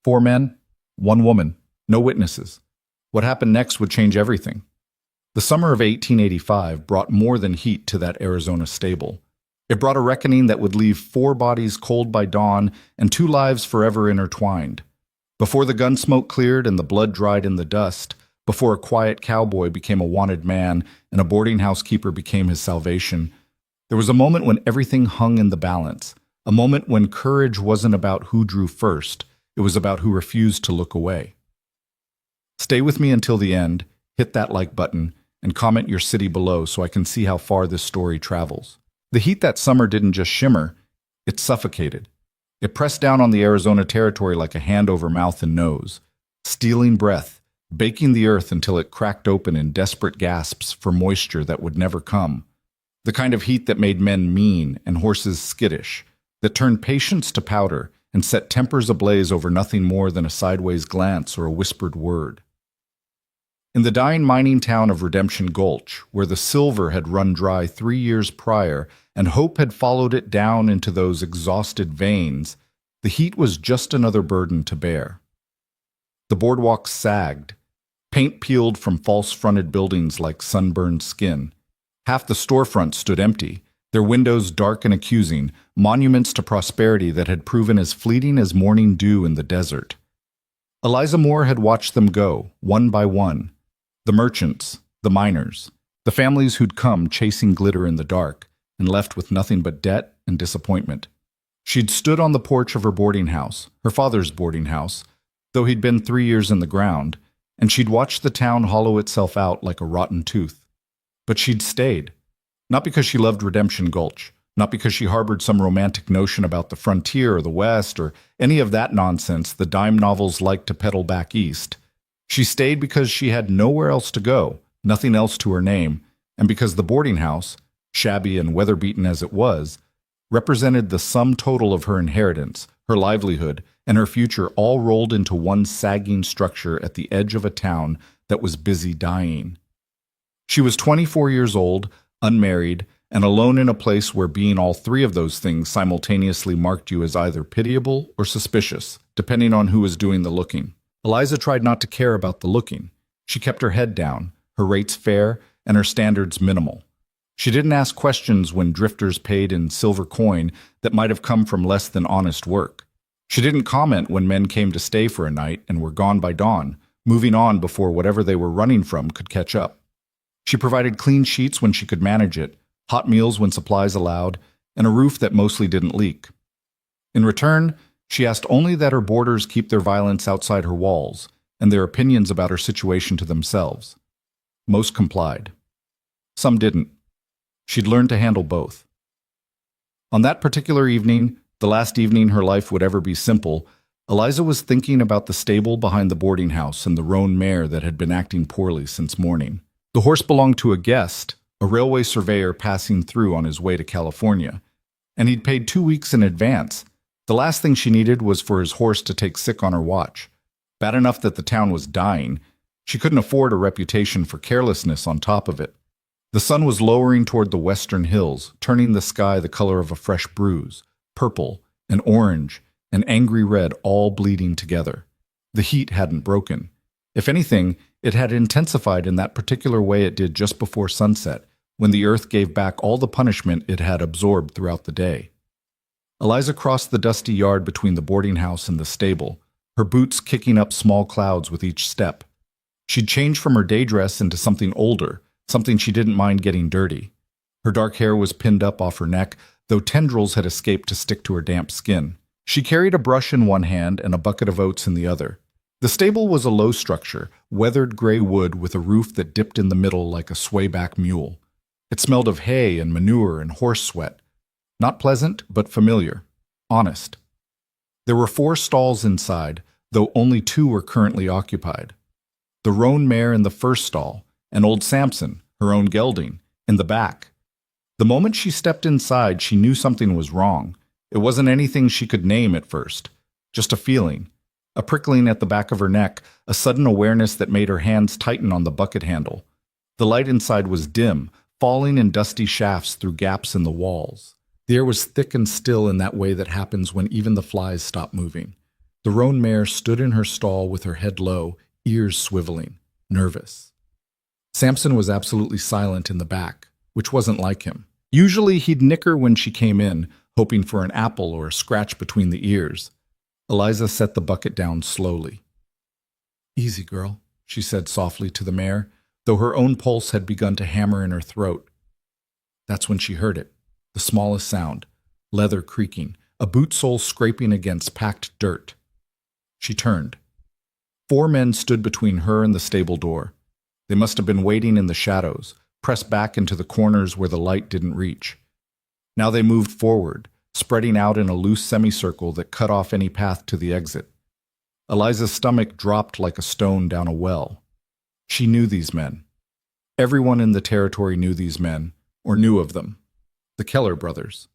4 men, 1 woman, no witnesses. What happened next would change everything. The summer of 1885 brought more than heat to that Arizona stable. It brought a reckoning that would leave 4 bodies cold by dawn and 2 lives forever intertwined. Before the gun smoke cleared and the blood dried in the dust, before a quiet cowboy became a wanted man and a boarding house keeper became his salvation, there was a moment when everything hung in the balance, a moment when courage wasn't about who drew first, it was about who refused to look away. Stay with me until the end, hit that like button, and comment your city below so I can see how far this story travels. The heat that summer didn't just shimmer, it suffocated. It pressed down on the Arizona territory like a hand over mouth and nose, stealing breath, baking the earth until it cracked open in desperate gasps for moisture that would never come. The kind of heat that made men mean and horses skittish, that turned patience to powder and set tempers ablaze over nothing more than a sideways glance or a whispered word. In the dying mining town of Redemption Gulch, where the silver had run dry 3 years prior and hope had followed it down into those exhausted veins, the heat was just another burden to bear. The boardwalks sagged, paint peeled from false-fronted buildings like sunburned skin. Half the storefronts stood empty, their windows dark and accusing, monuments to prosperity that had proven as fleeting as morning dew in the desert. Eliza Moore had watched them go, one by one. The merchants, the miners, the families who'd come chasing glitter in the dark and left with nothing but debt and disappointment. She'd stood on the porch of her boarding house, her father's boarding house, though he'd been 3 years in the ground, and she'd watched the town hollow itself out like a rotten tooth. But she'd stayed, not because she loved Redemption Gulch, not because she harbored some romantic notion about the frontier or the West or any of that nonsense the dime novels like to peddle back east. She stayed because she had nowhere else to go, nothing else to her name, and because the boarding house, shabby and weather-beaten as it was, represented the sum total of her inheritance, her livelihood, and her future all rolled into one sagging structure at the edge of a town that was busy dying. She was 24 years old, unmarried, and alone in a place where being all 3 of those things simultaneously marked you as either pitiable or suspicious, depending on who was doing the looking. Eliza tried not to care about the looking. She kept her head down, her rates fair, and her standards minimal. She didn't ask questions when drifters paid in silver coin that might have come from less than honest work. She didn't comment when men came to stay for a night and were gone by dawn, moving on before whatever they were running from could catch up. She provided clean sheets when she could manage it, hot meals when supplies allowed, and a roof that mostly didn't leak. In return, she asked only that her boarders keep their violence outside her walls and their opinions about her situation to themselves. Most complied. Some didn't. She'd learned to handle both. On that particular evening, the last evening her life would ever be simple, Eliza was thinking about the stable behind the boarding house and the roan mare that had been acting poorly since morning. The horse belonged to a guest, a railway surveyor passing through on his way to California, and he'd paid 2 weeks in advance. The last thing she needed was for his horse to take sick on her watch. Bad enough that the town was dying. She couldn't afford a reputation for carelessness on top of it. The sun was lowering toward the western hills, turning the sky the color of a fresh bruise, purple and orange and angry red all bleeding together. The heat hadn't broken. If anything, it had intensified in that particular way it did just before sunset, when the earth gave back all the punishment it had absorbed throughout the day. Eliza crossed the dusty yard between the boarding house and the stable, her boots kicking up small clouds with each step. She'd changed from her day dress into something older, something she didn't mind getting dirty. Her dark hair was pinned up off her neck, though tendrils had escaped to stick to her damp skin. She carried a brush in one hand and a bucket of oats in the other. The stable was a low structure, weathered gray wood with a roof that dipped in the middle like a swayback mule. It smelled of hay and manure and horse sweat. Not pleasant, but familiar. Honest. There were 4 stalls inside, though only 2 were currently occupied. The roan mare in the first stall, and old Samson, her own gelding, in the back. The moment she stepped inside, she knew something was wrong. It wasn't anything she could name at first, just a feeling. A prickling at the back of her neck, a sudden awareness that made her hands tighten on the bucket handle. The light inside was dim, falling in dusty shafts through gaps in the walls. The air was thick and still in that way that happens when even the flies stop moving. The roan mare stood in her stall with her head low, ears swiveling, nervous. Samson was absolutely silent in the back, which wasn't like him. Usually he'd nicker when she came in, hoping for an apple or a scratch between the ears. Eliza set the bucket down slowly. "Easy, girl," she said softly to the mare, though her own pulse had begun to hammer in her throat. That's when she heard it, the smallest sound, leather creaking, a boot sole scraping against packed dirt. She turned. 4 men stood between her and the stable door. They must have been waiting in the shadows, pressed back into the corners where the light didn't reach. Now they moved forward, spreading out in a loose semicircle that cut off any path to the exit. Eliza's stomach dropped like a stone down a well. She knew these men. Everyone in the territory knew these men, or knew of them. The Keller brothers.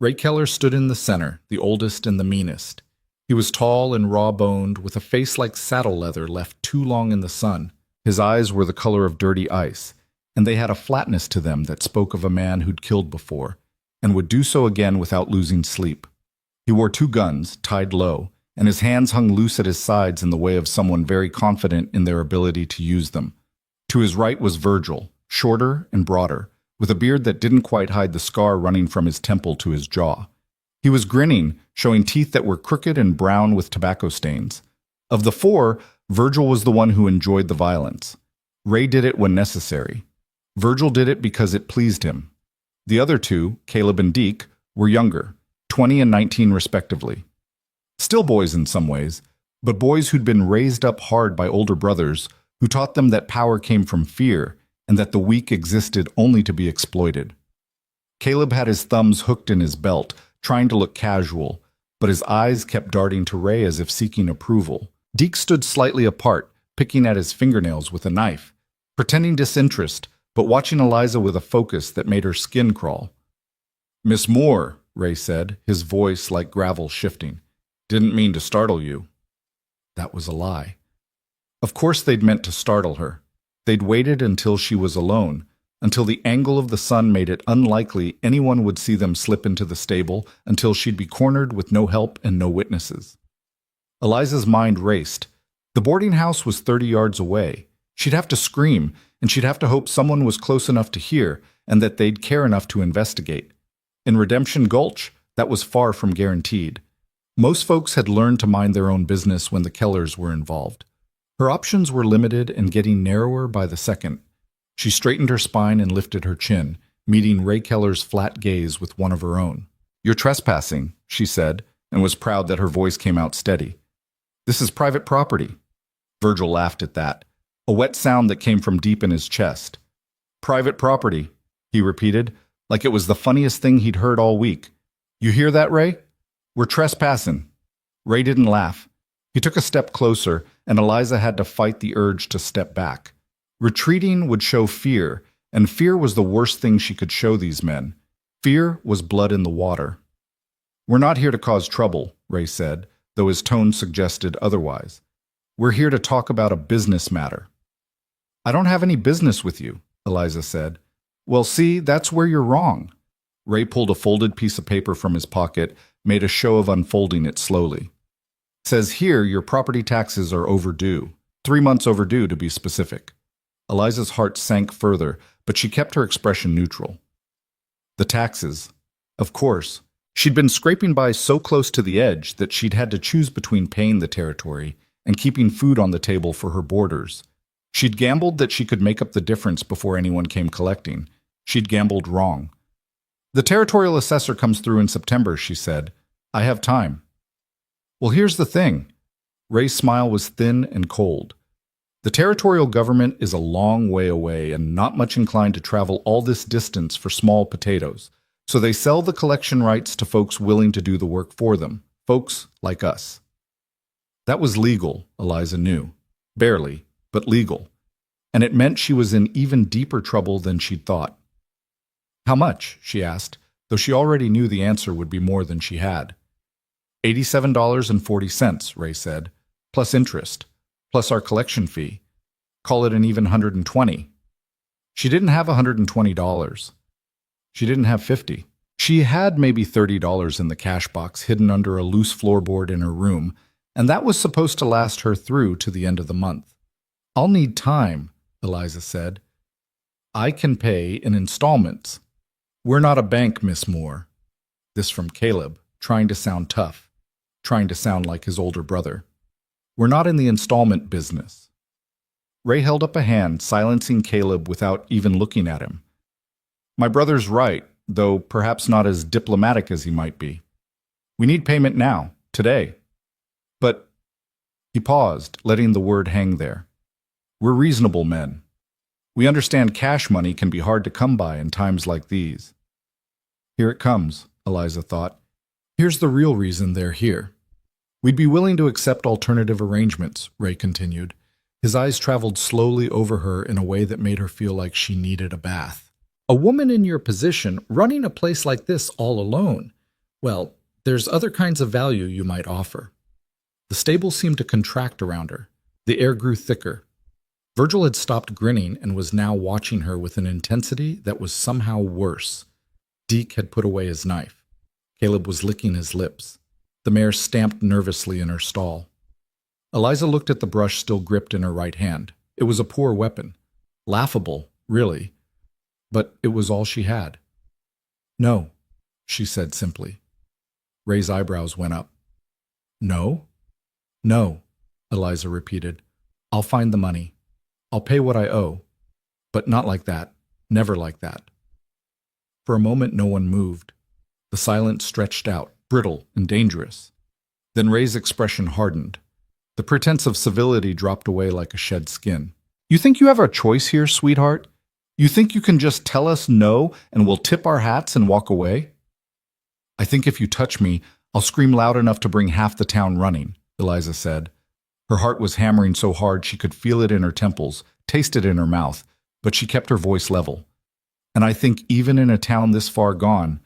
Ray Keller stood in the center, the oldest and the meanest. He was tall and raw-boned, with a face like saddle leather left too long in the sun. His eyes were the color of dirty ice, and they had a flatness to them that spoke of a man who'd killed before, and would do so again without losing sleep. He wore 2 guns, tied low, and his hands hung loose at his sides in the way of someone very confident in their ability to use them. To his right was Virgil, shorter and broader, with a beard that didn't quite hide the scar running from his temple to his jaw. He was grinning, showing teeth that were crooked and brown with tobacco stains. Of the 4, Virgil was the one who enjoyed the violence. Ray did it when necessary. Virgil did it because it pleased him. The other 2, Caleb and Deke, were younger, 20 and 19 respectively. Still boys in some ways, but boys who'd been raised up hard by older brothers who taught them that power came from fear and that the weak existed only to be exploited. Caleb had his thumbs hooked in his belt, trying to look casual, but his eyes kept darting to Ray as if seeking approval. Deke stood slightly apart, picking at his fingernails with a knife, pretending disinterest, but watching Eliza with a focus that made her skin crawl. "Miss Moore," Ray said, his voice like gravel shifting. "Didn't mean to startle you." That was a lie. Of course they'd meant to startle her. They'd waited until she was alone, until the angle of the sun made it unlikely anyone would see them slip into the stable, until she'd be cornered with no help and no witnesses. Eliza's mind raced. The boarding house was 30 yards away. She'd have to scream, and she'd have to hope someone was close enough to hear, and that they'd care enough to investigate. In Redemption Gulch, that was far from guaranteed. Most folks had learned to mind their own business when the Kellers were involved. Her options were limited and getting narrower by the second. She straightened her spine and lifted her chin, meeting Ray Keller's flat gaze with one of her own. "You're trespassing," she said, and was proud that her voice came out steady. "This is private property." Virgil laughed at that, a wet sound that came from deep in his chest. "Private property," he repeated, like it was the funniest thing he'd heard all week. "You hear that, Ray? We're trespassing." Ray didn't laugh. He took a step closer, and Eliza had to fight the urge to step back. Retreating would show fear, and fear was the worst thing she could show these men. Fear was blood in the water. "We're not here to cause trouble," Ray said, though his tone suggested otherwise. "We're here to talk about a business matter." "I don't have any business with you," Eliza said. "Well, see, that's where you're wrong." Ray pulled a folded piece of paper from his pocket, made a show of unfolding it slowly. "Says here your property taxes are overdue. 3 months overdue, to be specific." Eliza's heart sank further, but she kept her expression neutral. The taxes. Of course. She'd been scraping by so close to the edge that she'd had to choose between paying the territory and keeping food on the table for her boarders. She'd gambled that she could make up the difference before anyone came collecting. She'd gambled wrong. "The territorial assessor comes through in September," she said. "I have time." "Well, here's the thing." Ray's smile was thin and cold. "The territorial government is a long way away and not much inclined to travel all this distance for small potatoes. So they sell the collection rights to folks willing to do the work for them, folks like us." That was legal, Eliza knew. Barely, but legal. And it meant she was in even deeper trouble than she'd thought. "How much?" she asked, though she already knew the answer would be more than she had. $87.40, Ray said, plus interest, plus our collection fee. Call it an even $120. She didn't have $120. She didn't have $50. She had maybe $30 in the cash box hidden under a loose floorboard in her room, and that was supposed to last her through to the end of the month. "I'll need time," Eliza said. "I can pay in installments." "We're not a bank, Miss Moore." This from Caleb, trying to sound tough, trying to sound like his older brother. "We're not in the installment business." Ray held up a hand, silencing Caleb without even looking at him. "My brother's right, though perhaps not as diplomatic as he might be. We need payment now, today." "But—" He paused, letting the word hang there. "We're reasonable men. We understand cash money can be hard to come by in times like these." "Here it comes," Eliza thought. "Here's the real reason they're here." "We'd be willing to accept alternative arrangements," Ray continued. His eyes traveled slowly over her in a way that made her feel like she needed a bath. "A woman in your position, running a place like this all alone. Well, there's other kinds of value you might offer." The stable seemed to contract around her. The air grew thicker. Virgil had stopped grinning and was now watching her with an intensity that was somehow worse. Deke had put away his knife. Caleb was licking his lips. The mare stamped nervously in her stall. Eliza looked at the brush still gripped in her right hand. It was a poor weapon. Laughable, really. But it was all she had. "No," she said simply. Ray's eyebrows went up. "No?" "No," Eliza repeated. "I'll find the money. I'll pay what I owe. But not like that. Never like that." For a moment no one moved. The silence stretched out, brittle and dangerous. Then Ray's expression hardened. The pretense of civility dropped away like a shed skin. "You think you have a choice here, sweetheart? You think you can just tell us no and we'll tip our hats and walk away?" "I think if you touch me, I'll scream loud enough to bring half the town running," Eliza said. Her heart was hammering so hard she could feel it in her temples, taste it in her mouth, but she kept her voice level. "And I think even in a town this far gone,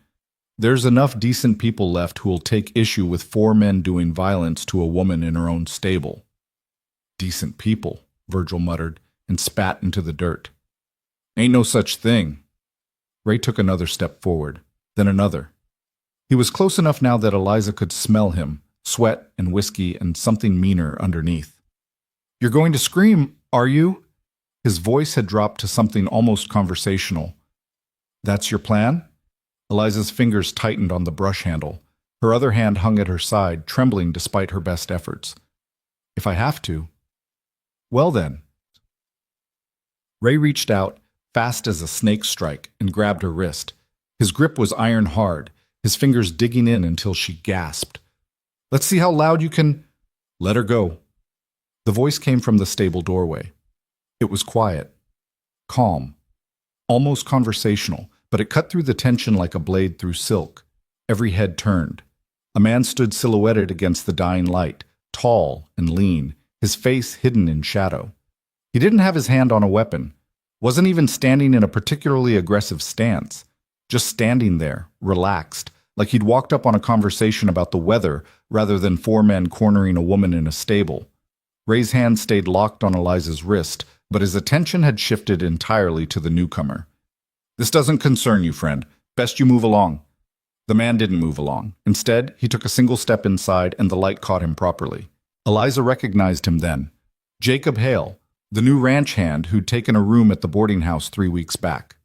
there's enough decent people left who will take issue with 4 men doing violence to a woman in her own stable." "Decent people," Virgil muttered, and spat into the dirt. "Ain't no such thing." Ray took another step forward, then another. He was close enough now that Eliza could smell him, sweat and whiskey and something meaner underneath. "You're going to scream, are you?" His voice had dropped to something almost conversational. "That's your plan?" Eliza's fingers tightened on the brush handle. Her other hand hung at her side, trembling despite her best efforts. "If I have to." "Well then." Ray reached out, fast as a snake's strike, and grabbed her wrist. His grip was iron hard, his fingers digging in until she gasped. "Let's see how loud you can—" "Let her go." The voice came from the stable doorway. It was quiet, calm, almost conversational, but it cut through the tension like a blade through silk. Every head turned. A man stood silhouetted against the dying light, tall and lean, his face hidden in shadow. He didn't have his hand on a weapon, wasn't even standing in a particularly aggressive stance, just standing there, relaxed, like he'd walked up on a conversation about the weather rather than 4 men cornering a woman in a stable. Ray's hand stayed locked on Eliza's wrist, but his attention had shifted entirely to the newcomer. "This doesn't concern you, friend. Best you move along." The man didn't move along. Instead, he took a single step inside and the light caught him properly. Eliza recognized him then. Jacob Hale, the new ranch hand who'd taken a room at the Boardinghouse 3 weeks back.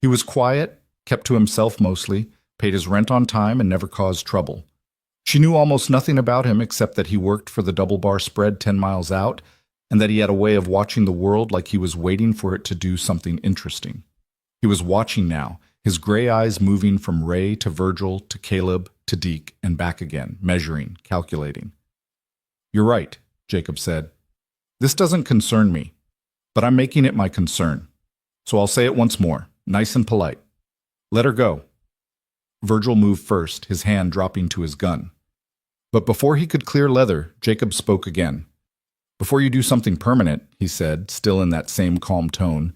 He was quiet, kept to himself mostly, paid his rent on time and never caused trouble. She knew almost nothing about him except that he worked for the Double Bar Spread 10 miles out and that he had a way of watching the world like he was waiting for it to do something interesting. He was watching now, his gray eyes moving from Ray to Virgil to Caleb to Deke and back again, measuring, calculating. "You're right," Jacob said. "This doesn't concern me, but I'm making it my concern. So I'll say it once more, nice and polite. Let her go." Virgil moved first, his hand dropping to his gun. But before he could clear leather, Jacob spoke again. "Before you do something permanent," he said, still in that same calm tone,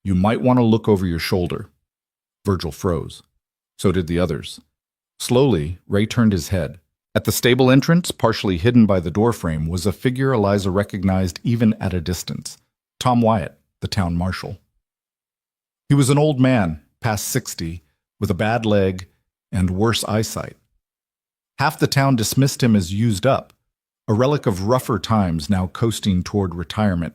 "you might want to look over your shoulder." Virgil froze. So did the others. Slowly, Ray turned his head. At the stable entrance, partially hidden by the doorframe, was a figure Eliza recognized even at a distance. Tom Wyatt, the town marshal. He was an old man, past 60, with a bad leg and worse eyesight. Half the town dismissed him as used up, a relic of rougher times now coasting toward retirement.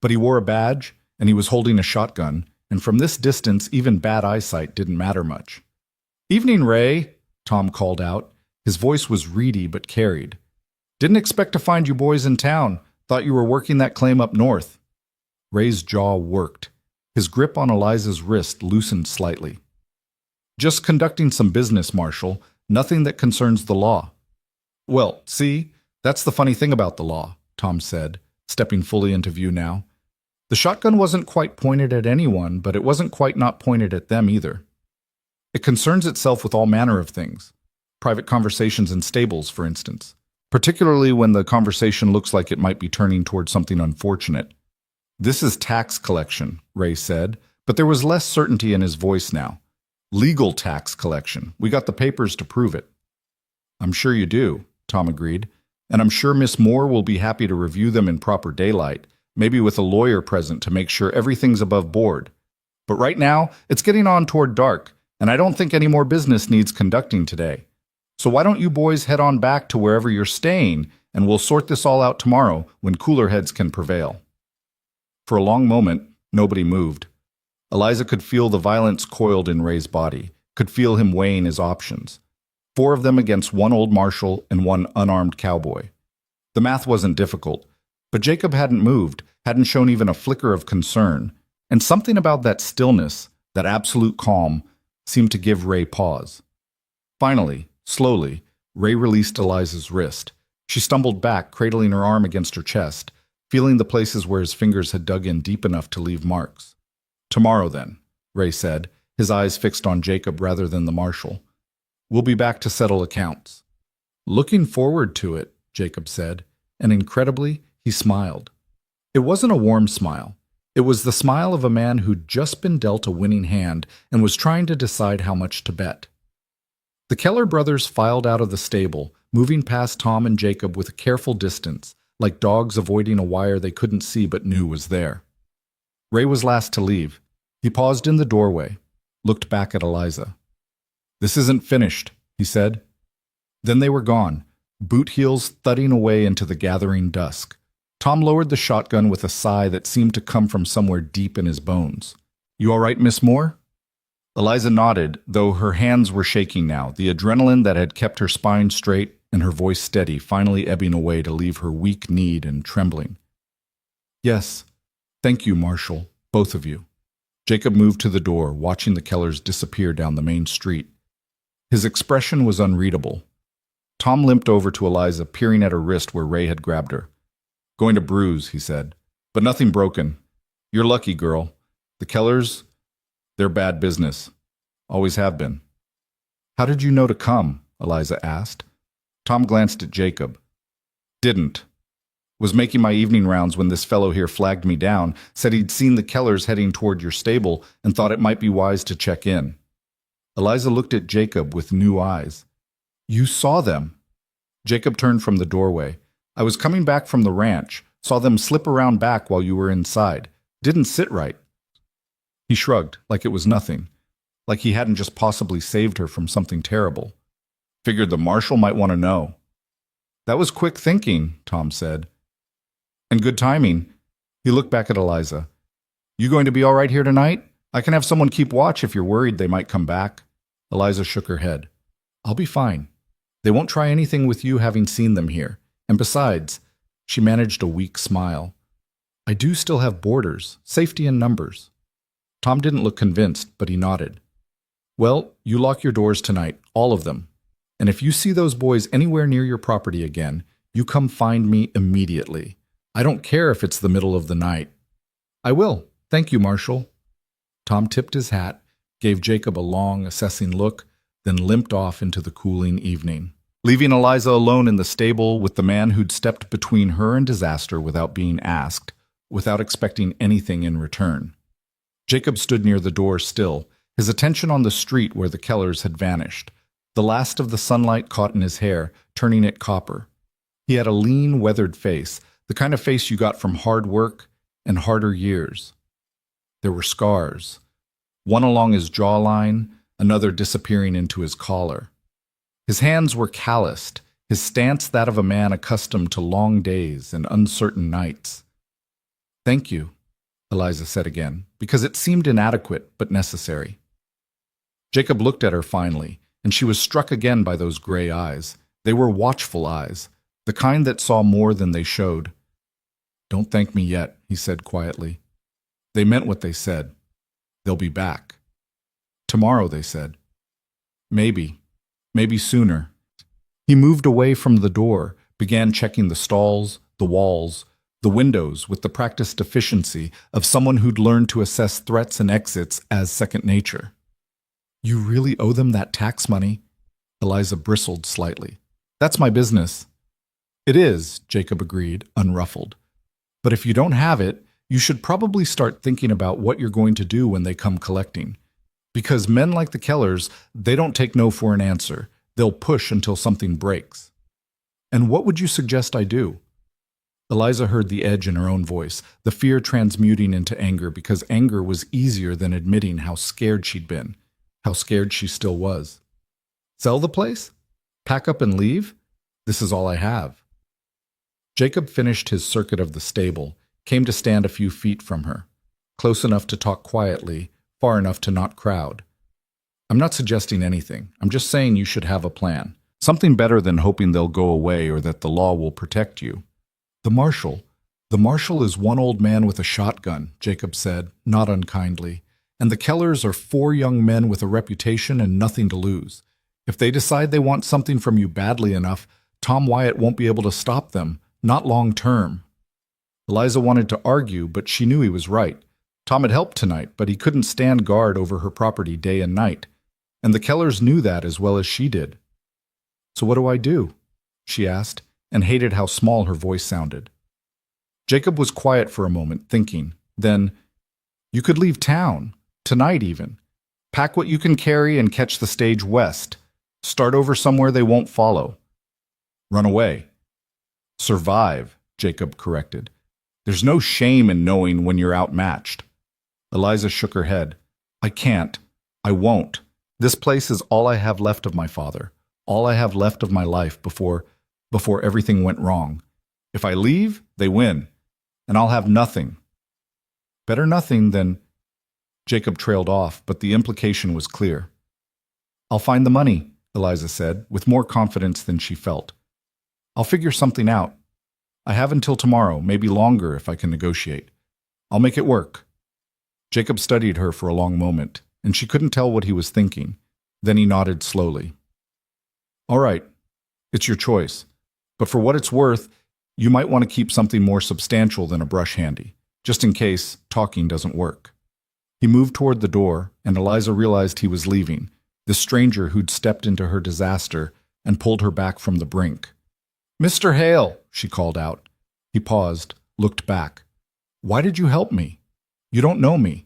But he wore a badge, and he was holding a shotgun, and from this distance even bad eyesight didn't matter much. "Evening, Ray," Tom called out. His voice was reedy but carried. "Didn't expect to find you boys in town. Thought you were working that claim up north." Ray's jaw worked. His grip on Eliza's wrist loosened slightly. "Just conducting some business, Marshal. Nothing that concerns the law." "Well, see, that's the funny thing about the law," Tom said, stepping fully into view now. The shotgun wasn't quite pointed at anyone, but it wasn't quite not pointed at them either. It concerns itself with all manner of things. Private conversations in stables, for instance. Particularly when the conversation looks like it might be turning toward something unfortunate. "This is tax collection," Ray said, but there was less certainty in his voice now. "Legal tax collection. We got the papers to prove it." "I'm sure you do," Tom agreed, "and I'm sure Miss Moore will be happy to review them in proper daylight, maybe with a lawyer present to make sure everything's above board. But right now, it's getting on toward dark, and I don't think any more business needs conducting today. So why don't you boys head on back to wherever you're staying, and we'll sort this all out tomorrow when cooler heads can prevail." For a long moment, nobody moved. Eliza could feel the violence coiled in Ray's body, could feel him weighing his options. 4 of them against one old marshal and one unarmed cowboy. The math wasn't difficult, but Jacob hadn't moved, hadn't shown even a flicker of concern, and something about that stillness, that absolute calm, seemed to give Ray pause. Finally, slowly, Ray released Eliza's wrist. She stumbled back, cradling her arm against her chest, feeling the places where his fingers had dug in deep enough to leave marks. "Tomorrow, then," Ray said, his eyes fixed on Jacob rather than the marshal. "We'll be back to settle accounts." "Looking forward to it," Jacob said, and incredibly, he smiled. It wasn't a warm smile. It was the smile of a man who'd just been dealt a winning hand and was trying to decide how much to bet. The Keller brothers filed out of the stable, moving past Tom and Jacob with a careful distance, like dogs avoiding a wire they couldn't see but knew was there. Ray was last to leave. He paused in the doorway, looked back at Eliza. "This isn't finished," he said. Then they were gone, boot heels thudding away into the gathering dusk. Tom lowered the shotgun with a sigh that seemed to come from somewhere deep in his bones. "You all right, Miss Moore?" Eliza nodded, though her hands were shaking now, the adrenaline that had kept her spine straight and her voice steady finally ebbing away to leave her weak-kneed and trembling. "Yes, thank you, Marshal, both of you." Jacob moved to the door, watching the Kellers disappear down the main street. His expression was unreadable. Tom limped over to Eliza, peering at her wrist where Ray had grabbed her. "Going to bruise," he said, "but nothing broken. You're lucky, girl. The Kellers, they're bad business. Always have been." "How did you know to come?" Eliza asked. Tom glanced at Jacob. "Didn't. Was making my evening rounds when this fellow here flagged me down, said he'd seen the Kellers heading toward your stable and thought it might be wise to check in." Eliza looked at Jacob with new eyes. "You saw them?" Jacob turned from the doorway. "I was coming back from the ranch, saw them slip around back while you were inside. Didn't sit right." He shrugged, like it was nothing, like he hadn't just possibly saved her from something terrible. "Figured the marshal might want to know." "That was quick thinking," Tom said. "And good timing." He looked back at Eliza. "You going to be all right here tonight? I can have someone keep watch if you're worried they might come back." Eliza shook her head. "I'll be fine. They won't try anything with you having seen them here. And besides," she managed a weak smile, "I do still have boarders, safety in numbers." Tom didn't look convinced, but he nodded. "Well, you lock your doors tonight, all of them. And if you see those boys anywhere near your property again, you come find me immediately. I don't care if it's the middle of the night." "I will. Thank you, Marshal." Tom tipped his hat, gave Jacob a long, assessing look, then limped off into the cooling evening, leaving Eliza alone in the stable with the man who'd stepped between her and disaster without being asked, without expecting anything in return. Jacob stood near the door still, his attention on the street where the Kellers had vanished. The last of the sunlight caught in his hair, turning it copper. He had a lean, weathered face, the kind of face you got from hard work and harder years. There were scars, one along his jawline, another disappearing into his collar. His hands were calloused, his stance that of a man accustomed to long days and uncertain nights. "Thank you," Eliza said again, because it seemed inadequate but necessary. Jacob looked at her finally, and she was struck again by those gray eyes. They were watchful eyes, the kind that saw more than they showed. "Don't thank me yet," he said quietly. They meant what they said. They'll be back. Tomorrow, they said. Maybe sooner. He moved away from the door, began checking the stalls, the walls, the windows with the practiced efficiency of someone who'd learned to assess threats and exits as second nature. "You really owe them that tax money?" Eliza bristled slightly. "That's my business." "It is," Jacob agreed, unruffled. "But if you don't have it, you should probably start thinking about what you're going to do when they come collecting. Because men like the Kellers, they don't take no for an answer. They'll push until something breaks." "And what would you suggest I do?" Eliza heard the edge in her own voice, the fear transmuting into anger because anger was easier than admitting how scared she'd been, how scared she still was. "Sell the place? Pack up and leave? This is all I have." Jacob finished his circuit of the stable, came to stand a few feet from her, close enough to talk quietly, far enough to not crowd. "I'm not suggesting anything. I'm just saying you should have a plan. Something better than hoping they'll go away or that the law will protect you." The marshal is one old man with a shotgun," Jacob said, not unkindly. "And the Kellers are 4 young men with a reputation and nothing to lose. If they decide they want something from you badly enough, Tom Wyatt won't be able to stop them, not long term." Eliza wanted to argue, but she knew he was right. Tom had helped tonight, but he couldn't stand guard over her property day and night. And the Kellers knew that as well as she did. "So what do I do?" she asked, and hated how small her voice sounded. Jacob was quiet for a moment, thinking. Then, "You could leave town, tonight even. Pack what you can carry and catch the stage west. Start over somewhere they won't follow. Run away." "Survive," Jacob corrected. "There's no shame in knowing when you're outmatched." Eliza shook her head. "I can't. I won't. This place is all I have left of my father, all I have left of my life before everything went wrong. If I leave, they win, and I'll have nothing." "Better nothing than—" Jacob trailed off, but the implication was clear. "I'll find the money," Eliza said, with more confidence than she felt. "I'll figure something out. I have until tomorrow, maybe longer if I can negotiate. I'll make it work." Jacob studied her for a long moment, and she couldn't tell what he was thinking. Then he nodded slowly. "All right, it's your choice. But for what it's worth, you might want to keep something more substantial than a brush handy, just in case talking doesn't work." He moved toward the door, and Eliza realized he was leaving, the stranger who'd stepped into her disaster and pulled her back from the brink. "Mr. Hale," she called out. He paused, looked back. "Why did you help me? You don't know me.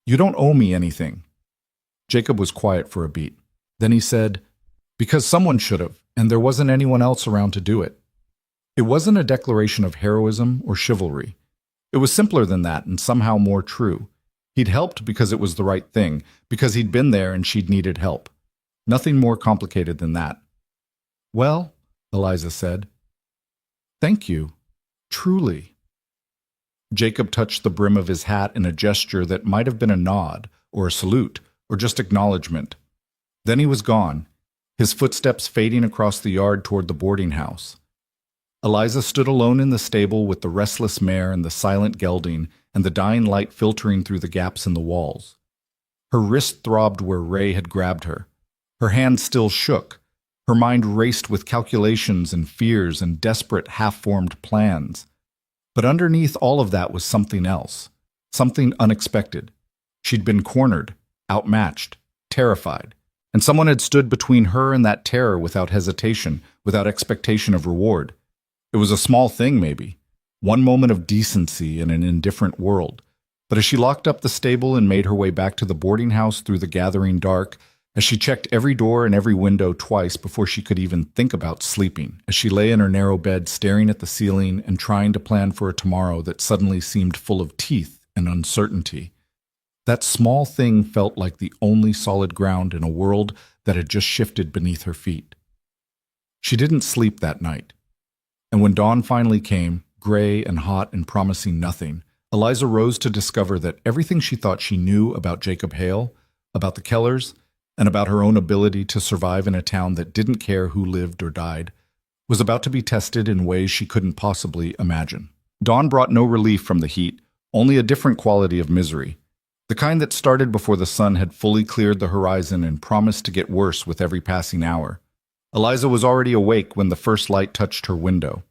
You don't owe me anything." Jacob was quiet for a beat. Then he said, "Because someone should have, and there wasn't anyone else around to do it." It wasn't a declaration of heroism or chivalry. It was simpler than that and somehow more true. He'd helped because it was the right thing, because he'd been there and she'd needed help. Nothing more complicated than that. "Well," Eliza said, "thank you. Truly." Jacob touched the brim of his hat in a gesture that might have been a nod, or a salute, or just acknowledgement. Then he was gone, his footsteps fading across the yard toward the boarding house. Eliza stood alone in the stable with the restless mare and the silent gelding and the dying light filtering through the gaps in the walls. Her wrist throbbed where Ray had grabbed her. Her hand still shook. Her mind raced with calculations and fears and desperate half-formed plans. But underneath all of that was something else, something unexpected. She'd been cornered, outmatched, terrified, and someone had stood between her and that terror without hesitation, without expectation of reward. It was a small thing, maybe, one moment of decency in an indifferent world. But as she locked up the stable and made her way back to the boarding house through the gathering dark, as she checked every door and every window twice before she could even think about sleeping, as she lay in her narrow bed staring at the ceiling and trying to plan for a tomorrow that suddenly seemed full of teeth and uncertainty, That small thing felt like the only solid ground in a world that had just shifted beneath her feet. She didn't sleep that night. And when dawn finally came, gray and hot and promising nothing, Eliza rose to discover that everything she thought she knew about Jacob Hale, about the Kellers, and about her own ability to survive in a town that didn't care who lived or died, was about to be tested in ways she couldn't possibly imagine. Dawn brought no relief from the heat, only a different quality of misery, the kind that started before the sun had fully cleared the horizon and promised to get worse with every passing hour. Eliza was already awake when the first light touched her window.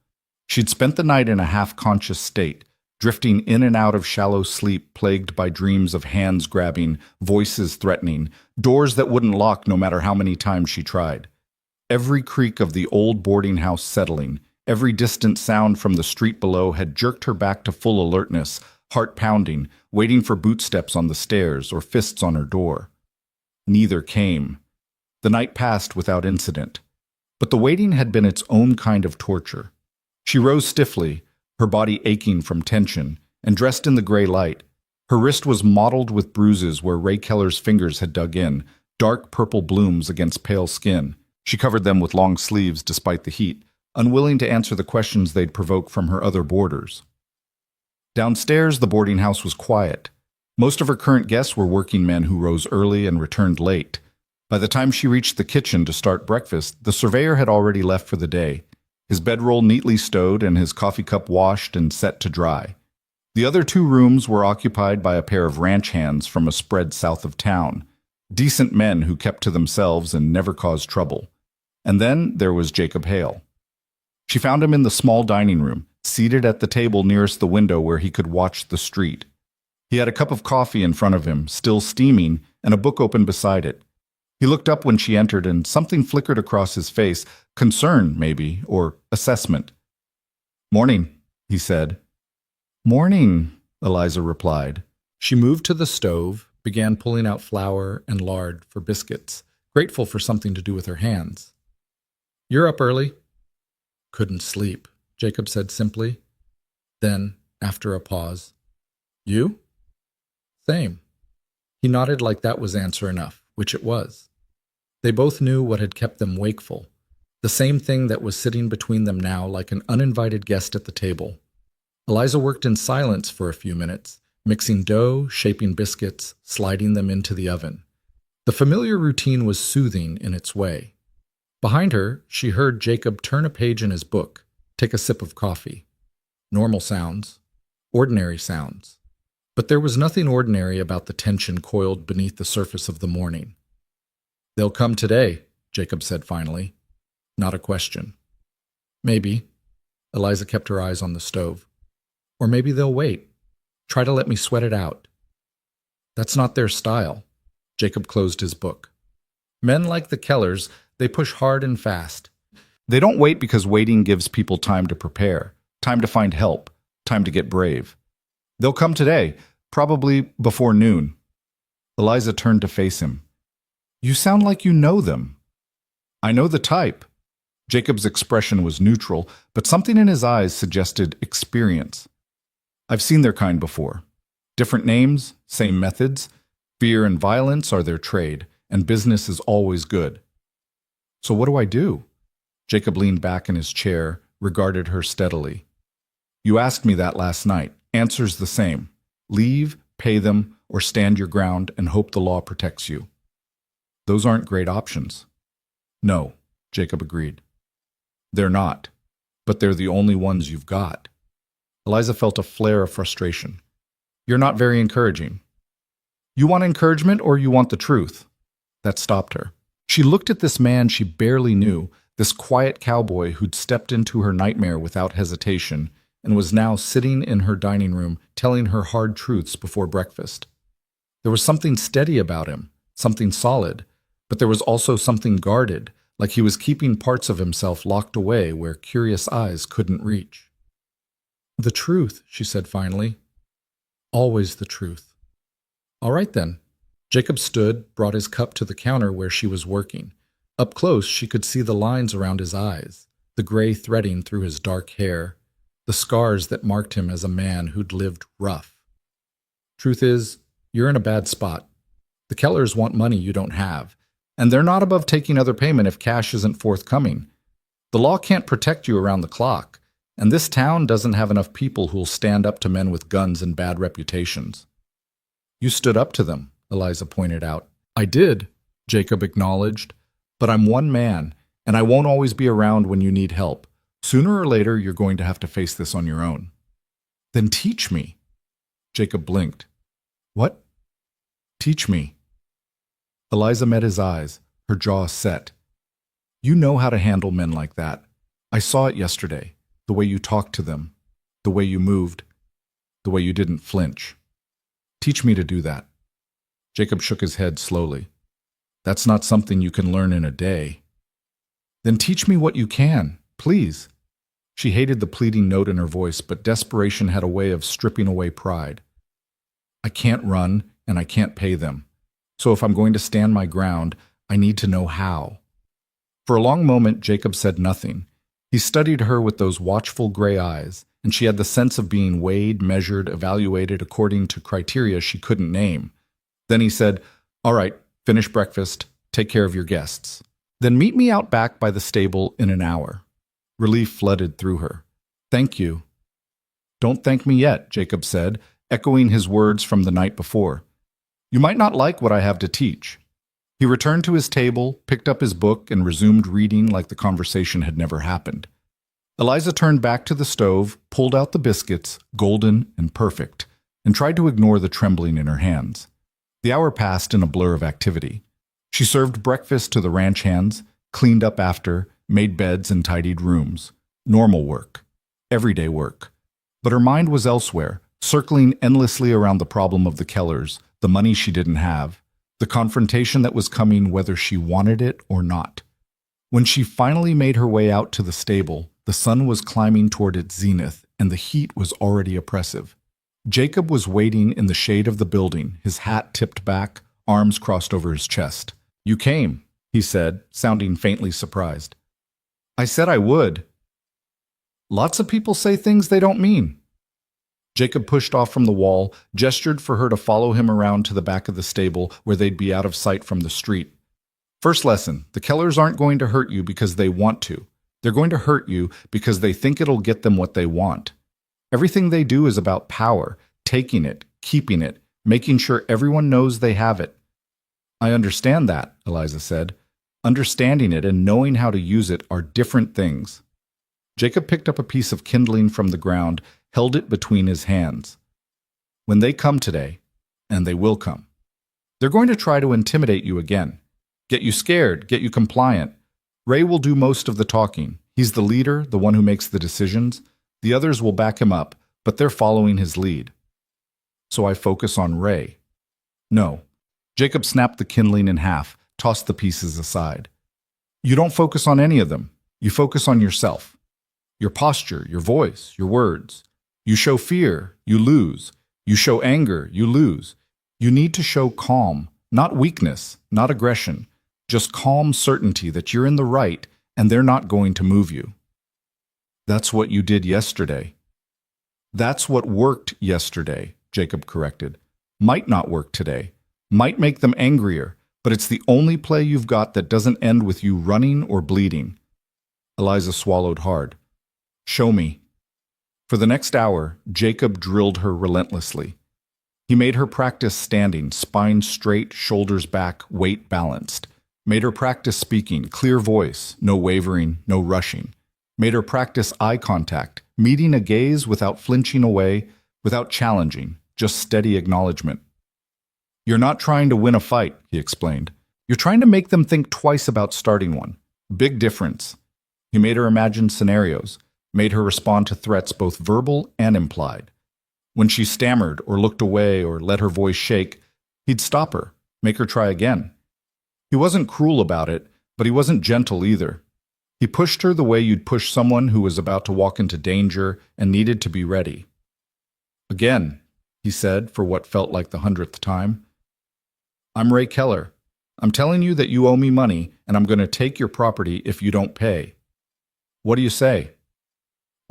She'd spent the night in a half-conscious state, drifting in and out of shallow sleep plagued by dreams of hands grabbing, voices threatening, doors that wouldn't lock no matter how many times she tried. Every creak of the old boarding house settling, every distant sound from the street below had jerked her back to full alertness, heart pounding, waiting for bootsteps on the stairs or fists on her door. Neither came. The night passed without incident. But the waiting had been its own kind of torture. She rose stiffly, her body aching from tension, and dressed in the gray light. Her wrist was mottled with bruises where Ray Keller's fingers had dug in, dark purple blooms against pale skin. She covered them with long sleeves despite the heat, unwilling to answer the questions they'd provoke from her other boarders. Downstairs, the boarding house was quiet. Most of her current guests were working men who rose early and returned late. By the time she reached the kitchen to start breakfast, the surveyor had already left for the day, his bedroll neatly stowed and his coffee cup washed and set to dry. The other two rooms were occupied by a pair of ranch hands from a spread south of town, decent men who kept to themselves and never caused trouble. And then there was Jacob Hale. She found him in the small dining room, seated at the table nearest the window where he could watch the street. He had a cup of coffee in front of him, still steaming, and a book open beside it. He looked up when she entered, and something flickered across his face, concern, maybe, or assessment. "Morning," he said. "Morning," Eliza replied. She moved to the stove, began pulling out flour and lard for biscuits, grateful for something to do with her hands. "You're up early?" "Couldn't sleep," Jacob said simply. Then, after a pause, "You?" "Same." He nodded like that was answer enough, which it was. They both knew what had kept them wakeful, the same thing that was sitting between them now like an uninvited guest at the table. Eliza worked in silence for a few minutes, mixing dough, shaping biscuits, sliding them into the oven. The familiar routine was soothing in its way. Behind her, she heard Jacob turn a page in his book, take a sip of coffee. Normal sounds, ordinary sounds. But there was nothing ordinary about the tension coiled beneath the surface of the morning. "They'll come today," Jacob said finally. Not a question. "Maybe." Eliza kept her eyes on the stove. "Or maybe they'll wait. Try to let me sweat it out." "That's not their style." Jacob closed his book. "Men like the Kellers, they push hard and fast. They don't wait because waiting gives people time to prepare, time to find help, time to get brave. They'll come today, probably before noon." Eliza turned to face him. "You sound like you know them." "I know the type." Jacob's expression was neutral, but something in his eyes suggested experience. "I've seen their kind before. Different names, same methods. Fear and violence are their trade, and business is always good." "So what do I do?" Jacob leaned back in his chair, regarded her steadily. "You asked me that last night. Answer's the same. Leave, pay them, or stand your ground and hope the law protects you. Those aren't great options." "No," Jacob agreed. "They're not, but they're the only ones you've got." Eliza felt a flare of frustration. "You're not very encouraging." "You want encouragement or you want the truth?" That stopped her. She looked at this man she barely knew, this quiet cowboy who'd stepped into her nightmare without hesitation and was now sitting in her dining room telling her hard truths before breakfast. There was something steady about him, something solid, but there was also something guarded, like he was keeping parts of himself locked away where curious eyes couldn't reach. "The truth," she said finally. "Always the truth." "All right then." Jacob stood, brought his cup to the counter where she was working. Up close, she could see the lines around his eyes, the gray threading through his dark hair, the scars that marked him as a man who'd lived rough. "Truth is, you're in a bad spot. The Kellers want money you don't have, and they're not above taking other payment if cash isn't forthcoming. The law can't protect you around the clock, and this town doesn't have enough people who'll stand up to men with guns and bad reputations. You stood up to them, Eliza pointed out. I did, Jacob acknowledged, but I'm one man, and I won't always be around when you need help. Sooner or later, you're going to have to face this on your own. Then teach me. Jacob blinked. What? Teach me. Eliza met his eyes, her jaw set. You know how to handle men like that. I saw it yesterday, the way you talked to them, the way you moved, the way you didn't flinch. Teach me to do that. Jacob shook his head slowly. That's not something you can learn in a day. Then teach me what you can, please. She hated the pleading note in her voice, but desperation had a way of stripping away pride. I can't run, and I can't pay them. So if I'm going to stand my ground, I need to know how. For a long moment, Jacob said nothing. He studied her with those watchful gray eyes, and she had the sense of being weighed, measured, evaluated according to criteria she couldn't name. Then he said, All right, finish breakfast, take care of your guests. Then meet me out back by the stable in an hour. Relief flooded through her. Thank you. Don't thank me yet, Jacob said, echoing his words from the night before. You might not like what I have to teach. He returned to his table, picked up his book, and resumed reading like the conversation had never happened. Eliza turned back to the stove, pulled out the biscuits, golden and perfect, and tried to ignore the trembling in her hands. The hour passed in a blur of activity. She served breakfast to the ranch hands, cleaned up after, made beds and tidied rooms. Normal work. Everyday work. But her mind was elsewhere, circling endlessly around the problem of the Kellers, the money she didn't have, the confrontation that was coming whether she wanted it or not. When she finally made her way out to the stable, the sun was climbing toward its zenith, and the heat was already oppressive. Jacob was waiting in the shade of the building, his hat tipped back, arms crossed over his chest. You came, he said, sounding faintly surprised. I said I would. Lots of people say things they don't mean. Jacob pushed off from the wall, gestured for her to follow him around to the back of the stable where they'd be out of sight from the street. First lesson, the Kellers aren't going to hurt you because they want to. They're going to hurt you because they think it'll get them what they want. Everything they do is about power, taking it, keeping it, making sure everyone knows they have it. I understand that, Eliza said. Understanding it and knowing how to use it are different things. Jacob picked up a piece of kindling from the ground, held it between his hands. When they come today, and they will come, they're going to try to intimidate you again. Get you scared, get you compliant. Ray will do most of the talking. He's the leader, the one who makes the decisions. The others will back him up, but they're following his lead. So I focus on Ray. No. Jacob snapped the kindling in half, tossed the pieces aside. You don't focus on any of them. You focus on yourself. Your posture, your voice, your words. You show fear, you lose. You show anger, you lose. You need to show calm, not weakness, not aggression, just calm certainty that you're in the right and they're not going to move you. That's what you did yesterday. That's what worked yesterday, Jacob corrected. Might not work today. Might make them angrier, but it's the only play you've got that doesn't end with you running or bleeding. Eliza swallowed hard. Show me. For the next hour, Jacob drilled her relentlessly. He made her practice standing, spine straight, shoulders back, weight balanced. Made her practice speaking, clear voice, no wavering, no rushing. Made her practice eye contact, meeting a gaze without flinching away, without challenging, just steady acknowledgement. You're not trying to win a fight, he explained. You're trying to make them think twice about starting one. Big difference. He made her imagine scenarios, made her respond to threats both verbal and implied. When she stammered or looked away or let her voice shake, he'd stop her, make her try again. He wasn't cruel about it, but he wasn't gentle either. He pushed her the way you'd push someone who was about to walk into danger and needed to be ready. Again, he said for what felt like the 100th time. I'm Ray Keller. I'm telling you that you owe me money, and I'm going to take your property if you don't pay. What do you say?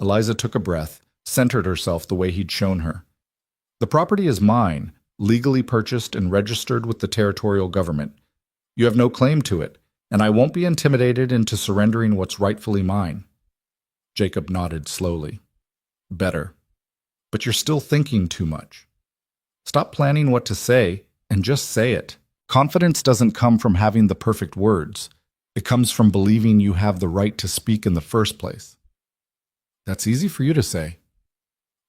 Eliza took a breath, centered herself the way he'd shown her. The property is mine, legally purchased and registered with the territorial government. You have no claim to it, and I won't be intimidated into surrendering what's rightfully mine." Jacob nodded slowly. "Better. But you're still thinking too much. Stop planning what to say and just say it. Confidence doesn't come from having the perfect words. It comes from believing you have the right to speak in the first place." "That's easy for you to say."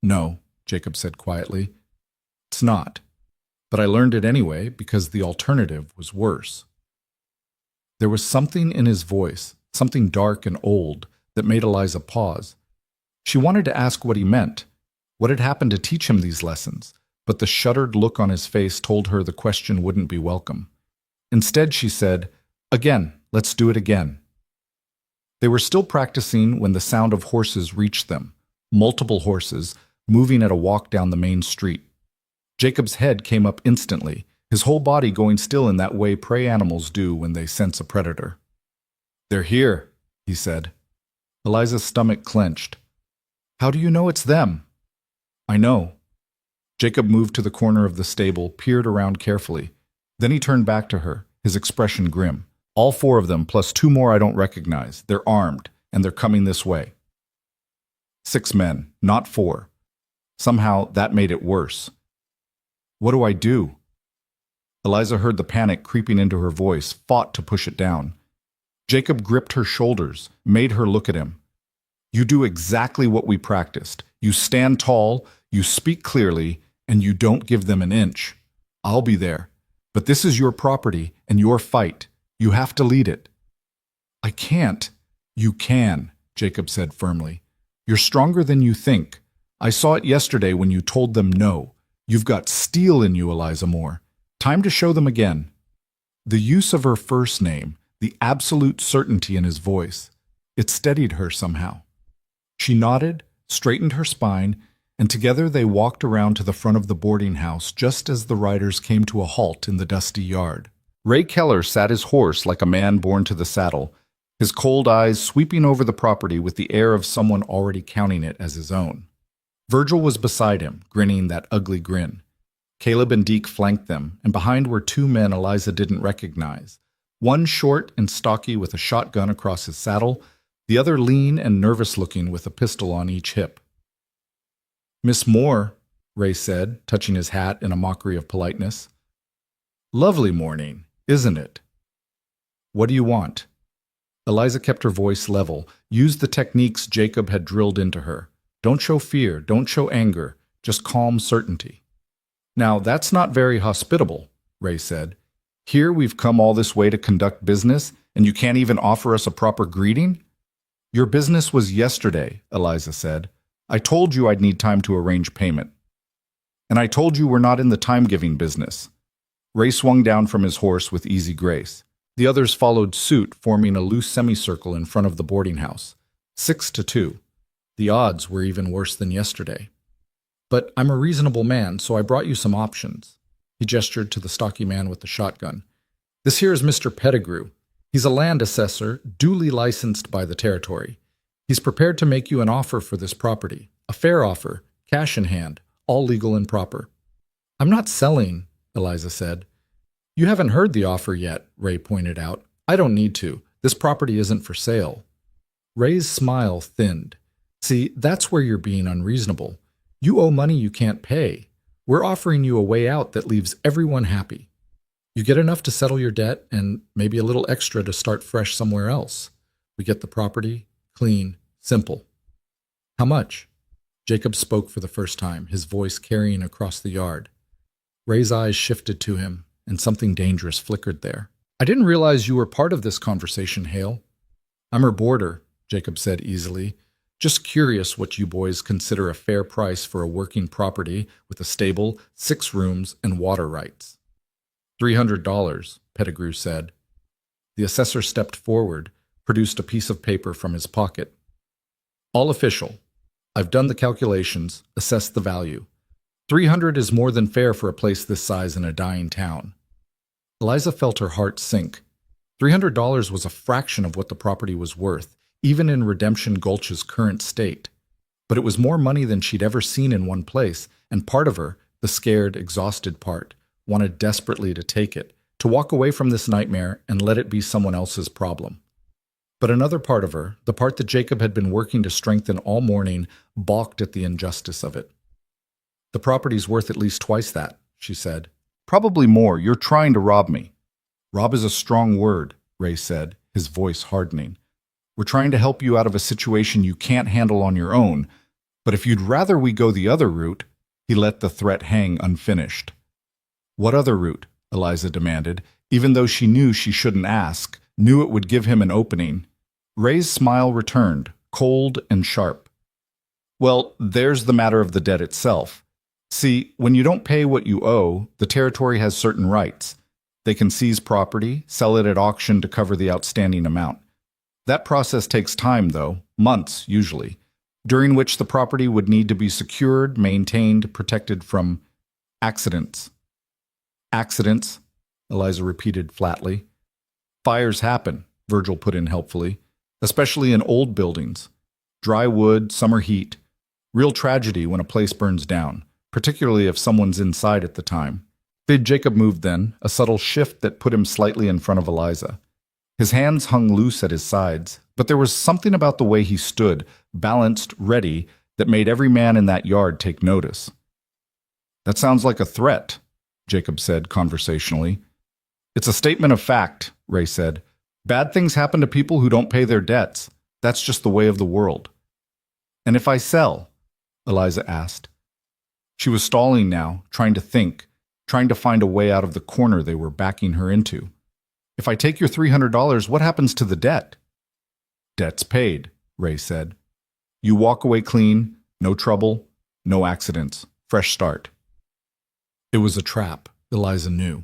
"No," Jacob said quietly. "It's not. But I learned it anyway because the alternative was worse." There was something in his voice, something dark and old, that made Eliza pause. She wanted to ask what he meant, what had happened to teach him these lessons, but the shuttered look on his face told her the question wouldn't be welcome. Instead, she said, "Again, let's do it again." They were still practicing when the sound of horses reached them, multiple horses, moving at a walk down the main street. Jacob's head came up instantly, his whole body going still in that way prey animals do when they sense a predator. "They're here," he said. Eliza's stomach clenched. "How do you know it's them?" "I know." Jacob moved to the corner of the stable, peered around carefully. Then he turned back to her, his expression grim. "All 4 of them, plus 2 more I don't recognize. They're armed, and they're coming this way." 6 men, not 4. Somehow that made it worse. "What do I do?" Eliza heard the panic creeping into her voice, fought to push it down. Jacob gripped her shoulders, made her look at him. "You do exactly what we practiced. You stand tall, you speak clearly, and you don't give them an inch. I'll be there. But this is your property and your fight. You have to lead it." "I can't." "You can," Jacob said firmly. "You're stronger than you think. I saw it yesterday when you told them no. You've got steel in you, Eliza Moore. Time to show them again." The use of her first name, the absolute certainty in his voice, it steadied her somehow. She nodded, straightened her spine, and together they walked around to the front of the boarding house just as the riders came to a halt in the dusty yard. Ray Keller sat his horse like a man born to the saddle, his cold eyes sweeping over the property with the air of someone already counting it as his own. Virgil was beside him, grinning that ugly grin. Caleb and Deke flanked them, and behind were 2 men Eliza didn't recognize. One short and stocky with a shotgun across his saddle, the other lean and nervous-looking with a pistol on each hip. "Miss Moore," Ray said, touching his hat in a mockery of politeness. "Lovely morning, isn't it?" "What do you want?" Eliza kept her voice level, used the techniques Jacob had drilled into her. Don't show fear, don't show anger, just calm certainty. "Now, that's not very hospitable," Ray said. "Here we've come all this way to conduct business, and you can't even offer us a proper greeting?" "Your business was yesterday," Eliza said. "I told you I'd need time to arrange payment. And I told you we're not in the time-giving business." Ray swung down from his horse with easy grace. The others followed suit, forming a loose semicircle in front of the boarding house. 6-2. The odds were even worse than yesterday. "But I'm a reasonable man, so I brought you some options." He gestured to the stocky man with the shotgun. "This here is Mr. Pettigrew. He's a land assessor, duly licensed by the territory. He's prepared to make you an offer for this property. A fair offer, cash in hand, all legal and proper." "I'm not selling," Eliza said. "You haven't heard the offer yet," Ray pointed out. "I don't need to. This property isn't for sale." Ray's smile thinned. "See, that's where you're being unreasonable. You owe money you can't pay. We're offering you a way out that leaves everyone happy. You get enough to settle your debt and maybe a little extra to start fresh somewhere else. We get the property, clean, simple." "How much?" Jacob spoke for the first time, his voice carrying across the yard. Ray's eyes shifted to him, and something dangerous flickered there. "I didn't realize you were part of this conversation, Hale." "I'm her boarder," Jacob said easily. "Just curious what you boys consider a fair price for a working property with a stable, 6 rooms, and water rights." $300, Pettigrew said. The assessor stepped forward, produced a piece of paper from his pocket. "All official. I've done the calculations, assessed the value. 300 is more than fair for a place this size in a dying town." Eliza felt her heart sink. $300 was a fraction of what the property was worth, even in Redemption Gulch's current state. But it was more money than she'd ever seen in one place, and part of her, the scared, exhausted part, wanted desperately to take it, to walk away from this nightmare and let it be someone else's problem. But another part of her, the part that Jacob had been working to strengthen all morning, balked at the injustice of it. "The property's worth at least twice that," she said. "Probably more. You're trying to rob me." "Rob is a strong word," Ray said, his voice hardening. "We're trying to help you out of a situation you can't handle on your own, but if you'd rather we go the other route—" He let the threat hang unfinished. "What other route?" Eliza demanded, even though she knew she shouldn't ask, knew it would give him an opening. Ray's smile returned, cold and sharp. "Well, there's the matter of the debt itself. See, when you don't pay what you owe, the territory has certain rights. They can seize property, sell it at auction to cover the outstanding amount. That process takes time, though, months usually, during which the property would need to be secured, maintained, protected from accidents." "Accidents," Eliza repeated flatly. "Fires happen," Virgil put in helpfully, "especially in old buildings. Dry wood, summer heat. Real tragedy when a place burns down, particularly if someone's inside at the time." Jacob moved then, a subtle shift that put him slightly in front of Eliza. His hands hung loose at his sides, but there was something about the way he stood, balanced, ready, that made every man in that yard take notice. "That sounds like a threat," Jacob said conversationally. "It's a statement of fact," Ray said. "Bad things happen to people who don't pay their debts. That's just the way of the world." "And if I sell?" Eliza asked. She was stalling now, trying to think, trying to find a way out of the corner they were backing her into. "If I take your $300, what happens to the debt?" "Debt's paid," Ray said. "You walk away clean, no trouble, no accidents, fresh start." It was a trap, Eliza knew.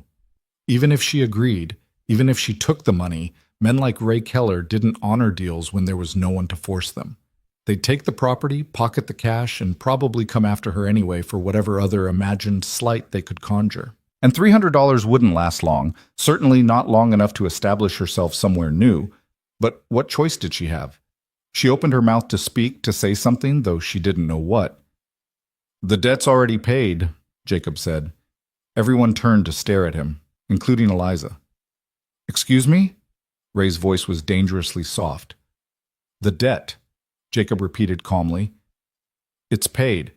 Even if she agreed, even if she took the money, men like Ray Keller didn't honor deals when there was no one to force them. They'd take the property, pocket the cash, and probably come after her anyway for whatever other imagined slight they could conjure. And $300 wouldn't last long, certainly not long enough to establish herself somewhere new. But what choice did she have? She opened her mouth to speak, to say something, though she didn't know what. "The debt's already paid," Jacob said. Everyone turned to stare at him, including Eliza. "Excuse me?" Ray's voice was dangerously soft. "The debt," Jacob repeated calmly. "It's paid.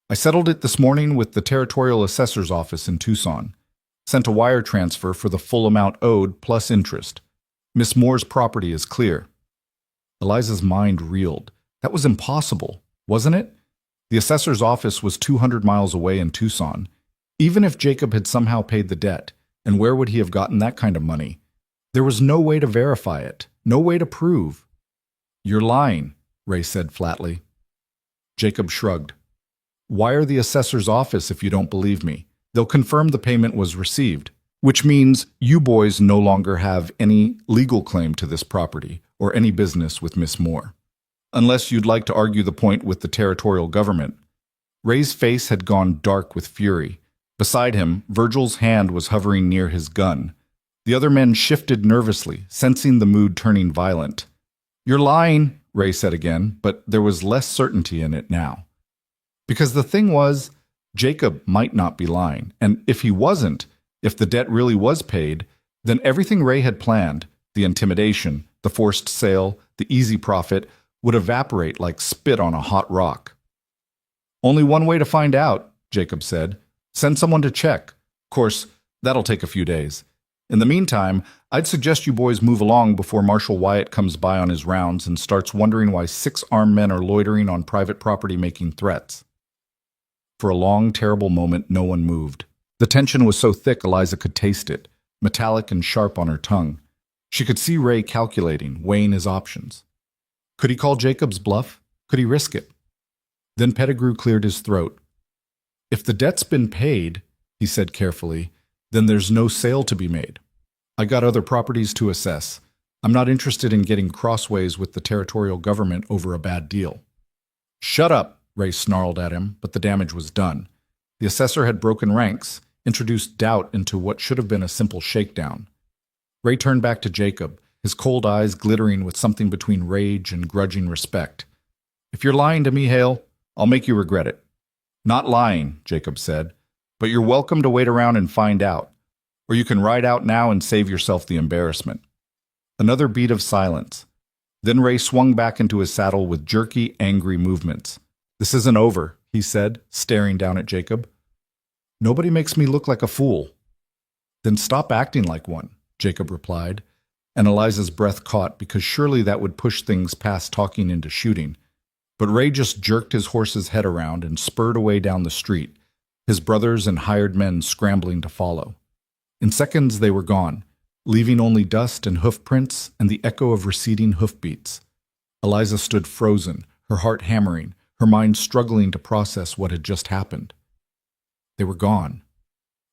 I settled it this morning with the Territorial Assessor's Office in Tucson. Sent a wire transfer for the full amount owed plus interest. Miss Moore's property is clear." Eliza's mind reeled. That was impossible, wasn't it? The assessor's office was 200 miles away in Tucson. Even if Jacob had somehow paid the debt, and where would he have gotten that kind of money? There was no way to verify it, no way to prove. "You're lying," Ray said flatly. Jacob shrugged. "Wire the assessor's office if you don't believe me. They'll confirm the payment was received, which means you boys no longer have any legal claim to this property or any business with Miss Moore. Unless you'd like to argue the point with the territorial government." Ray's face had gone dark with fury. Beside him, Virgil's hand was hovering near his gun. The other men shifted nervously, sensing the mood turning violent. "You're lying," Ray said again, but there was less certainty in it now. Because the thing was, Jacob might not be lying, and if he wasn't, if the debt really was paid, then everything Ray had planned, the intimidation, the forced sale, the easy profit, would evaporate like spit on a hot rock. "Only one way to find out," Jacob said. "Send someone to check. Of course, that'll take a few days. In the meantime, I'd suggest you boys move along before Marshal Wyatt comes by on his rounds and starts wondering why 6 armed men are loitering on private property making threats." For a long, terrible moment, no one moved. The tension was so thick Eliza could taste it, metallic and sharp on her tongue. She could see Ray calculating, weighing his options. Could he call Jacob's bluff? Could he risk it? Then Pettigrew cleared his throat. "If the debt's been paid," he said carefully, "then there's no sale to be made. I got other properties to assess. I'm not interested in getting crossways with the territorial government over a bad deal." "Shut up," Ray snarled at him, but the damage was done. The assessor had broken ranks, introduced doubt into what should have been a simple shakedown. Ray turned back to Jacob, his cold eyes glittering with something between rage and grudging respect. "If you're lying to me, Hale, I'll make you regret it." "Not lying," Jacob said. But you're welcome to wait around and find out. Or you can ride out now and save yourself the embarrassment. Another beat of silence. Then Ray swung back into his saddle with jerky, angry movements. "This isn't over," he said, staring down at Jacob. "Nobody makes me look like a fool." "Then stop acting like one," Jacob replied, and Eliza's breath caught because surely that would push things past talking into shooting. But Ray just jerked his horse's head around and spurred away down the street, his brothers and hired men scrambling to follow. In seconds they were gone, leaving only dust and hoof prints and the echo of receding hoofbeats. Eliza stood frozen, her heart hammering, her mind struggling to process what had just happened. They were gone.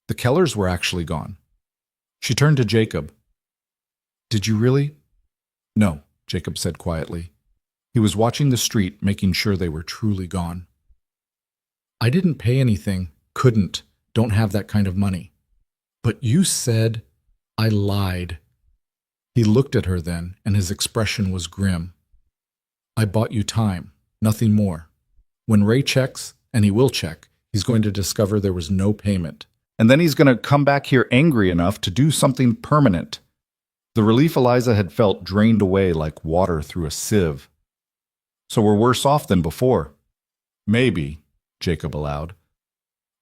The Kellers were actually gone. She turned to Jacob. "Did you really?" "No," Jacob said quietly. He was watching the street, making sure they were truly gone. "I didn't pay anything, couldn't, don't have that kind of money." "But you said—" "I lied." He looked at her then, and his expression was grim. "I bought you time, nothing more. When Ray checks, and he will check, he's going to discover there was no payment. And then he's going to come back here angry enough to do something permanent." The relief Eliza had felt drained away like water through a sieve. "So we're worse off than before." "Maybe," Jacob allowed.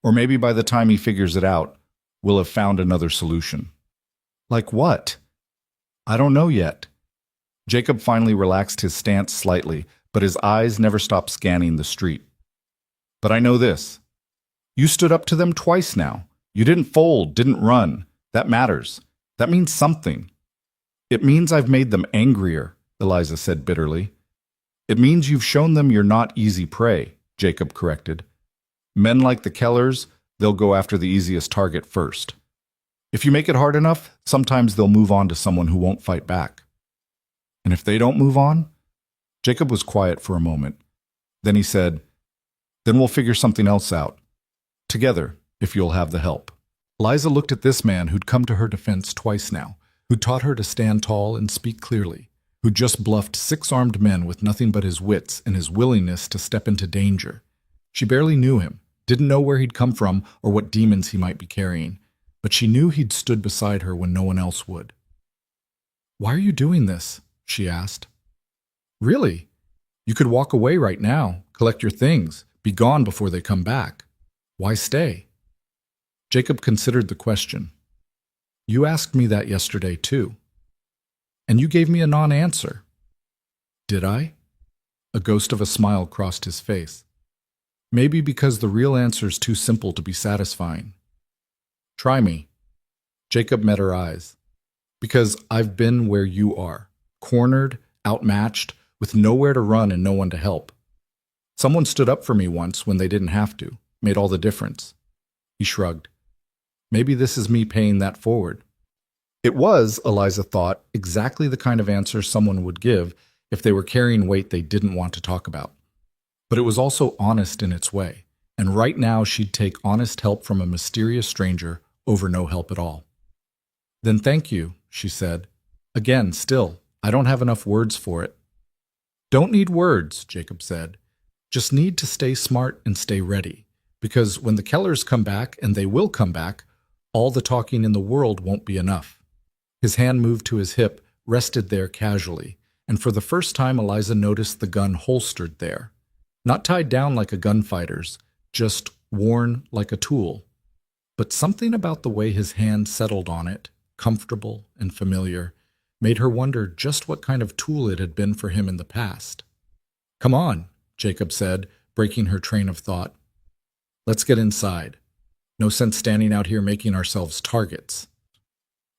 "Or maybe by the time he figures it out, we'll have found another solution." "Like what?" "I don't know yet." Jacob finally relaxed his stance slightly, but his eyes never stopped scanning the street. "But I know this. You stood up to them twice now. You didn't fold, didn't run. That matters. That means something." "It means I've made them angrier," Eliza said bitterly. "It means you've shown them you're not easy prey," Jacob corrected. "Men like the Kellers, they'll go after the easiest target first. If you make it hard enough, sometimes they'll move on to someone who won't fight back." "And if they don't move on?" Jacob was quiet for a moment. Then he said, "Then we'll figure something else out. Together, if you'll have the help." Eliza looked at this man who'd come to her defense twice now, who'd taught her to stand tall and speak clearly, who'd just bluffed 6 armed men with nothing but his wits and his willingness to step into danger. She barely knew him, didn't know where he'd come from or what demons he might be carrying, but she knew he'd stood beside her when no one else would. "Why are you doing this?" she asked. "Really? You could walk away right now, collect your things, be gone before they come back. Why stay?" Jacob considered the question. "You asked me that yesterday, too. And you gave me a non-answer." "Did I?" A ghost of a smile crossed his face. "Maybe because the real answer's too simple to be satisfying." "Try me." Jacob met her eyes. "Because I've been where you are, cornered, outmatched, with nowhere to run and no one to help. Someone stood up for me once when they didn't have to, made all the difference." He shrugged. "Maybe this is me paying that forward." It was, Eliza thought, exactly the kind of answer someone would give if they were carrying weight they didn't want to talk about. But it was also honest in its way, and right now she'd take honest help from a mysterious stranger over no help at all. "Then thank you," she said. "Again, still, I don't have enough words for it." "Don't need words," Jacob said. "Just need to stay smart and stay ready, because when the Kellers come back, and they will come back, all the talking in the world won't be enough." His hand moved to his hip, rested there casually, and for the first time Eliza noticed the gun holstered there. Not tied down like a gunfighter's, just worn like a tool. But something about the way his hand settled on it, comfortable and familiar, made her wonder just what kind of tool it had been for him in the past. "Come on," Jacob said, breaking her train of thought. "Let's get inside. No sense standing out here making ourselves targets."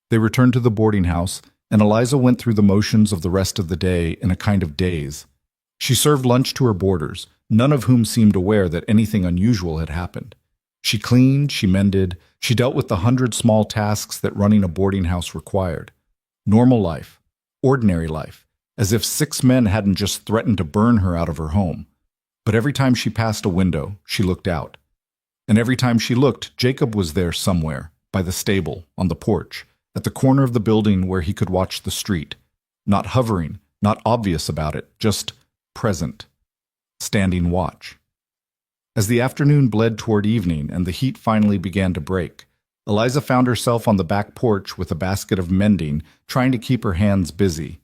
They returned to the boarding house, and Eliza went through the motions of the rest of the day in a kind of daze. She served lunch to her boarders, none of whom seemed aware that anything unusual had happened. She cleaned, she mended, she dealt with the 100 small tasks that running a boarding house required. Normal life, ordinary life, as if 6 men hadn't just threatened to burn her out of her home. But every time she passed a window, she looked out. And every time she looked, Jacob was there somewhere, by the stable, on the porch, at the corner of the building where he could watch the street. Not hovering, not obvious about it, just present, standing watch. As the afternoon bled toward evening and the heat finally began to break, Eliza found herself on the back porch with a basket of mending, trying to keep her hands busy.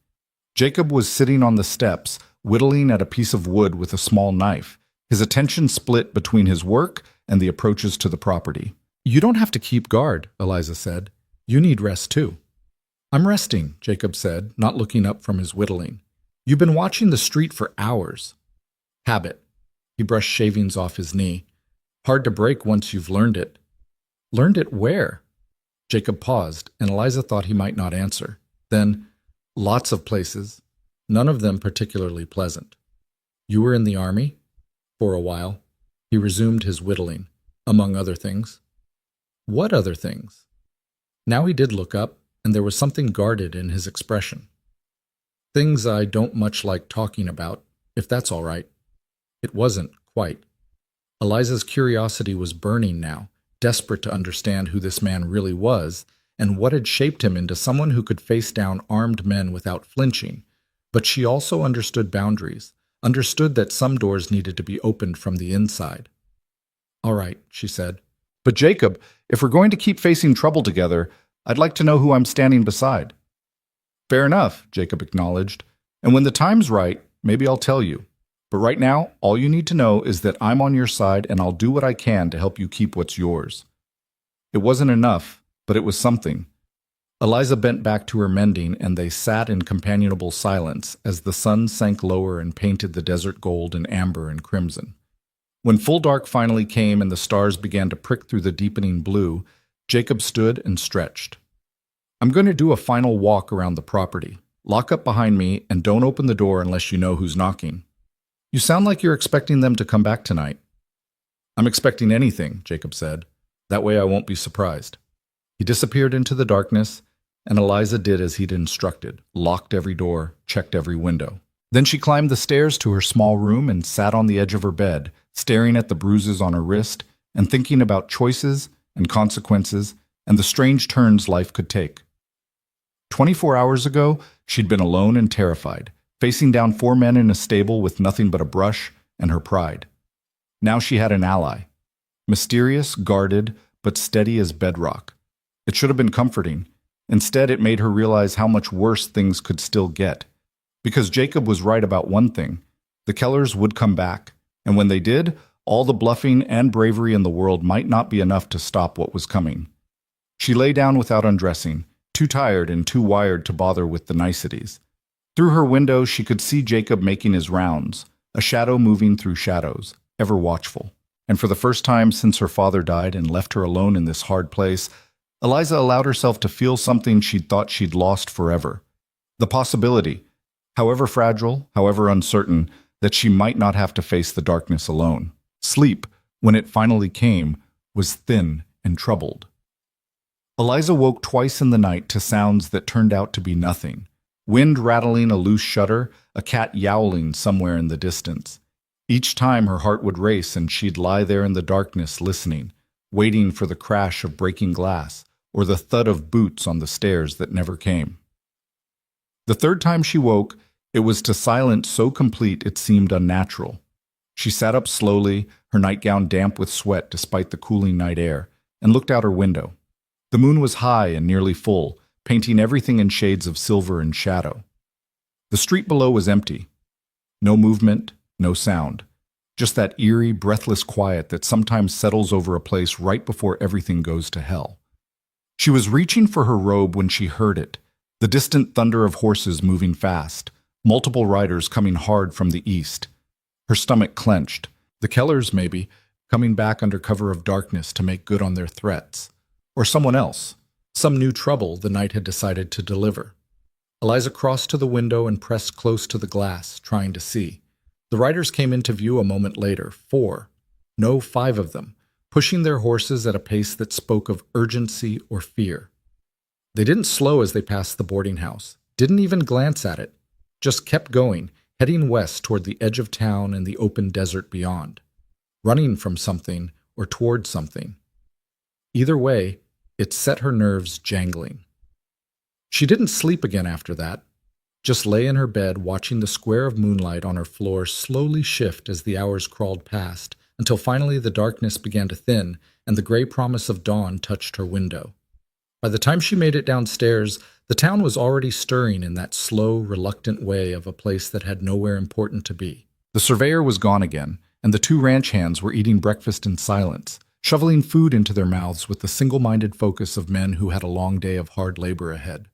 Jacob was sitting on the steps, whittling at a piece of wood with a small knife, his attention split between his work and the approaches to the property. "You don't have to keep guard," Eliza said. "You need rest too." "I'm resting," Jacob said, not looking up from his whittling. "You've been watching the street for hours." "Habit." He brushed shavings off his knee. "Hard to break once you've learned it." "Learned it where?" Jacob paused, and Eliza thought he might not answer. Then, "Lots of places, none of them particularly pleasant." "You were in the army?" "For a while." He resumed his whittling, "among other things." "What other things?" Now he did look up, and there was something guarded in his expression. "Things I don't much like talking about, if that's all right." It wasn't, quite. Eliza's curiosity was burning now, desperate to understand who this man really was, and what had shaped him into someone who could face down armed men without flinching. But she also understood boundaries, understood that some doors needed to be opened from the inside. "All right," she said. "But Jacob, if we're going to keep facing trouble together, I'd like to know who I'm standing beside." "Fair enough," Jacob acknowledged. "And when the time's right, maybe I'll tell you. But right now, all you need to know is that I'm on your side and I'll do what I can to help you keep what's yours." It wasn't enough, but it was something. Eliza bent back to her mending, and they sat in companionable silence as the sun sank lower and painted the desert gold and amber and crimson. When full dark finally came and the stars began to prick through the deepening blue, Jacob stood and stretched. "I'm going to do a final walk around the property. Lock up behind me and don't open the door unless you know who's knocking." "You sound like you're expecting them to come back tonight." "I'm expecting anything," Jacob said. "That way I won't be surprised." He disappeared into the darkness, and Eliza did as he'd instructed, locked every door, checked every window. Then she climbed the stairs to her small room and sat on the edge of her bed, staring at the bruises on her wrist and thinking about choices and consequences and the strange turns life could take. 24 hours ago, she'd been alone and terrified, facing down 4 men in a stable with nothing but a brush and her pride. Now she had an ally. Mysterious, guarded, but steady as bedrock. It should have been comforting. Instead, it made her realize how much worse things could still get. Because Jacob was right about one thing. The Kellers would come back, and when they did, all the bluffing and bravery in the world might not be enough to stop what was coming. She lay down without undressing, too tired and too wired to bother with the niceties. Through her window, she could see Jacob making his rounds, a shadow moving through shadows, ever watchful. And for the first time since her father died and left her alone in this hard place, Eliza allowed herself to feel something she'd thought she'd lost forever. The possibility, however fragile, however uncertain, that she might not have to face the darkness alone. Sleep, when it finally came, was thin and troubled. Eliza woke twice in the night to sounds that turned out to be nothing. Wind rattling a loose shutter, a cat yowling somewhere in the distance. Each time her heart would race and she'd lie there in the darkness listening, waiting for the crash of breaking glass or the thud of boots on the stairs that never came. The third time she woke, it was to silence so complete it seemed unnatural. She sat up slowly, her nightgown damp with sweat despite the cooling night air, and looked out her window. The moon was high and nearly full, painting everything in shades of silver and shadow. The street below was empty. No movement, no sound. Just that eerie, breathless quiet that sometimes settles over a place right before everything goes to hell. She was reaching for her robe when she heard it, the distant thunder of horses moving fast, multiple riders coming hard from the east. Her stomach clenched. The Kellers, maybe, coming back under cover of darkness to make good on their threats. Or someone else. Some new trouble the night had decided to deliver. Eliza crossed to the window and pressed close to the glass, trying to see. The riders came into view a moment later, 4. No, 5 of them, pushing their horses at a pace that spoke of urgency or fear. They didn't slow as they passed the boarding house, didn't even glance at it, just kept going, heading west toward the edge of town and the open desert beyond, running from something or toward something. Either way, it set her nerves jangling. She didn't sleep again after that, just lay in her bed watching the square of moonlight on her floor slowly shift as the hours crawled past until finally the darkness began to thin and the gray promise of dawn touched her window. By the time she made it downstairs, the town was already stirring in that slow, reluctant way of a place that had nowhere important to be. The surveyor was gone again, and the two ranch hands were eating breakfast in silence, shoveling food into their mouths with the single-minded focus of men who had a long day of hard labor ahead.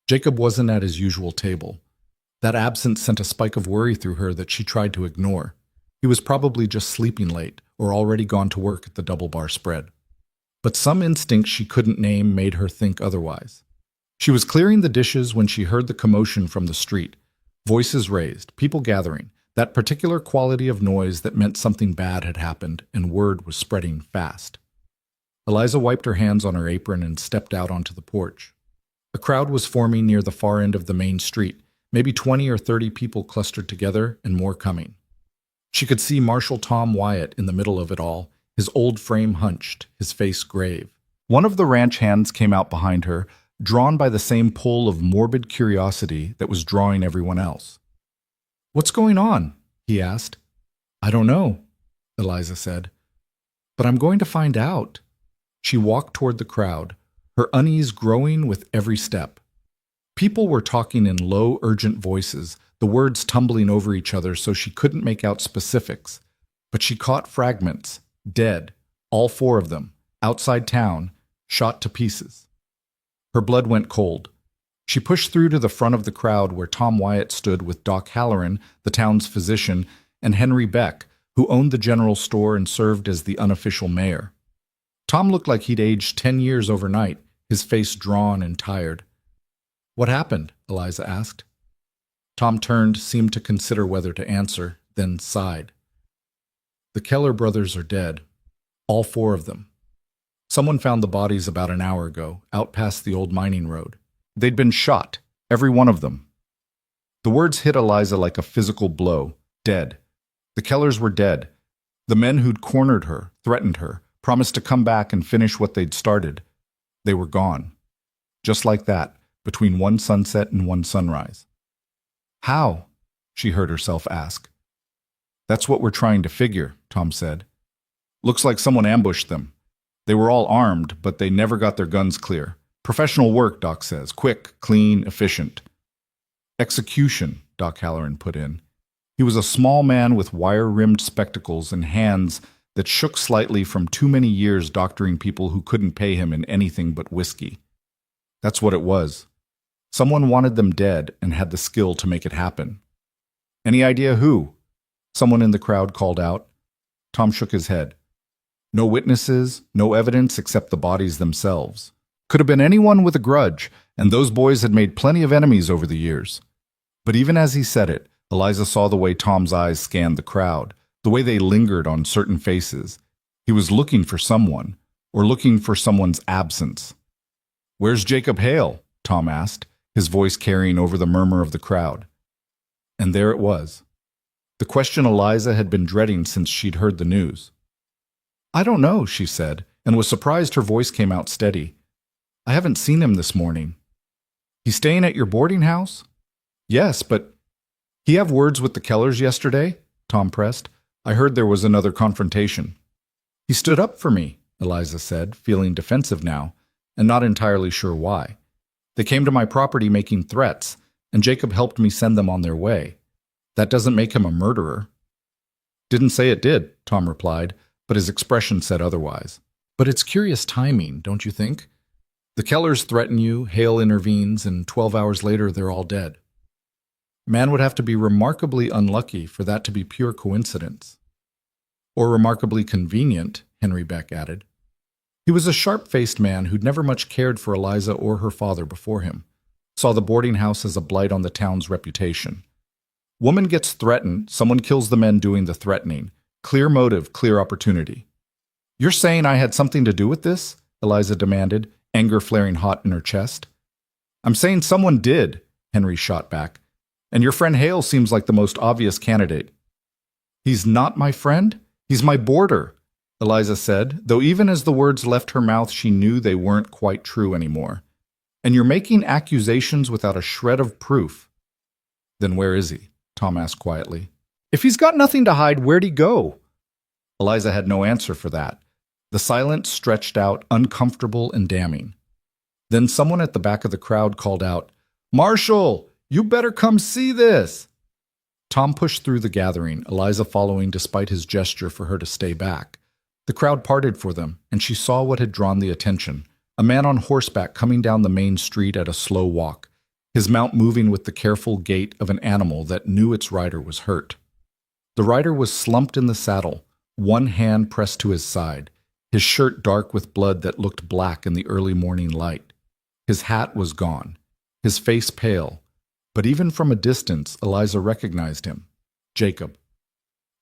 Jacob wasn't at his usual table. That absence sent a spike of worry through her that she tried to ignore. He was probably just sleeping late or already gone to work at the double-bar spread. But some instinct she couldn't name made her think otherwise. She was clearing the dishes when she heard the commotion from the street. Voices raised, people gathering, that particular quality of noise that meant something bad had happened and word was spreading fast. Eliza wiped her hands on her apron and stepped out onto the porch. A crowd was forming near the far end of the main street, maybe 20 or 30 people clustered together and more coming. She could see Marshal Tom Wyatt in the middle of it all, his old frame hunched, his face grave. One of the ranch hands came out behind her, drawn by the same pull of morbid curiosity that was drawing everyone else. "What's going on?" he asked. "I don't know," Eliza said. "But I'm going to find out." She walked toward the crowd, her unease growing with every step. People were talking in low, urgent voices, the words tumbling over each other so she couldn't make out specifics. But she caught fragments, dead, all 4 of them, outside town, shot to pieces. Her blood went cold. She pushed through to the front of the crowd where Tom Wyatt stood with Doc Halloran, the town's physician, and Henry Beck, who owned the general store and served as the unofficial mayor. Tom looked like he'd aged 10 years overnight, his face drawn and tired. "What happened?" Eliza asked. Tom turned, seemed to consider whether to answer, then sighed. "The Keller brothers are dead. All 4 of them. Someone found the bodies about an hour ago, out past the old mining road. They'd been shot, every one of them." The words hit Eliza like a physical blow. Dead. The Kellers were dead. The men who'd cornered her, threatened her, promised to come back and finish what they'd started. They were gone. Just like that, between one sunset and one sunrise. "How?" she heard herself ask. "That's what we're trying to figure," Tom said. "Looks like someone ambushed them. They were all armed, but they never got their guns clear. Professional work, Doc says. Quick, clean, efficient." "Execution," Doc Halloran put in. He was a small man with wire-rimmed spectacles and hands that shook slightly from too many years doctoring people who couldn't pay him in anything but whiskey. That's what it was. Someone wanted them dead and had the skill to make it happen. "Any idea who?" Someone in the crowd called out. Tom shook his head. "No witnesses, no evidence except the bodies themselves. Could have been anyone with a grudge, and those boys had made plenty of enemies over the years." But even as he said it, Eliza saw the way Tom's eyes scanned the crowd, the way they lingered on certain faces. He was looking for someone, or looking for someone's absence. "Where's Jacob Hale?" Tom asked, his voice carrying over the murmur of the crowd. And there it was. The question Eliza had been dreading since she'd heard the news. "I don't know," she said, and was surprised her voice came out steady. "I haven't seen him this morning." "He's staying at your boarding house?" "Yes, but—" "He have words with the Kellers yesterday?" Tom pressed. "I heard there was another confrontation." "He stood up for me," Eliza said, feeling defensive now, and not entirely sure why. "They came to my property making threats, and Jacob helped me send them on their way. That doesn't make him a murderer." "Didn't say it did," Tom replied, but his expression said otherwise. "But it's curious timing, don't you think? The Kellers threaten you, Hale intervenes, and 12 hours later they're all dead. Man would have to be remarkably unlucky for that to be pure coincidence." "Or remarkably convenient," Henry Beck added. He was a sharp-faced man who'd never much cared for Eliza or her father before him, saw the boarding house as a blight on the town's reputation. Woman gets threatened, someone kills the men doing the threatening. Clear motive, clear opportunity. "You're saying I had something to do with this?" Eliza demanded, anger flaring hot in her chest. "I'm saying someone did," Henry shot back. "And your friend Hale seems like the most obvious candidate." "He's not my friend. He's my boarder," Eliza said, though even as the words left her mouth she knew they weren't quite true anymore. "And you're making accusations without a shred of proof." "Then where is he?" Tom asked quietly. "If he's got nothing to hide, where'd he go?" Eliza had no answer for that. The silence stretched out, uncomfortable and damning. Then someone at the back of the crowd called out, "Marshall, you better come see this!" Tom pushed through the gathering, Eliza following despite his gesture for her to stay back. The crowd parted for them, and she saw what had drawn the attention: a man on horseback coming down the main street at a slow walk, his mount moving with the careful gait of an animal that knew its rider was hurt. The rider was slumped in the saddle, one hand pressed to his side, his shirt dark with blood that looked black in the early morning light. His hat was gone, his face pale, but even from a distance, Eliza recognized him. Jacob.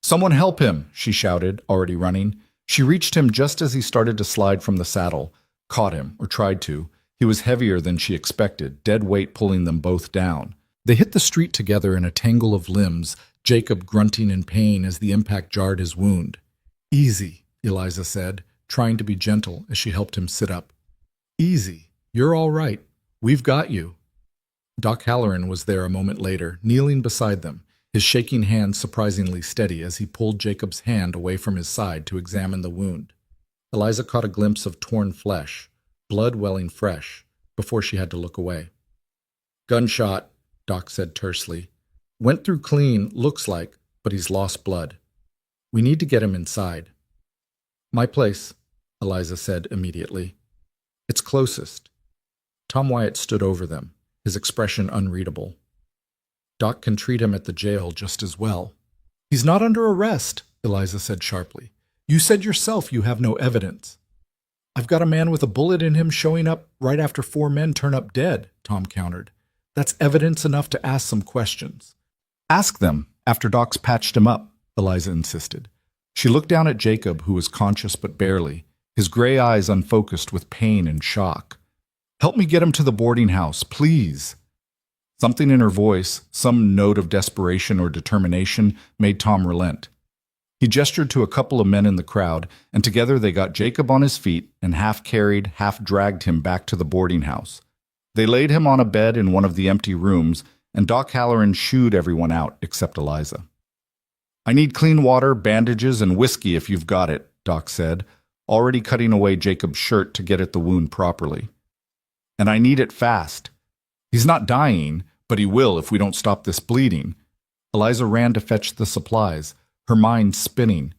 "Someone help him," she shouted, already running. She reached him just as he started to slide from the saddle, caught him, or tried to. He was heavier than she expected, dead weight pulling them both down. They hit the street together in a tangle of limbs, Jacob grunting in pain as the impact jarred his wound. "Easy," Eliza said, trying to be gentle as she helped him sit up. "Easy. You're all right. We've got you." Doc Halloran was there a moment later, kneeling beside them, his shaking hand surprisingly steady as he pulled Jacob's hand away from his side to examine the wound. Eliza caught a glimpse of torn flesh, blood welling fresh, before she had to look away. "Gunshot," Doc said tersely. "Went through clean, looks like, but he's lost blood. We need to get him inside." "My place," Eliza said immediately. "It's closest." Tom Wyatt stood over them, his expression unreadable. "Doc can treat him at the jail just as well." "He's not under arrest," Eliza said sharply. "You said yourself you have no evidence." "I've got a man with a bullet in him showing up right after 4 men turn up dead," Tom countered. "That's evidence enough to ask some questions." "Ask them after Doc's patched him up," Eliza insisted. She looked down at Jacob, who was conscious but barely, his gray eyes unfocused with pain and shock. "Help me get him to the boarding house, please." Something in her voice, some note of desperation or determination, made Tom relent. He gestured to a couple of men in the crowd, and together they got Jacob on his feet and half-carried, half-dragged him back to the boarding house. They laid him on a bed in one of the empty rooms, and Doc Halloran shooed everyone out except Eliza. "I need clean water, bandages, and whiskey if you've got it," Doc said, already cutting away Jacob's shirt to get at the wound properly. "And I need it fast. He's not dying, but he will if we don't stop this bleeding." Eliza ran to fetch the supplies, her mind spinning.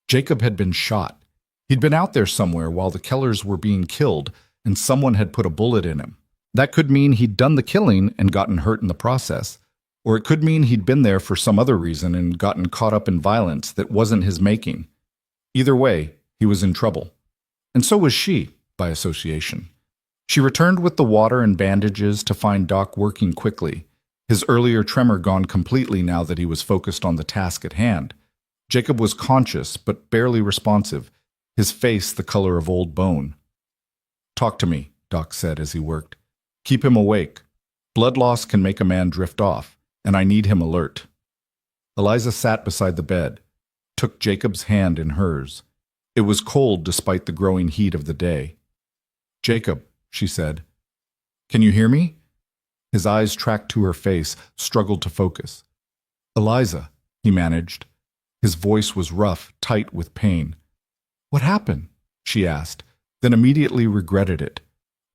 Jacob had been shot. He'd been out there somewhere while the Kellers were being killed, and someone had put a bullet in him. That could mean he'd done the killing and gotten hurt in the process, or it could mean he'd been there for some other reason and gotten caught up in violence that wasn't his making. Either way, he was in trouble. And so was she, by association. She returned with the water and bandages to find Doc working quickly, his earlier tremor gone completely now that he was focused on the task at hand. Jacob was conscious, but barely responsive, his face the color of old bone. "Talk to me," Doc said as he worked. "Keep him awake. Blood loss can make a man drift off, and I need him alert." Eliza sat beside the bed, took Jacob's hand in hers. It was cold despite the growing heat of the day. "Jacob," she said. "Can you hear me?" His eyes tracked to her face, struggled to focus. "Eliza," he managed. His voice was rough, tight with pain. "What happened?" she asked, then immediately regretted it.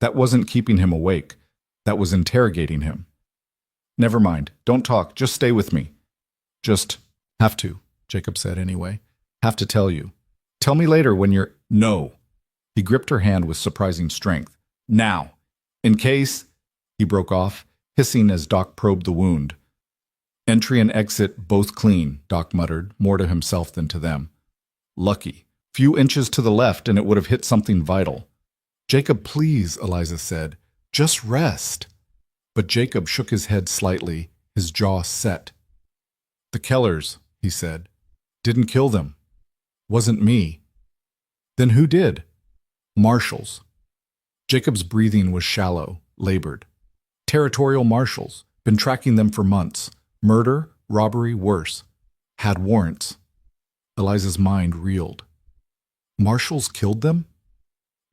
That wasn't keeping him awake. That was interrogating him. "Never mind. Don't talk. Just stay with me." "Just have to," Jacob said anyway. "Have to tell you. Tell me later when you're—" "No." He gripped her hand with surprising strength. "Now. In case—" He broke off, hissing as Doc probed the wound. "Entry and exit both clean," Doc muttered, more to himself than to them. "Lucky. Few inches to the left and it would have hit something vital." "Jacob, please," Eliza said. "Just rest." But Jacob shook his head slightly, his jaw set. "The Kellers," he said. "Didn't kill them. Wasn't me." "Then who did?" "Marshals." Jacob's breathing was shallow, labored. "Territorial marshals. Been tracking them for months. Murder, robbery, worse. Had warrants." Eliza's mind reeled. "Marshals killed them?"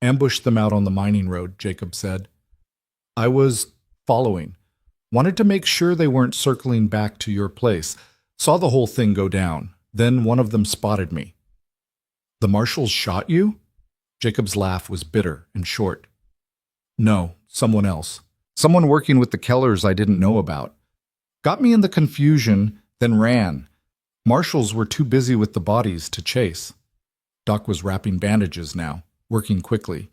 "Ambushed them out on the mining road," Jacob said. "I was following. Wanted to make sure they weren't circling back to your place. Saw the whole thing go down. Then one of them spotted me." The marshals shot you? Jacob's laugh was bitter and short. No, someone else. Someone working with the Kellers I didn't know about. Got me in the confusion, then ran. Marshals were too busy with the bodies to chase. Doc was wrapping bandages now, working quickly.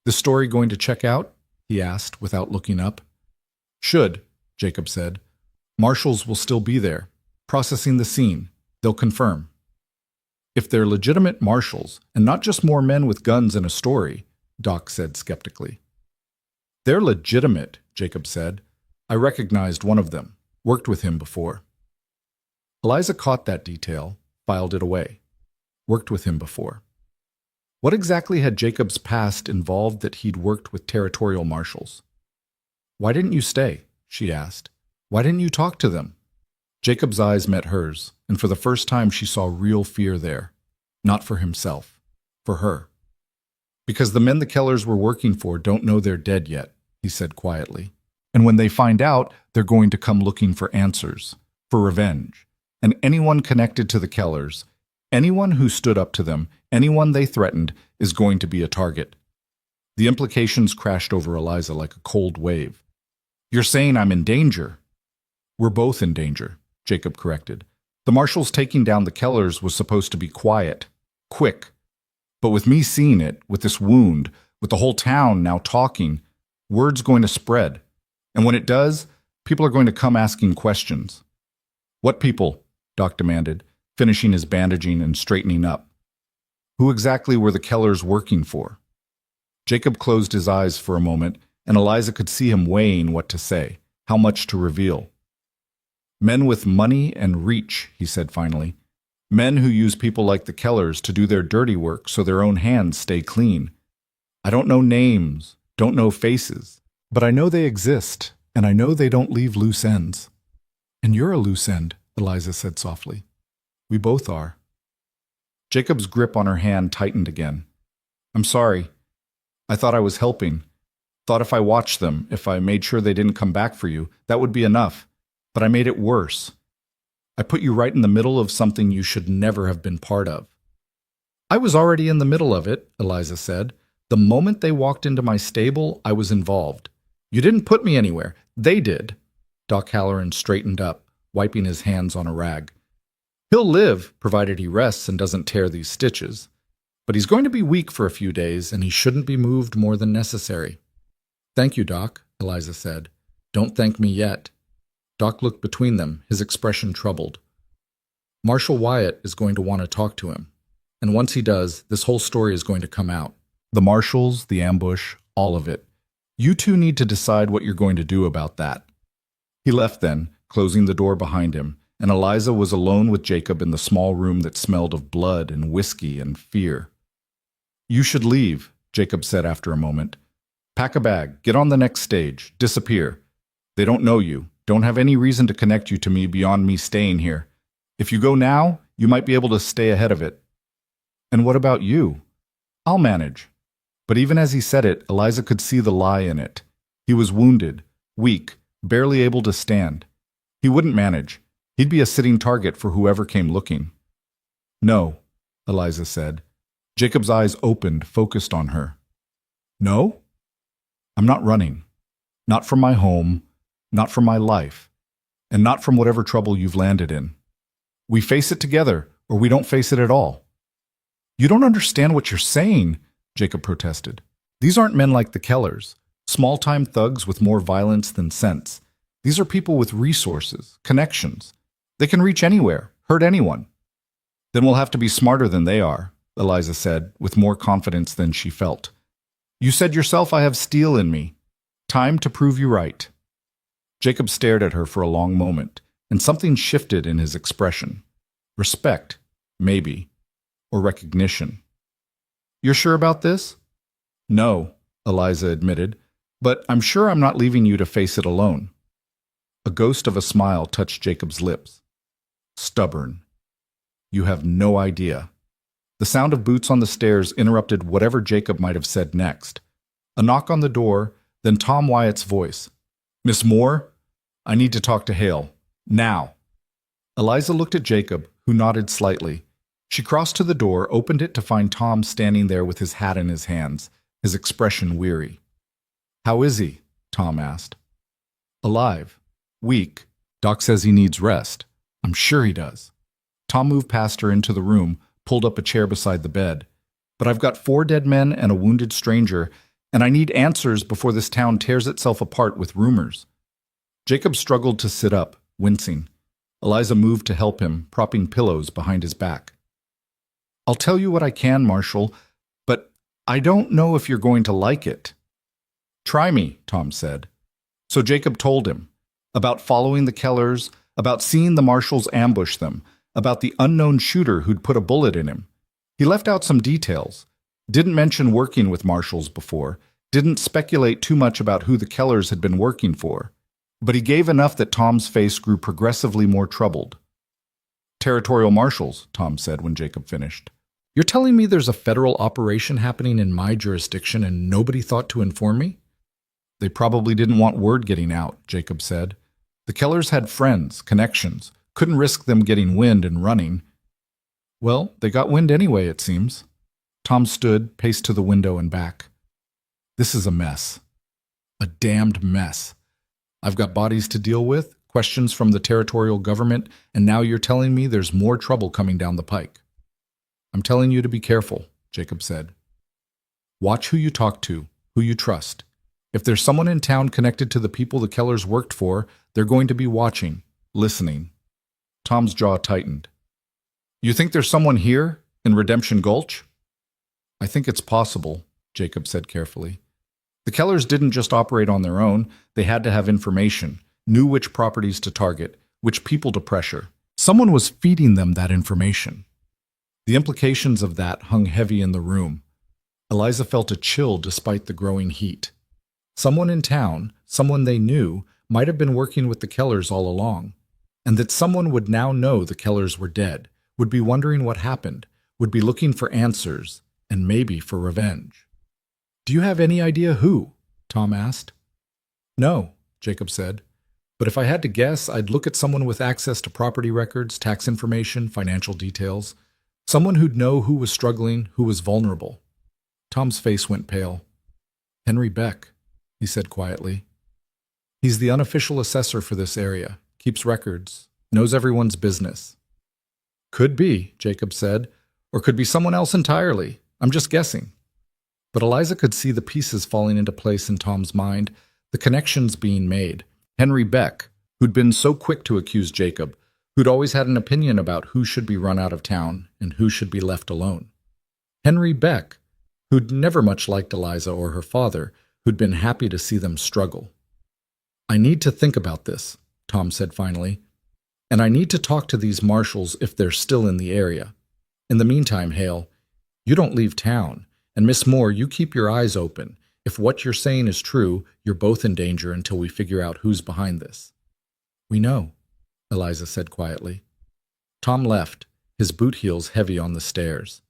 The story going to check out? He asked without looking up. Should, Jacob said. Marshals will still be there, processing the scene. They'll confirm. If they're legitimate marshals, and not just more men with guns and a story, Doc said skeptically. They're legitimate, Jacob said. I recognized one of them, worked with him before. Eliza caught that detail, filed it away. Worked with him before. What exactly had Jacob's past involved that he'd worked with territorial marshals? Why didn't you stay? She asked. Why didn't you talk to them? Jacob's eyes met hers, and for the first time she saw real fear there. Not for himself, for her. Because the men the Kellers were working for don't know they're dead yet, he said quietly. And when they find out, they're going to come looking for answers, for revenge. And anyone connected to the Kellers, anyone who stood up to them, anyone they threatened, is going to be a target. The implications crashed over Eliza like a cold wave. You're saying I'm in danger? We're both in danger, Jacob corrected. The marshals taking down the Kellers was supposed to be quiet, quick. But with me seeing it, with this wound, with the whole town now talking, word's going to spread. And when it does, people are going to come asking questions. What people? Doc demanded, finishing his bandaging and straightening up. Who exactly were the Kellers working for? Jacob closed his eyes for a moment, and Eliza could see him weighing what to say, how much to reveal. Men with money and reach, he said finally. Men who use people like the Kellers to do their dirty work so their own hands stay clean. I don't know names, don't know faces, but I know they exist, and I know they don't leave loose ends. And you're a loose end, Eliza said softly. We both are. Jacob's grip on her hand tightened again. I'm sorry. I thought I was helping. Thought if I watched them, if I made sure they didn't come back for you, that would be enough. But I made it worse. I put you right in the middle of something you should never have been part of. I was already in the middle of it, Eliza said. The moment they walked into my stable, I was involved. You didn't put me anywhere. They did. Doc Halloran straightened up, wiping his hands on a rag. He'll live, provided he rests and doesn't tear these stitches. But he's going to be weak for a few days, and he shouldn't be moved more than necessary. Thank you, Doc, Eliza said. Don't thank me yet. Doc looked between them, his expression troubled. Marshal Wyatt is going to want to talk to him. And once he does, this whole story is going to come out. The marshals, the ambush, all of it. You two need to decide what you're going to do about that. He left then, closing the door behind him, and Eliza was alone with Jacob in the small room that smelled of blood and whiskey and fear. You should leave, Jacob said after a moment. Pack a bag, get on the next stage, disappear. They don't know you, don't have any reason to connect you to me beyond me staying here. If you go now, you might be able to stay ahead of it. And what about you? I'll manage. But even as he said it, Eliza could see the lie in it. He was wounded, weak, barely able to stand. He wouldn't manage. He'd be a sitting target for whoever came looking. No, Eliza said. Jacob's eyes opened, focused on her. No? I'm not running. Not from my home, not from my life, and not from whatever trouble you've landed in. We face it together, or we don't face it at all. You don't understand what you're saying, Jacob protested. These aren't men like the Kellers, small-time thugs with more violence than sense. These are people with resources, connections. They can reach anywhere, hurt anyone. Then we'll have to be smarter than they are, Eliza said, with more confidence than she felt. You said yourself I have steel in me. Time to prove you right. Jacob stared at her for a long moment, and something shifted in his expression. Respect, maybe, or recognition. You're sure about this? No, Eliza admitted, but I'm sure I'm not leaving you to face it alone. A ghost of a smile touched Jacob's lips. Stubborn. You have no idea. The sound of boots on the stairs interrupted whatever Jacob might have said next. A knock on the door, then Tom Wyatt's voice. Miss Moore? I need to talk to Hale. Now. Eliza looked at Jacob, who nodded slightly. She crossed to the door, opened it to find Tom standing there with his hat in his hands, his expression weary. "How is he?" Tom asked. "Alive. Weak. Doc says he needs rest. I'm sure he does." Tom moved past her into the room, pulled up a chair beside the bed. "But I've got 4 dead men and a wounded stranger, and I need answers before this town tears itself apart with rumors." Jacob struggled to sit up, wincing. Eliza moved to help him, propping pillows behind his back. "I'll tell you what I can, Marshal, but I don't know if you're going to like it." "Try me," Tom said. So Jacob told him about following the Kellers, about seeing the marshals ambush them, about the unknown shooter who'd put a bullet in him. He left out some details, didn't mention working with marshals before, didn't speculate too much about who the Kellers had been working for, but he gave enough that Tom's face grew progressively more troubled. "Territorial marshals," Tom said when Jacob finished. "You're telling me there's a federal operation happening in my jurisdiction and nobody thought to inform me?" "They probably didn't want word getting out," Jacob said. "The Kellers had friends, connections, couldn't risk them getting wind and running." "Well, they got wind anyway, it seems." Tom stood, paced to the window and back. "This is a mess. A damned mess. I've got bodies to deal with, questions from the territorial government, and now you're telling me there's more trouble coming down the pike." "I'm telling you to be careful," Jacob said. "Watch who you talk to, who you trust. If there's someone in town connected to the people the Kellers worked for, they're going to be watching, listening." Tom's jaw tightened. "You think there's someone here, in Redemption Gulch?" "I think it's possible," Jacob said carefully. "The Kellers didn't just operate on their own. They had to have information, knew which properties to target, which people to pressure. Someone was feeding them that information." The implications of that hung heavy in the room. Eliza felt a chill despite the growing heat. Someone in town, someone they knew, might have been working with the Kellers all along, and that someone would now know the Kellers were dead, would be wondering what happened, would be looking for answers, and maybe for revenge. "Do you have any idea who?" Tom asked. "No," Jacob said. "But if I had to guess, I'd look at someone with access to property records, tax information, financial details. Someone who'd know who was struggling, who was vulnerable." Tom's face went pale. "Henry Beck," he said quietly. "He's the unofficial assessor for this area, keeps records, knows everyone's business." "Could be," Jacob said, "or could be someone else entirely. I'm just guessing." But Eliza could see the pieces falling into place in Tom's mind, the connections being made. Henry Beck, who'd been so quick to accuse Jacob, who'd always had an opinion about who should be run out of town and who should be left alone. Henry Beck, who'd never much liked Eliza or her father, who'd been happy to see them struggle. "I need to think about this," Tom said finally, "and I need to talk to these marshals if they're still in the area. In the meantime, Hale, you don't leave town, and Miss Moore, you keep your eyes open. If what you're saying is true, you're both in danger until we figure out who's behind this." "We know," Eliza said quietly. Tom left, his boot heels heavy on the stairs.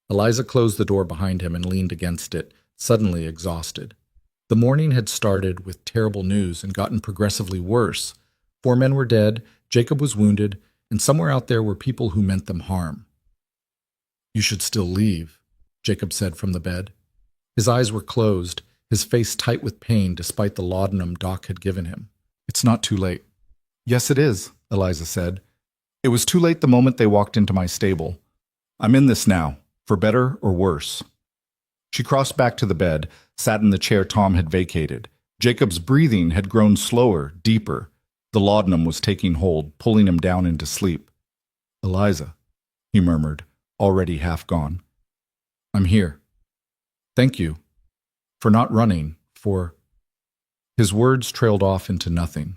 Eliza closed the door behind him and leaned against it, suddenly exhausted. The morning had started with terrible news and gotten progressively worse. 4 men were dead, Jacob was wounded, and somewhere out there were people who meant them harm. "You should still leave," Jacob said from the bed. His eyes were closed, his face tight with pain despite the laudanum Doc had given him. "It's not too late." "Yes, it is," Eliza said. "It was too late the moment they walked into my stable. I'm in this now, for better or worse." She crossed back to the bed, sat in the chair Tom had vacated. Jacob's breathing had grown slower, deeper. The laudanum was taking hold, pulling him down into sleep. "Eliza," he murmured, already half gone. "I'm here. Thank you. For not running, for—" His words trailed off into nothing.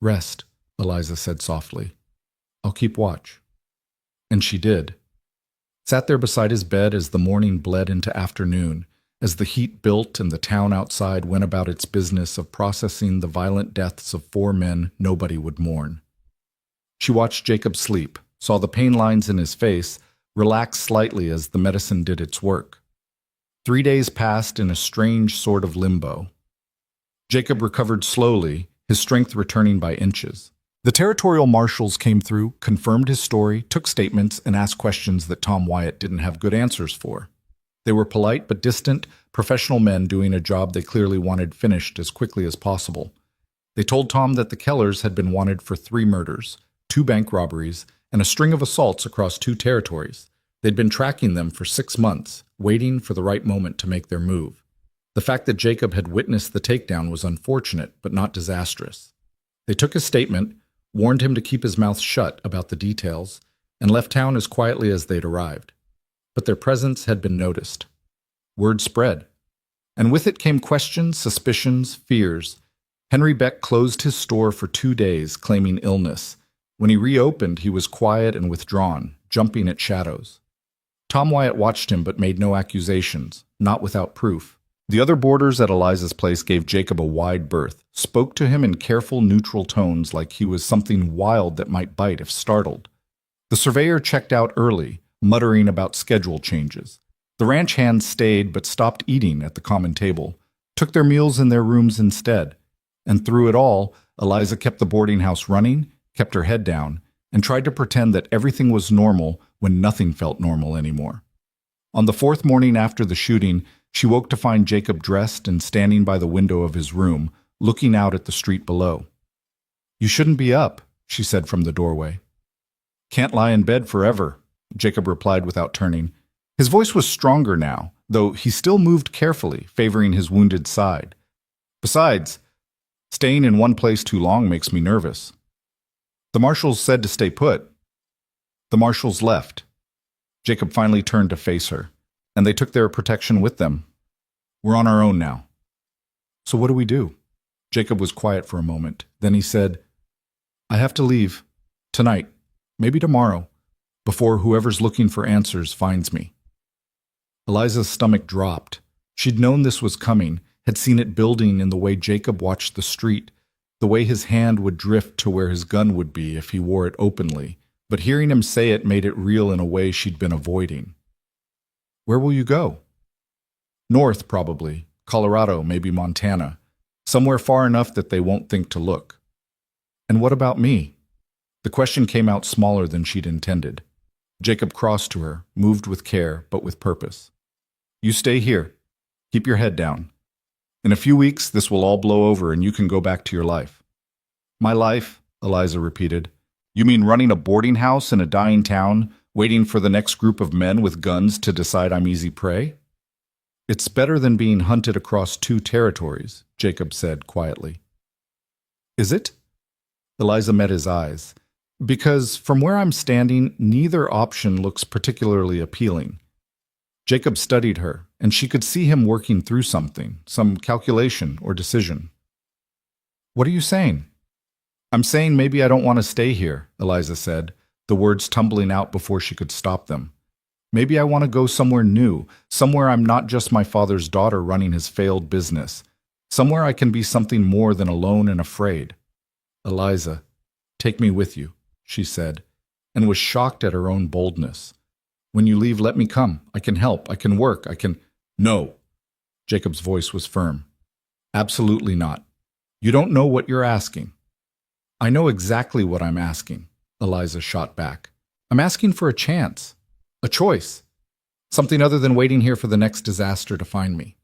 "Rest," Eliza said softly. "I'll keep watch." And she did. Sat there beside his bed as the morning bled into afternoon, as the heat built and the town outside went about its business of processing the violent deaths of 4 men nobody would mourn. She watched Jacob sleep, saw the pain lines in his face relax slightly as the medicine did its work. 3 days passed in a strange sort of limbo. Jacob recovered slowly, his strength returning by inches. The territorial marshals came through, confirmed his story, took statements, and asked questions that Tom Wyatt didn't have good answers for. They were polite but distant, professional men doing a job they clearly wanted finished as quickly as possible. They told Tom that the Kellers had been wanted for 3 murders, 2 bank robberies, and a string of assaults across 2 territories. They'd been tracking them for 6 months, waiting for the right moment to make their move. The fact that Jacob had witnessed the takedown was unfortunate, but not disastrous. They took his statement, warned him to keep his mouth shut about the details, and left town as quietly as they'd arrived. But their presence had been noticed. Word spread. And with it came questions, suspicions, fears. Henry Beck closed his store for 2 days, claiming illness. When he reopened, he was quiet and withdrawn, jumping at shadows. Tom Wyatt watched him but made no accusations, not without proof. The other boarders at Eliza's place gave Jacob a wide berth, spoke to him in careful, neutral tones like he was something wild that might bite if startled. The surveyor checked out early, muttering about schedule changes. The ranch hands stayed but stopped eating at the common table, took their meals in their rooms instead. And through it all, Eliza kept the boarding house running, kept her head down, and tried to pretend that everything was normal when nothing felt normal anymore. On the 4th morning after the shooting, she woke to find Jacob dressed and standing by the window of his room, looking out at the street below. "You shouldn't be up," she said from the doorway. "Can't lie in bed forever," Jacob replied without turning. His voice was stronger now, though he still moved carefully, favoring his wounded side. "Besides, staying in one place too long makes me nervous." "The marshals said to stay put." "The marshals left." Jacob finally turned to face her, and they took their protection with them. "We're on our own now." "So what do we do?" Jacob was quiet for a moment. Then he said, "I have to leave. Tonight. Maybe tomorrow. Before whoever's looking for answers finds me." Eliza's stomach dropped. She'd known this was coming, had seen it building in the way Jacob watched the street, the way his hand would drift to where his gun would be if he wore it openly. But hearing him say it made it real in a way she'd been avoiding. "Where will you go?" "North, probably. Colorado, maybe Montana. Somewhere far enough that they won't think to look." "And what about me?" The question came out smaller than she'd intended. Jacob crossed to her, moved with care, but with purpose. "You stay here. Keep your head down. In a few weeks, this will all blow over and you can go back to your life." "My life?" Eliza repeated. "You mean running a boarding house in a dying town, waiting for the next group of men with guns to decide I'm easy prey?" "It's better than being hunted across 2 territories," Jacob said quietly. "Is it?" Eliza met his eyes. "Because from where I'm standing, neither option looks particularly appealing." Jacob studied her, and she could see him working through something, some calculation or decision. "What are you saying?" "I'm saying maybe I don't want to stay here," Eliza said, the words tumbling out before she could stop them. "Maybe I want to go somewhere new, somewhere I'm not just my father's daughter running his failed business, somewhere I can be something more than alone and afraid." "Eliza, take me with you," she said, and was shocked at her own boldness. "When you leave, let me come. I can help. I can work. I can—" "No." Jacob's voice was firm. "Absolutely not. You don't know what you're asking." "I know exactly what I'm asking," Eliza shot back. "I'm asking for a chance, a choice, something other than waiting here for the next disaster to find me."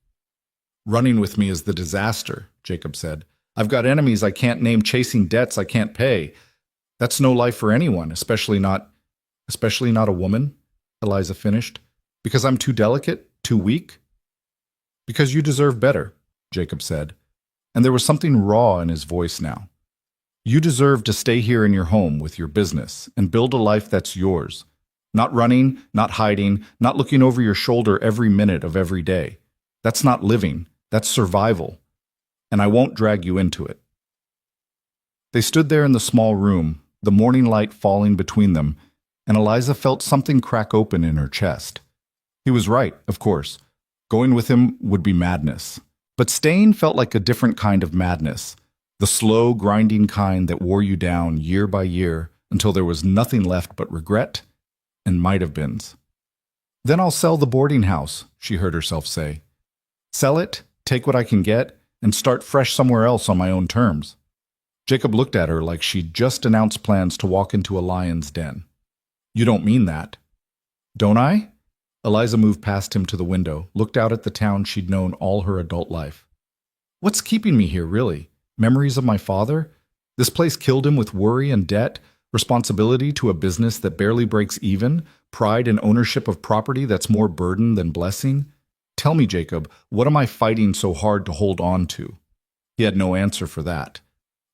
"Running with me is the disaster," Jacob said. "I've got enemies I can't name chasing debts I can't pay. That's no life for anyone, especially not a woman," Eliza finished. "Because I'm too delicate, too weak?" "Because you deserve better," Jacob said, and there was something raw in his voice now. "You deserve to stay here in your home with your business and build a life that's yours. Not running, not hiding, not looking over your shoulder every minute of every day. That's not living, that's survival. And I won't drag you into it." They stood there in the small room, the morning light falling between them, and Eliza felt something crack open in her chest. He was right, of course. Going with him would be madness. But staying felt like a different kind of madness, the slow, grinding kind that wore you down year by year until there was nothing left but regret and might-have-beens. "Then I'll sell the boarding house," she heard herself say. "Sell it, take what I can get, and start fresh somewhere else on my own terms." Jacob looked at her like she'd just announced plans to walk into a lion's den. You don't mean that. Don't I? Eliza moved past him to the window, looked out at the town she'd known all her adult life. What's keeping me here, really? Memories of my father? This place killed him with worry and debt, responsibility to a business that barely breaks even, pride and ownership of property that's more burden than blessing? Tell me, Jacob, what am I fighting so hard to hold on to? He had no answer for that.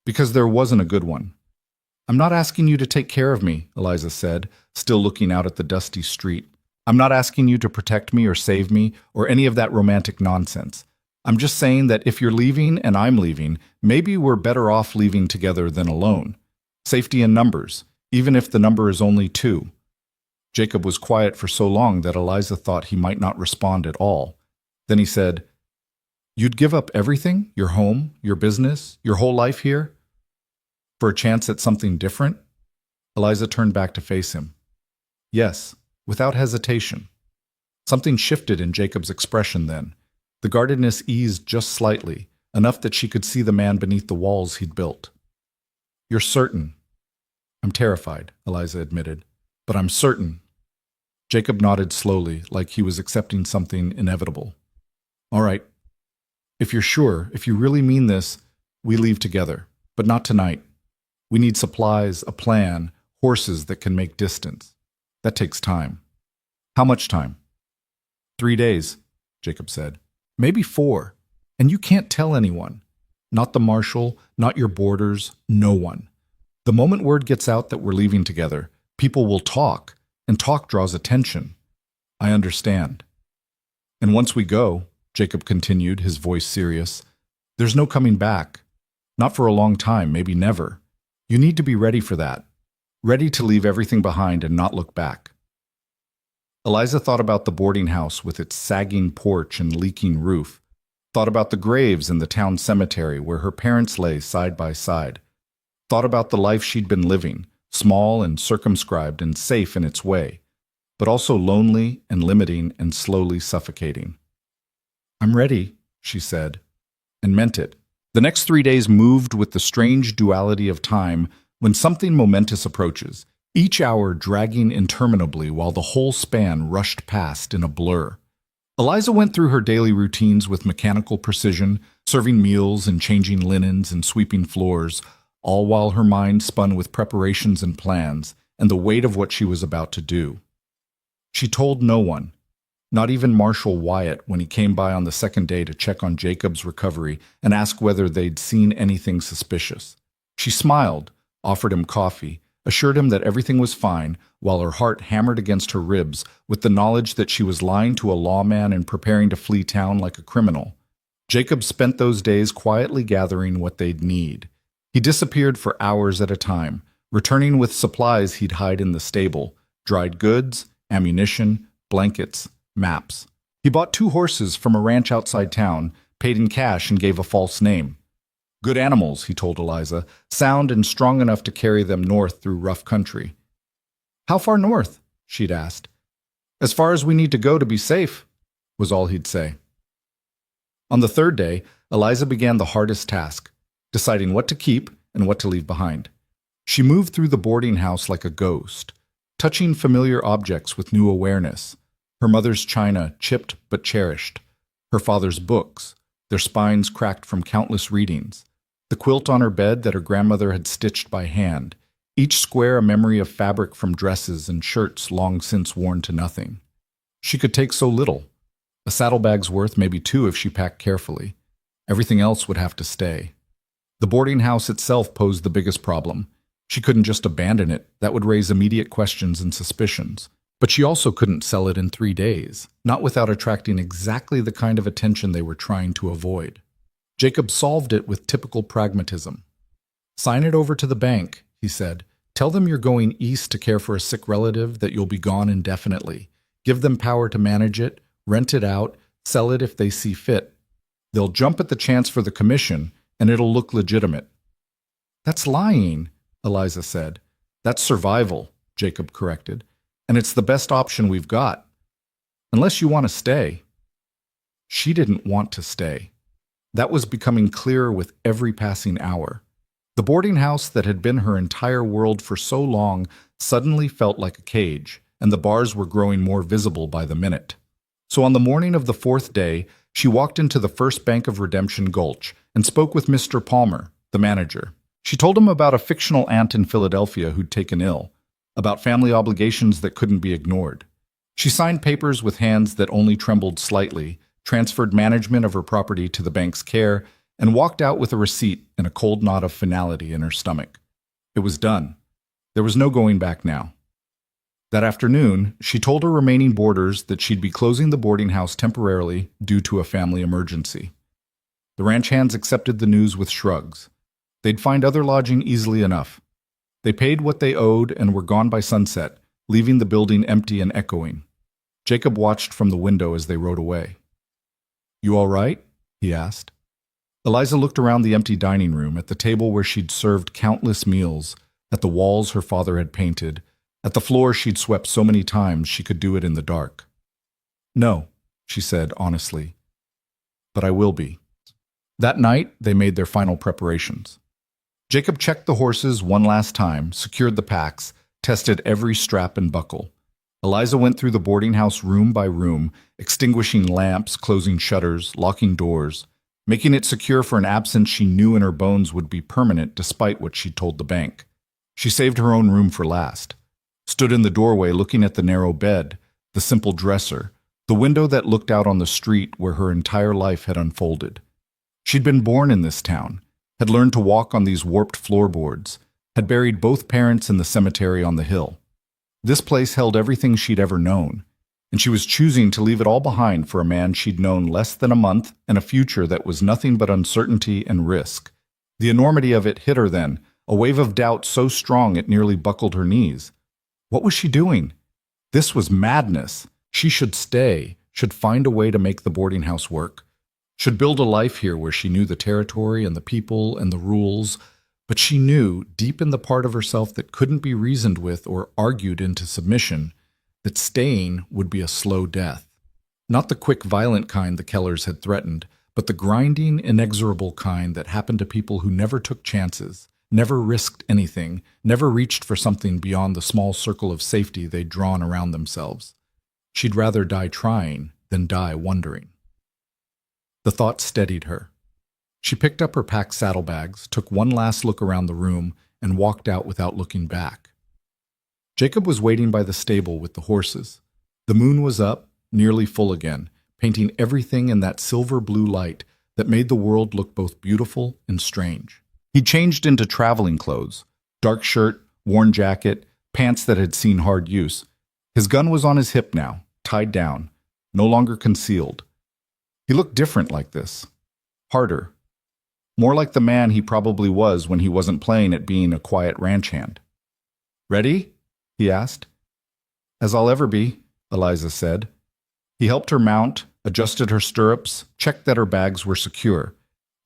Because there wasn't a good one. I'm not asking you to take care of me, Eliza said, still looking out at the dusty street. I'm not asking you to protect me or save me or any of that romantic nonsense. I'm just saying that if you're leaving and I'm leaving, maybe we're better off leaving together than alone. Safety in numbers, even if the number is only 2. Jacob was quiet for so long that Eliza thought he might not respond at all. Then he said, You'd give up everything? Your home, your business, your whole life here? For a chance at something different? Eliza turned back to face him. Yes, without hesitation. Something shifted in Jacob's expression then. The guardedness eased just slightly, enough that she could see the man beneath the walls he'd built. You're certain? I'm terrified, Eliza admitted, but I'm certain. Jacob nodded slowly, like he was accepting something inevitable. All right. If you're sure, if you really mean this, we leave together, but not tonight. We need supplies, a plan, horses that can make distance. That takes time. How much time? 3 days, Jacob said. Maybe 4. And you can't tell anyone. Not the marshal, not your boarders, no one. The moment word gets out that we're leaving together, people will talk, and talk draws attention. I understand. And once we go, Jacob continued, his voice serious, there's no coming back. Not for a long time, maybe never. You need to be ready for that. Ready to leave everything behind and not look back. Eliza thought about the boarding house with its sagging porch and leaking roof, thought about the graves in the town cemetery where her parents lay side by side, thought about the life she'd been living, small and circumscribed and safe in its way, but also lonely and limiting and slowly suffocating. I'm ready, she said, and meant it. The next 3 days moved with the strange duality of time when something momentous approaches, each hour dragging interminably while the whole span rushed past in a blur. Eliza went through her daily routines with mechanical precision, serving meals and changing linens and sweeping floors, all while her mind spun with preparations and plans and the weight of what she was about to do. She told no one, not even Marshal Wyatt when he came by on the second day to check on Jacob's recovery and ask whether they'd seen anything suspicious. She smiled, offered him coffee, assured him that everything was fine, while her heart hammered against her ribs with the knowledge that she was lying to a lawman and preparing to flee town like a criminal. Jacob spent those days quietly gathering what they'd need. He disappeared for hours at a time, returning with supplies he'd hide in the stable, dried goods, ammunition, blankets, maps. He bought 2 horses from a ranch outside town, paid in cash and gave a false name. Good animals, he told Eliza, sound and strong enough to carry them north through rough country. How far north? She'd asked. As far as we need to go to be safe, was all he'd say. On the 3rd day, Eliza began the hardest task, deciding what to keep and what to leave behind. She moved through the boarding house like a ghost, touching familiar objects with new awareness. Her mother's china, chipped but cherished. Her father's books, their spines cracked from countless readings. The quilt on her bed that her grandmother had stitched by hand, each square a memory of fabric from dresses and shirts long since worn to nothing. She could take so little. A saddlebag's worth, maybe 2 if she packed carefully. Everything else would have to stay. The boarding house itself posed the biggest problem. She couldn't just abandon it. That would raise immediate questions and suspicions. But she also couldn't sell it in 3 days, not without attracting exactly the kind of attention they were trying to avoid. Jacob solved it with typical pragmatism. Sign it over to the bank, he said. Tell them you're going east to care for a sick relative, that you'll be gone indefinitely. Give them power to manage it, rent it out, sell it if they see fit. They'll jump at the chance for the commission, and it'll look legitimate. That's lying, Eliza said. That's survival, Jacob corrected. And it's the best option we've got. Unless you want to stay. She didn't want to stay. That was becoming clearer with every passing hour. The boarding house that had been her entire world for so long suddenly felt like a cage, and the bars were growing more visible by the minute. So on the morning of the fourth day, she walked into the First Bank of Redemption Gulch and spoke with Mr. Palmer, the manager. She told him about a fictional aunt in Philadelphia who'd taken ill, about family obligations that couldn't be ignored. She signed papers with hands that only trembled slightly, transferred management of her property to the bank's care, and walked out with a receipt and a cold knot of finality in her stomach. It was done. There was no going back now. That afternoon, she told her remaining boarders that she'd be closing the boarding house temporarily due to a family emergency. The ranch hands accepted the news with shrugs. They'd find other lodging easily enough. They paid what they owed and were gone by sunset, leaving the building empty and echoing. Jacob watched from the window as they rode away. "You all right?" he asked. Eliza looked around the empty dining room, at the table where she'd served countless meals, at the walls her father had painted, at the floor she'd swept so many times she could do it in the dark. "No," she said honestly, "but I will be." That night, they made their final preparations. Jacob checked the horses one last time, secured the packs, tested every strap and buckle. Eliza went through the boarding house room by room, extinguishing lamps, closing shutters, locking doors, making it secure for an absence she knew in her bones would be permanent despite what she'd told the bank. She saved her own room for last. Stood in the doorway looking at the narrow bed, the simple dresser, the window that looked out on the street where her entire life had unfolded. She'd been born in this town, had learned to walk on these warped floorboards, had buried both parents in the cemetery on the hill. This place held everything she'd ever known, and she was choosing to leave it all behind for a man she'd known less than a month and a future that was nothing but uncertainty and risk. The enormity of it hit her then, a wave of doubt so strong it nearly buckled her knees. What was she doing? This was madness. She should stay, should find a way to make the boarding house work, should build a life here where she knew the territory and the people and the rules, but she knew, deep in the part of herself that couldn't be reasoned with or argued into submission, that staying would be a slow death. Not the quick, violent kind the Kellers had threatened, but the grinding, inexorable kind that happened to people who never took chances, never risked anything, never reached for something beyond the small circle of safety they'd drawn around themselves. She'd rather die trying than die wondering. The thought steadied her. She picked up her packed saddlebags, took one last look around the room, and walked out without looking back. Jacob was waiting by the stable with the horses. The moon was up, nearly full again, painting everything in that silver-blue light that made the world look both beautiful and strange. He changed into traveling clothes, dark shirt, worn jacket, pants that had seen hard use. His gun was on his hip now, tied down, no longer concealed. He looked different like this. Harder. More like the man he probably was when he wasn't playing at being a quiet ranch hand. "Ready?" he asked. "As I'll ever be," Eliza said. He helped her mount, adjusted her stirrups, checked that her bags were secure.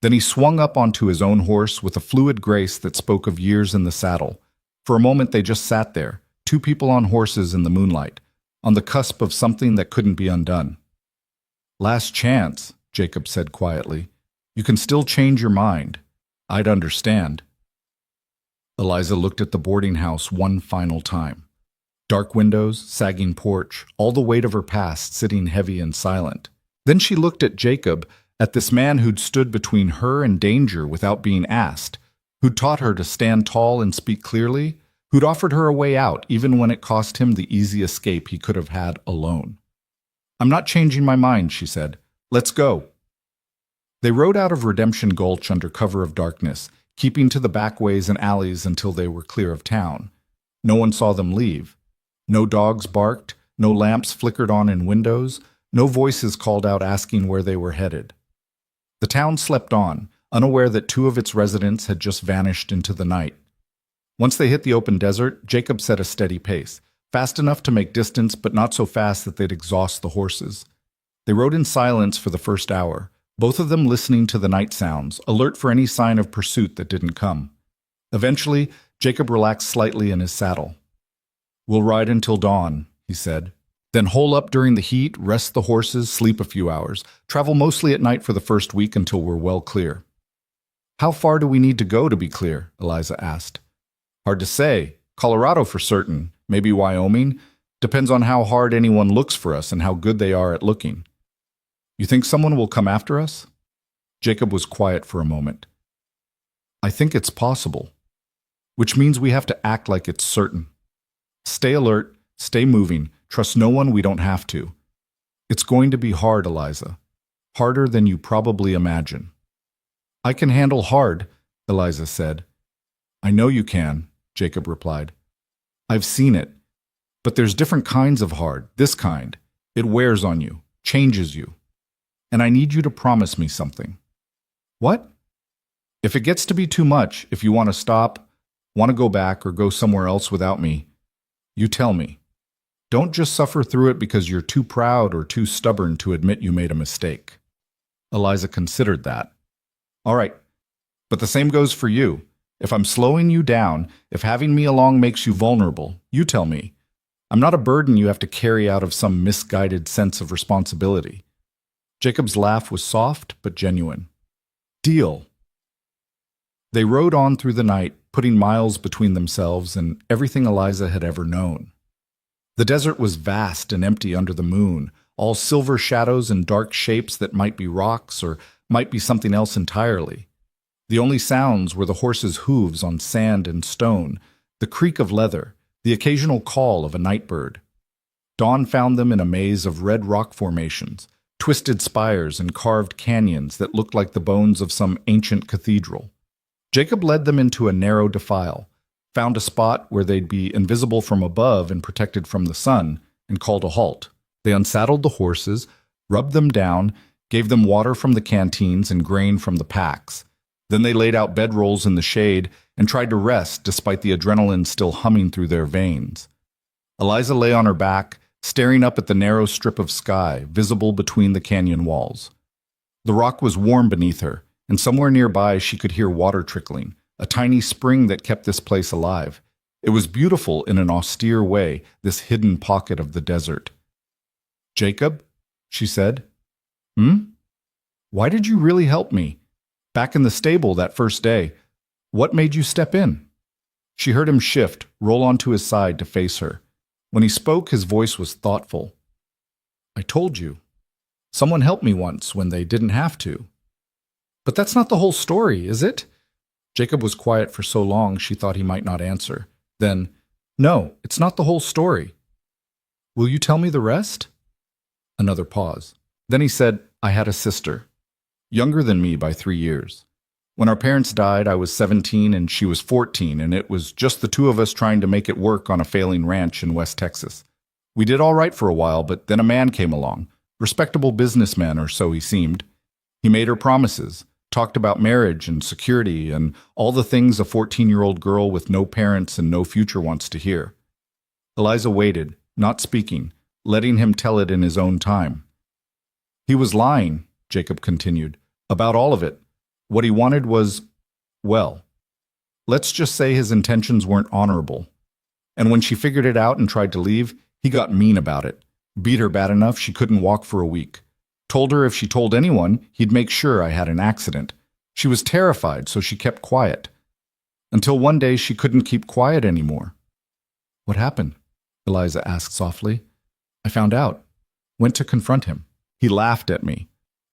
Then he swung up onto his own horse with a fluid grace that spoke of years in the saddle. For a moment they just sat there, two people on horses in the moonlight, on the cusp of something that couldn't be undone. "Last chance," Jacob said quietly. "You can still change your mind. I'd understand." Eliza looked at the boarding house one final time. Dark windows, sagging porch, all the weight of her past sitting heavy and silent. Then she looked at Jacob, at this man who'd stood between her and danger without being asked, who'd taught her to stand tall and speak clearly, who'd offered her a way out even when it cost him the easy escape he could have had alone. "I'm not changing my mind," she said. "Let's go." They rode out of Redemption Gulch under cover of darkness, keeping to the back ways and alleys until they were clear of town. No one saw them leave. No dogs barked, no lamps flickered on in windows, no voices called out asking where they were headed. The town slept on, unaware that two of its residents had just vanished into the night. Once they hit the open desert, Jacob set a steady pace, fast enough to make distance but not so fast that they'd exhaust the horses. They rode in silence for the first hour, both of them listening to the night sounds, alert for any sign of pursuit that didn't come. Eventually, Jacob relaxed slightly in his saddle. "We'll ride until dawn," he said. "Then hole up during the heat, rest the horses, sleep a few hours, travel mostly at night for the first week until we're well clear." How far do we need to go to be clear? Eliza asked. Hard to say. Colorado for certain, maybe Wyoming. Depends on how hard anyone looks for us and how good they are at looking. You think someone will come after us? Jacob was quiet for a moment. I think it's possible, which means we have to act like it's certain. Stay alert, stay moving, trust no one we don't have to. It's going to be hard, Eliza. Harder than you probably imagine. I can handle hard, Eliza said. I know you can, Jacob replied. I've seen it. But there's different kinds of hard, this kind. It wears on you, changes you. And I need you to promise me something. What? If it gets to be too much, if you want to stop, want to go back or go somewhere else without me, you tell me. Don't just suffer through it because you're too proud or too stubborn to admit you made a mistake. Eliza considered that. All right, but the same goes for you. If I'm slowing you down, if having me along makes you vulnerable, you tell me. I'm not a burden you have to carry out of some misguided sense of responsibility. Jacob's laugh was soft but genuine. Deal. They rode on through the night, putting miles between themselves and everything Eliza had ever known. The desert was vast and empty under the moon, all silver shadows and dark shapes that might be rocks or might be something else entirely. The only sounds were the horses' hooves on sand and stone, the creak of leather, the occasional call of a night bird. Dawn found them in a maze of red rock formations, twisted spires and carved canyons that looked like the bones of some ancient cathedral. Jacob led them into a narrow defile, found a spot where they'd be invisible from above and protected from the sun, and called a halt. They unsaddled the horses, rubbed them down, gave them water from the canteens and grain from the packs. Then they laid out bedrolls in the shade and tried to rest despite the adrenaline still humming through their veins. Eliza lay on her back, staring up at the narrow strip of sky visible between the canyon walls. The rock was warm beneath her, and somewhere nearby she could hear water trickling, a tiny spring that kept this place alive. It was beautiful in an austere way, this hidden pocket of the desert. Jacob, she said. Why did you really help me? Back in the stable that first day. What made you step in? She heard him shift, roll onto his side to face her. When he spoke, his voice was thoughtful. I told you. Someone helped me once when they didn't have to. But that's not the whole story, is it? Jacob was quiet for so long she thought he might not answer. Then, no, it's not the whole story. Will you tell me the rest? Another pause. Then he said, I had a sister, younger than me by 3 years. When our parents died, I was 17 and she was 14, and it was just the two of us trying to make it work on a failing ranch in West Texas. We did all right for a while, but then a man came along, respectable businessman or so he seemed. He made her promises, talked about marriage and security and all the things a 14-year-old girl with no parents and no future wants to hear. Eliza waited, not speaking, letting him tell it in his own time. He was lying, Jacob continued, about all of it. What he wanted was, well, let's just say his intentions weren't honorable. And when she figured it out and tried to leave, he got mean about it, beat her bad enough she couldn't walk for a week. Told her if she told anyone, he'd make sure I had an accident. She was terrified, so she kept quiet. Until one day she couldn't keep quiet anymore. What happened? Eliza asked softly. I found out. Went to confront him. He laughed at me.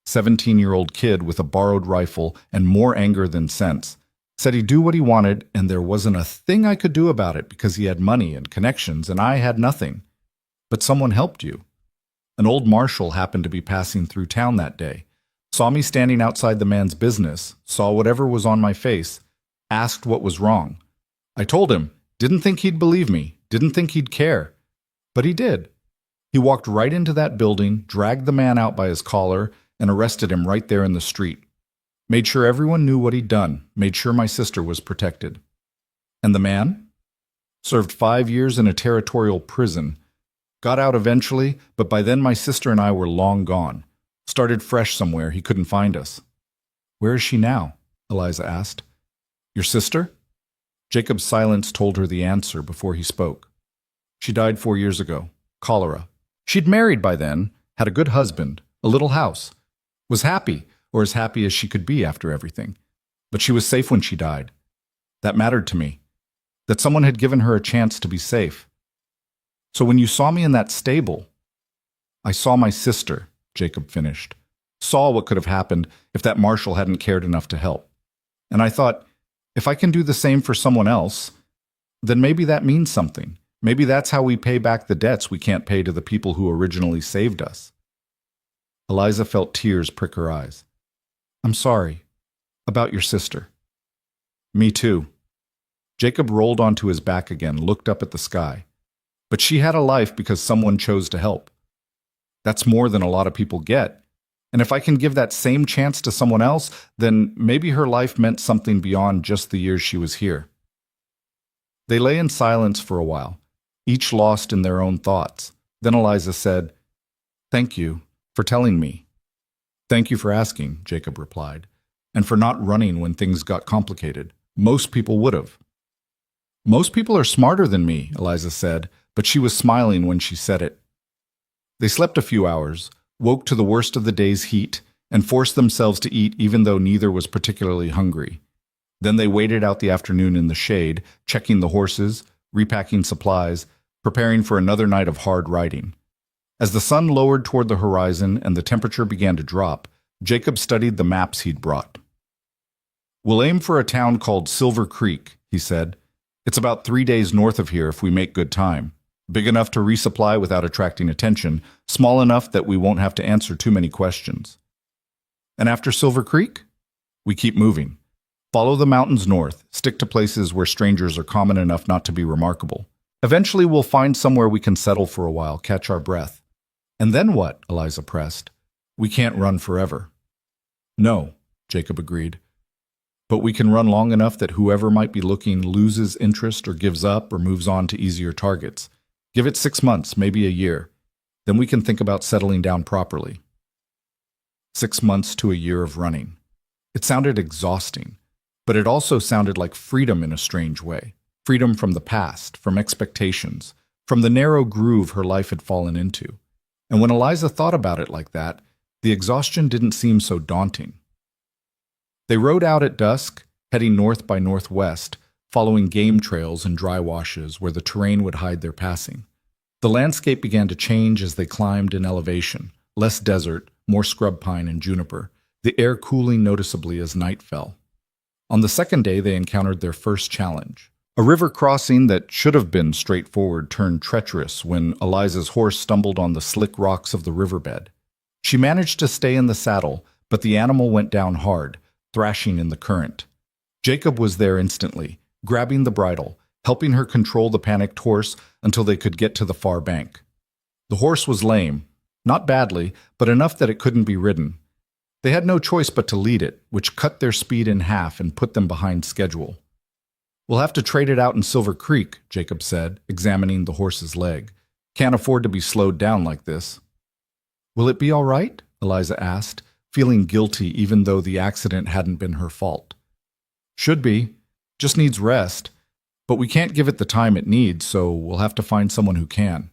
17-year-old kid with a borrowed rifle and more anger than sense. Said he'd do what he wanted, and there wasn't a thing I could do about it because he had money and connections, and I had nothing. But someone helped you. An old marshal happened to be passing through town that day. Saw me standing outside the man's business, saw whatever was on my face, asked what was wrong. I told him, didn't think he'd believe me, didn't think he'd care. But he did. He walked right into that building, dragged the man out by his collar, and arrested him right there in the street. Made sure everyone knew what he'd done, made sure my sister was protected. And the man? Served 5 years in a territorial prison. Got out eventually, but by then my sister and I were long gone. Started fresh somewhere, he couldn't find us. Where is she now? Eliza asked. Your sister? Jacob's silence told her the answer before he spoke. She died 4 years ago. Cholera. She'd married by then, had a good husband, a little house. Was happy, or as happy as she could be after everything. But she was safe when she died. That mattered to me. That someone had given her a chance to be safe. So when you saw me in that stable, I saw my sister, Jacob finished. Saw what could have happened if that marshal hadn't cared enough to help. And I thought, if I can do the same for someone else, then maybe that means something. Maybe that's how we pay back the debts we can't pay to the people who originally saved us. Eliza felt tears prick her eyes. I'm sorry. About your sister. Me too. Jacob rolled onto his back again, looked up at the sky. But she had a life because someone chose to help. That's more than a lot of people get. And if I can give that same chance to someone else, then maybe her life meant something beyond just the years she was here. They lay in silence for a while, each lost in their own thoughts. Then Eliza said, "Thank you for telling me." "Thank you for asking," Jacob replied, "and for not running when things got complicated. Most people would have." "Most people are smarter than me," Eliza said, but she was smiling when she said it. They slept a few hours, woke to the worst of the day's heat, and forced themselves to eat even though neither was particularly hungry. Then they waited out the afternoon in the shade, checking the horses, repacking supplies, preparing for another night of hard riding. As the sun lowered toward the horizon and the temperature began to drop, Jacob studied the maps he'd brought. "We'll aim for a town called Silver Creek," he said. "It's about 3 days north of here if we make good time. Big enough to resupply without attracting attention, small enough that we won't have to answer too many questions." "And after Silver Creek?" "We keep moving. Follow the mountains north, stick to places where strangers are common enough not to be remarkable. Eventually we'll find somewhere we can settle for a while, catch our breath." "And then what?" Eliza pressed. "We can't run forever." "No," Jacob agreed. "But we can run long enough that whoever might be looking loses interest or gives up or moves on to easier targets. Give it 6 months, maybe a year. Then we can think about settling down properly." 6 months to a year of running. It sounded exhausting, but it also sounded like freedom in a strange way. Freedom from the past, from expectations, from the narrow groove her life had fallen into. And when Eliza thought about it like that, the exhaustion didn't seem so daunting. They rode out at dusk, heading north by northwest, following game trails and dry washes where the terrain would hide their passing. The landscape began to change as they climbed in elevation, less desert, more scrub pine and juniper, the air cooling noticeably as night fell. On the second day they encountered their first challenge. A river crossing that should have been straightforward turned treacherous when Eliza's horse stumbled on the slick rocks of the riverbed. She managed to stay in the saddle, but the animal went down hard, thrashing in the current. Jacob was there instantly, grabbing the bridle, helping her control the panicked horse until they could get to the far bank. The horse was lame, not badly, but enough that it couldn't be ridden. They had no choice but to lead it, which cut their speed in half and put them behind schedule. "We'll have to trade it out in Silver Creek," Jacob said, examining the horse's leg. "Can't afford to be slowed down like this." "Will it be all right?" Eliza asked, feeling guilty even though the accident hadn't been her fault. "Should be. Just needs rest. But we can't give it the time it needs, so we'll have to find someone who can."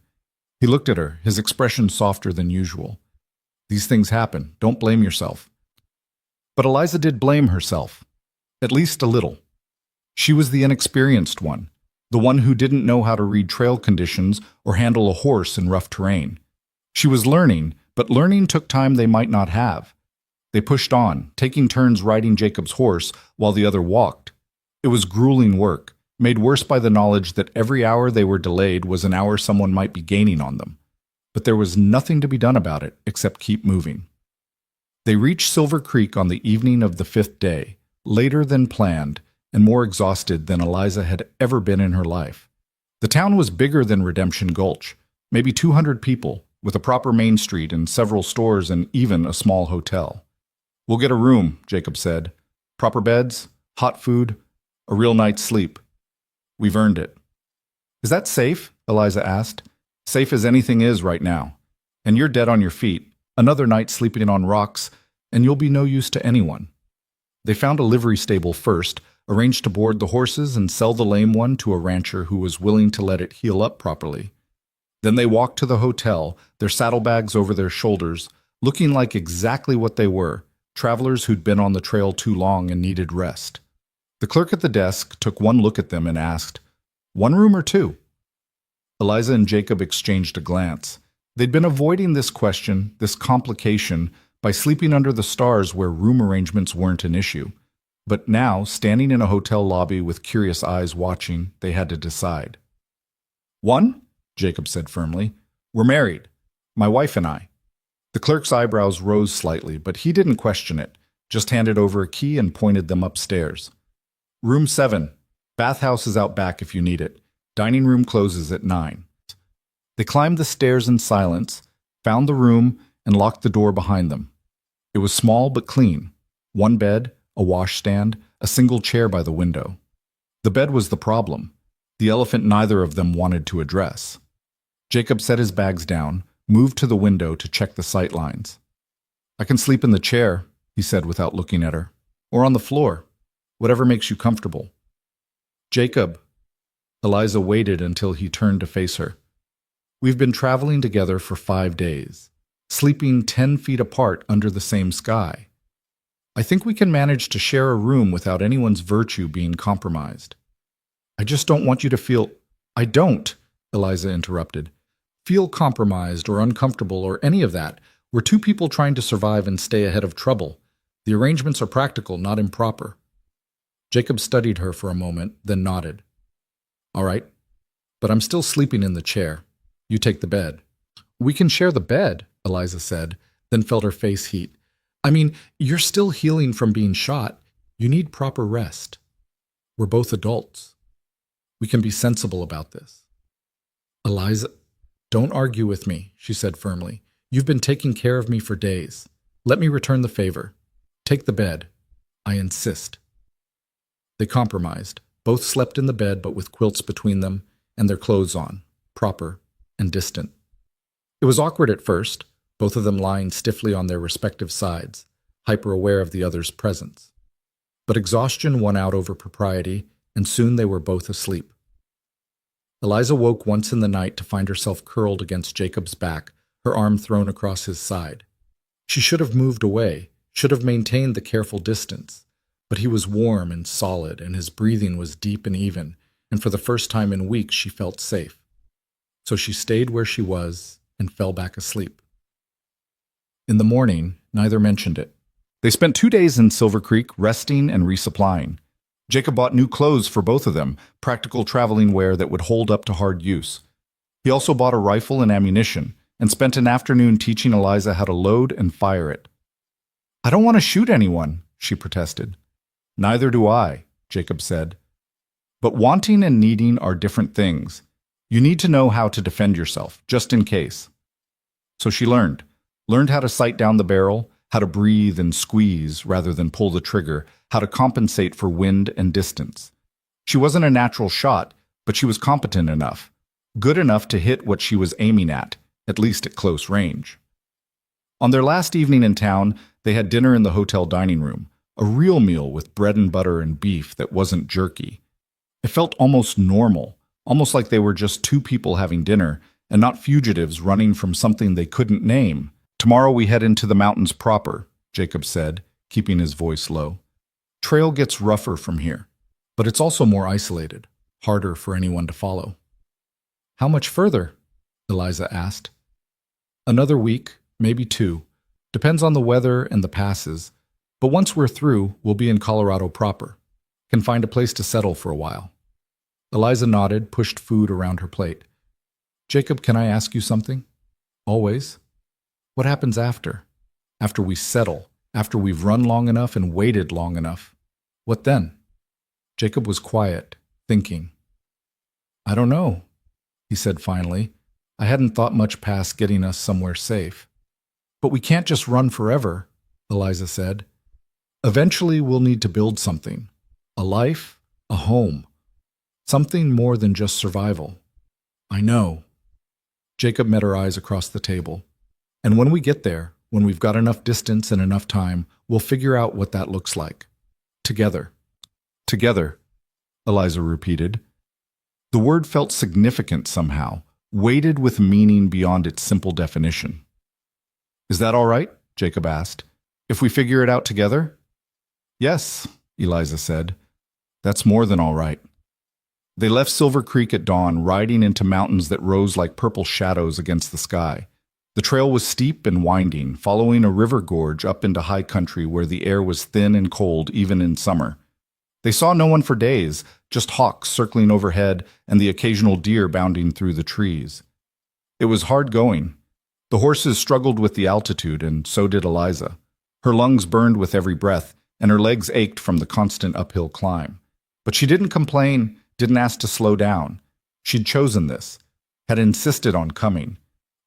He looked at her, his expression softer than usual. "These things happen. Don't blame yourself." But Eliza did blame herself. At least a little. She was the inexperienced one, the one who didn't know how to read trail conditions or handle a horse in rough terrain. She was learning, but learning took time they might not have. They pushed on, taking turns riding Jacob's horse while the other walked. It was grueling work, made worse by the knowledge that every hour they were delayed was an hour someone might be gaining on them. But there was nothing to be done about it except keep moving. They reached Silver Creek on the evening of the 5th day, later than planned and more exhausted than Eliza had ever been in her life. The town was bigger than Redemption Gulch, maybe 200 people, with a proper main street and several stores and even a small hotel. "We'll get a room," Jacob said. "Proper beds, hot food, a real night's sleep. We've earned it." "Is that safe?" Eliza asked. "Safe as anything is right now. And you're dead on your feet, another night sleeping on rocks, and you'll be no use to anyone." They found a livery stable first, arranged to board the horses and sell the lame one to a rancher who was willing to let it heal up properly. Then they walked to the hotel, their saddlebags over their shoulders, looking like exactly what they were, travelers who'd been on the trail too long and needed rest. The clerk at the desk took one look at them and asked, "One room or two?" Eliza and Jacob exchanged a glance. They'd been avoiding this question, this complication, by sleeping under the stars where room arrangements weren't an issue. But now, standing in a hotel lobby with curious eyes watching, they had to decide. "One," Jacob said firmly. "We're married. My wife and I." The clerk's eyebrows rose slightly, but he didn't question it, just handed over a key and pointed them upstairs. "Room 7. Bathhouse is out back if you need it. Dining room closes at 9. They climbed the stairs in silence, found the room, and locked the door behind them. It was small but clean. One bed, a washstand, a single chair by the window. The bed was the problem, the elephant neither of them wanted to address. Jacob set his bags down, moved to the window to check the sight lines. "I can sleep in the chair," he said without looking at her, "or on the floor, whatever makes you comfortable." "Jacob." Eliza waited until he turned to face her. "We've been traveling together for 5 days, sleeping 10 feet apart under the same sky. I think we can manage to share a room without anyone's virtue being compromised. I just don't want you to feel—" "I don't," Eliza interrupted, "feel compromised or uncomfortable or any of that. We're two people trying to survive and stay ahead of trouble. The arrangements are practical, not improper." Jacob studied her for a moment, then nodded. "All right, but I'm still sleeping in the chair. You take the bed." "We can share the bed," Eliza said, then felt her face heat. "I mean, you're still healing from being shot. You need proper rest. We're both adults. We can be sensible about this." "Eliza, don't argue with me," she said firmly. "You've been taking care of me for days. Let me return the favor. Take the bed. I insist." They compromised. Both slept in the bed but with quilts between them and their clothes on, proper and distant. It was awkward at first, both of them lying stiffly on their respective sides, hyper-aware of the other's presence. But exhaustion won out over propriety, and soon they were both asleep. Eliza woke once in the night to find herself curled against Jacob's back, her arm thrown across his side. She should have moved away, should have maintained the careful distance, but he was warm and solid, and his breathing was deep and even, and for the first time in weeks she felt safe. So she stayed where she was and fell back asleep. In the morning, neither mentioned it. They spent 2 days in Silver Creek, resting and resupplying. Jacob bought new clothes for both of them, practical traveling wear that would hold up to hard use. He also bought a rifle and ammunition, and spent an afternoon teaching Eliza how to load and fire it. "I don't want to shoot anyone," she protested. "Neither do I," Jacob said. "But wanting and needing are different things. You need to know how to defend yourself, just in case." So she learned how to sight down the barrel, how to breathe and squeeze rather than pull the trigger, how to compensate for wind and distance. She wasn't a natural shot, but she was competent enough, good enough to hit what she was aiming at least at close range. On their last evening in town, they had dinner in the hotel dining room, a real meal with bread and butter and beef that wasn't jerky. It felt almost normal, almost like they were just two people having dinner and not fugitives running from something they couldn't name. "Tomorrow we head into the mountains proper," Jacob said, keeping his voice low. "Trail gets rougher from here, but it's also more isolated, harder for anyone to follow." "How much further?" Eliza asked. "Another week, maybe 2. Depends on the weather and the passes. But once we're through, we'll be in Colorado proper. Can find a place to settle for a while." Eliza nodded, pushed food around her plate. "Jacob, can I ask you something?" "Always." "What happens after? After we settle, after we've run long enough and waited long enough? What then?" Jacob was quiet, thinking. "I don't know," he said finally. "I hadn't thought much past getting us somewhere safe." "But we can't just run forever," Eliza said. "Eventually we'll need to build something. A life, a home. Something more than just survival." "I know." Jacob met her eyes across the table. "And when we get there, when we've got enough distance and enough time, we'll figure out what that looks like. Together." "Together," Eliza repeated. The word felt significant somehow, weighted with meaning beyond its simple definition. "Is that all right?" Jacob asked. If we figure it out together? Yes, Eliza said. That's more than all right. They left Silver Creek at dawn, riding into mountains that rose like purple shadows against the sky. The trail was steep and winding, following a river gorge up into high country where the air was thin and cold even in summer. They saw no one for days, just hawks circling overhead and the occasional deer bounding through the trees. It was hard going. The horses struggled with the altitude, and so did Eliza. Her lungs burned with every breath, and her legs ached from the constant uphill climb. But she didn't complain, didn't ask to slow down. She'd chosen this, had insisted on coming.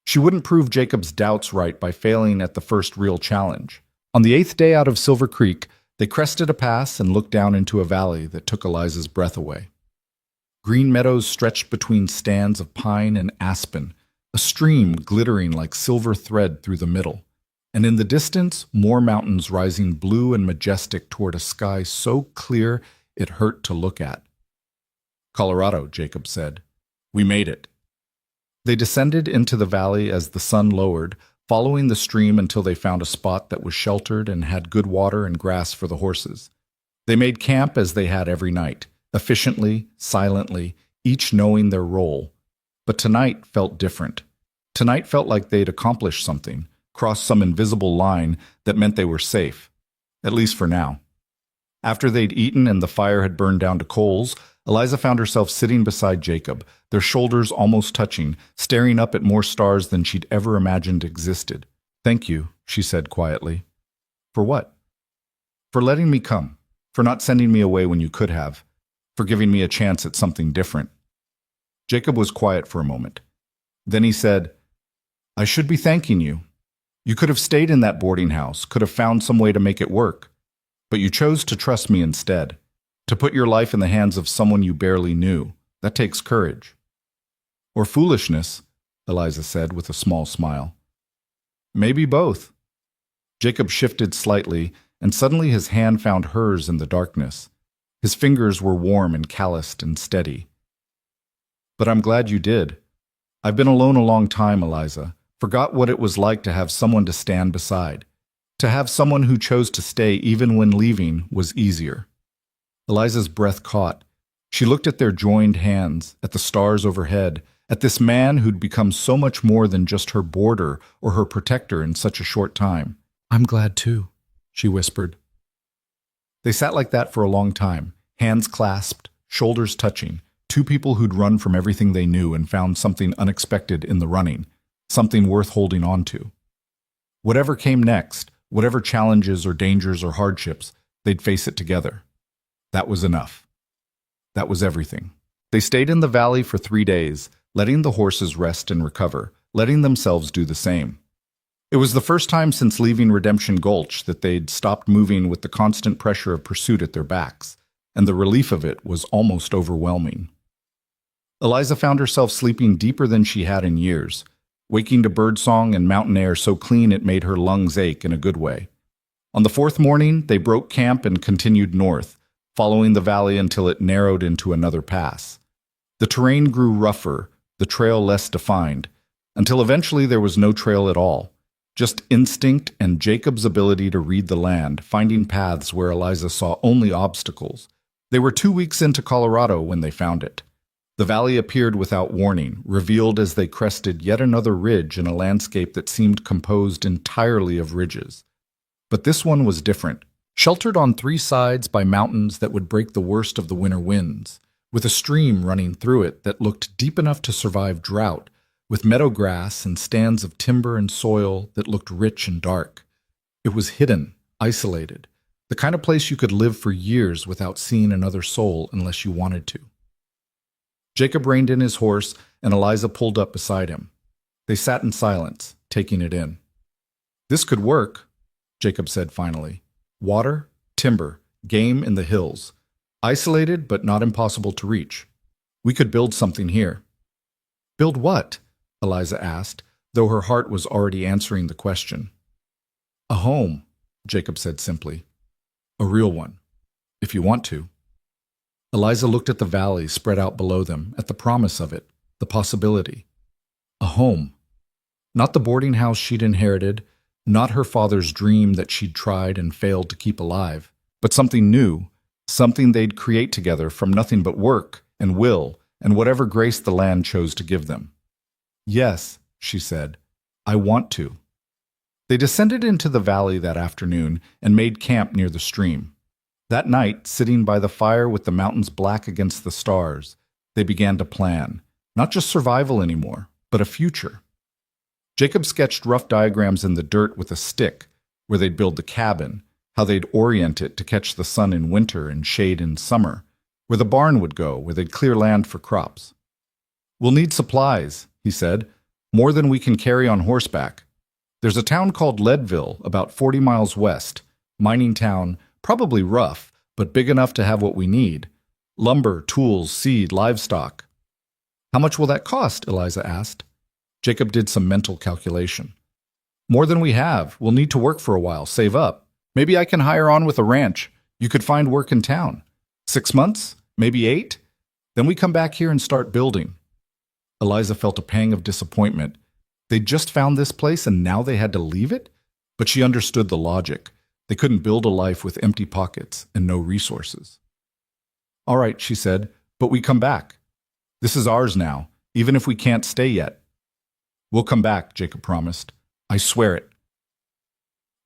She wouldn't prove Jacob's doubts right by failing at the first real challenge. On the 8th day out of Silver Creek, they crested a pass and looked down into a valley that took Eliza's breath away. Green meadows stretched between stands of pine and aspen, a stream glittering like silver thread through the middle, and in the distance, more mountains rising blue and majestic toward a sky so clear it hurt to look at. Colorado, Jacob said. We made it. They descended into the valley as the sun lowered, following the stream until they found a spot that was sheltered and had good water and grass for the horses. They made camp as they had every night, efficiently, silently, each knowing their role. But tonight felt different. Tonight felt like they'd accomplished something, crossed some invisible line that meant they were safe, at least for now. After they'd eaten and the fire had burned down to coals, Eliza found herself sitting beside Jacob, their shoulders almost touching, staring up at more stars than she'd ever imagined existed. Thank you, she said quietly. For what? For letting me come, for not sending me away when you could have, for giving me a chance at something different. Jacob was quiet for a moment. Then he said, I should be thanking you. You could have stayed in that boarding house, could have found some way to make it work. But you chose to trust me instead, to put your life in the hands of someone you barely knew. That takes courage. Or foolishness, Eliza said with a small smile. Maybe both. Jacob shifted slightly, and suddenly his hand found hers in the darkness. His fingers were warm and calloused and steady. But I'm glad you did. I've been alone a long time, Eliza. Forgot what it was like to have someone to stand beside. To have someone who chose to stay even when leaving was easier. Eliza's breath caught. She looked at their joined hands, at the stars overhead, at this man who'd become so much more than just her boarder or her protector in such a short time. I'm glad too, she whispered. They sat like that for a long time, hands clasped, shoulders touching, two people who'd run from everything they knew and found something unexpected in the running, something worth holding on to. Whatever came next, whatever challenges or dangers or hardships, they'd face it together. That was enough. That was everything. They stayed in the valley for 3 days, letting the horses rest and recover, letting themselves do the same. It was the first time since leaving Redemption Gulch that they'd stopped moving with the constant pressure of pursuit at their backs, and the relief of it was almost overwhelming. Eliza found herself sleeping deeper than she had in years, waking to birdsong and mountain air so clean it made her lungs ache in a good way. On the 4th morning, they broke camp and continued north, following the valley until it narrowed into another pass. The terrain grew rougher, the trail less defined, until eventually there was no trail at all, just instinct and Jacob's ability to read the land, finding paths where Eliza saw only obstacles. They were 2 weeks into Colorado when they found it. The valley appeared without warning, revealed as they crested yet another ridge in a landscape that seemed composed entirely of ridges. But this one was different. Sheltered on 3 sides by mountains that would break the worst of the winter winds, with a stream running through it that looked deep enough to survive drought, with meadow grass and stands of timber and soil that looked rich and dark. It was hidden, isolated, the kind of place you could live for years without seeing another soul unless you wanted to. Jacob reined in his horse, and Eliza pulled up beside him. They sat in silence, taking it in. This could work, Jacob said finally. Water, timber, game in the hills. Isolated, but not impossible to reach. We could build something here. Build what? Eliza asked, though her heart was already answering the question. A home, Jacob said simply. A real one, if you want to. Eliza looked at the valley spread out below them, at the promise of it, the possibility. A home. Not the boarding house she'd inherited, Not her father's dream that she'd tried and failed to keep alive, but something new, something they'd create together from nothing but work and will and whatever grace the land chose to give them. "Yes," she said, "I want to." They descended into the valley that afternoon and made camp near the stream. That night, sitting by the fire with the mountains black against the stars, they began to plan, not just survival anymore, but a future. Jacob sketched rough diagrams in the dirt with a stick, where they'd build the cabin, how they'd orient it to catch the sun in winter and shade in summer, where the barn would go, where they'd clear land for crops. "We'll need supplies," he said, "more than we can carry on horseback. There's a town called Leadville, about 40 miles west, mining town, probably rough, but big enough to have what we need. Lumber, tools, seed, livestock." "How much will that cost?" Eliza asked. Jacob did some mental calculation. "More than we have. We'll need to work for a while, save up. Maybe I can hire on with a ranch. You could find work in town. 6 months? Maybe 8? Then we come back here and start building." Eliza felt a pang of disappointment. They'd just found this place and now they had to leave it? But she understood the logic. They couldn't build a life with empty pockets and no resources. "All right," she said, "but we come back. This is ours now, even if we can't stay yet." "We'll come back," Jacob promised. "I swear it."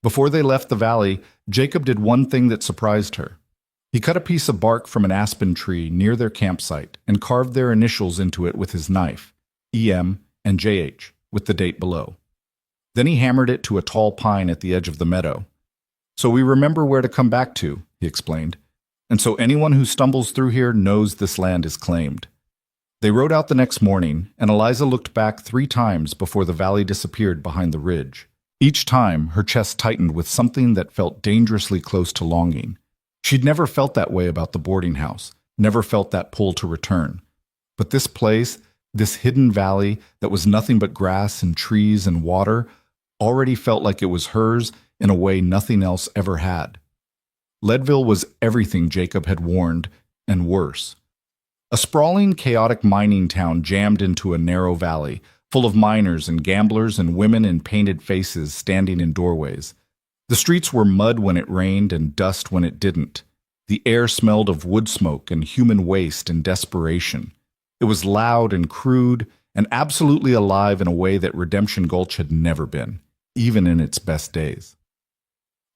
Before they left the valley, Jacob did one thing that surprised her. He cut a piece of bark from an aspen tree near their campsite and carved their initials into it with his knife, EM and JH, with the date below. Then he hammered it to a tall pine at the edge of the meadow. "So we remember where to come back to," he explained. "And so anyone who stumbles through here knows this land is claimed." They rode out the next morning, and Eliza looked back 3 times before the valley disappeared behind the ridge. Each time, her chest tightened with something that felt dangerously close to longing. She'd never felt that way about the boarding house, never felt that pull to return. But this place, this hidden valley that was nothing but grass and trees and water, already felt like it was hers in a way nothing else ever had. Leadville was everything Jacob had warned, and worse. A sprawling, chaotic mining town jammed into a narrow valley, full of miners and gamblers and women in painted faces standing in doorways. The streets were mud when it rained and dust when it didn't. The air smelled of wood smoke and human waste and desperation. It was loud and crude and absolutely alive in a way that Redemption Gulch had never been, even in its best days.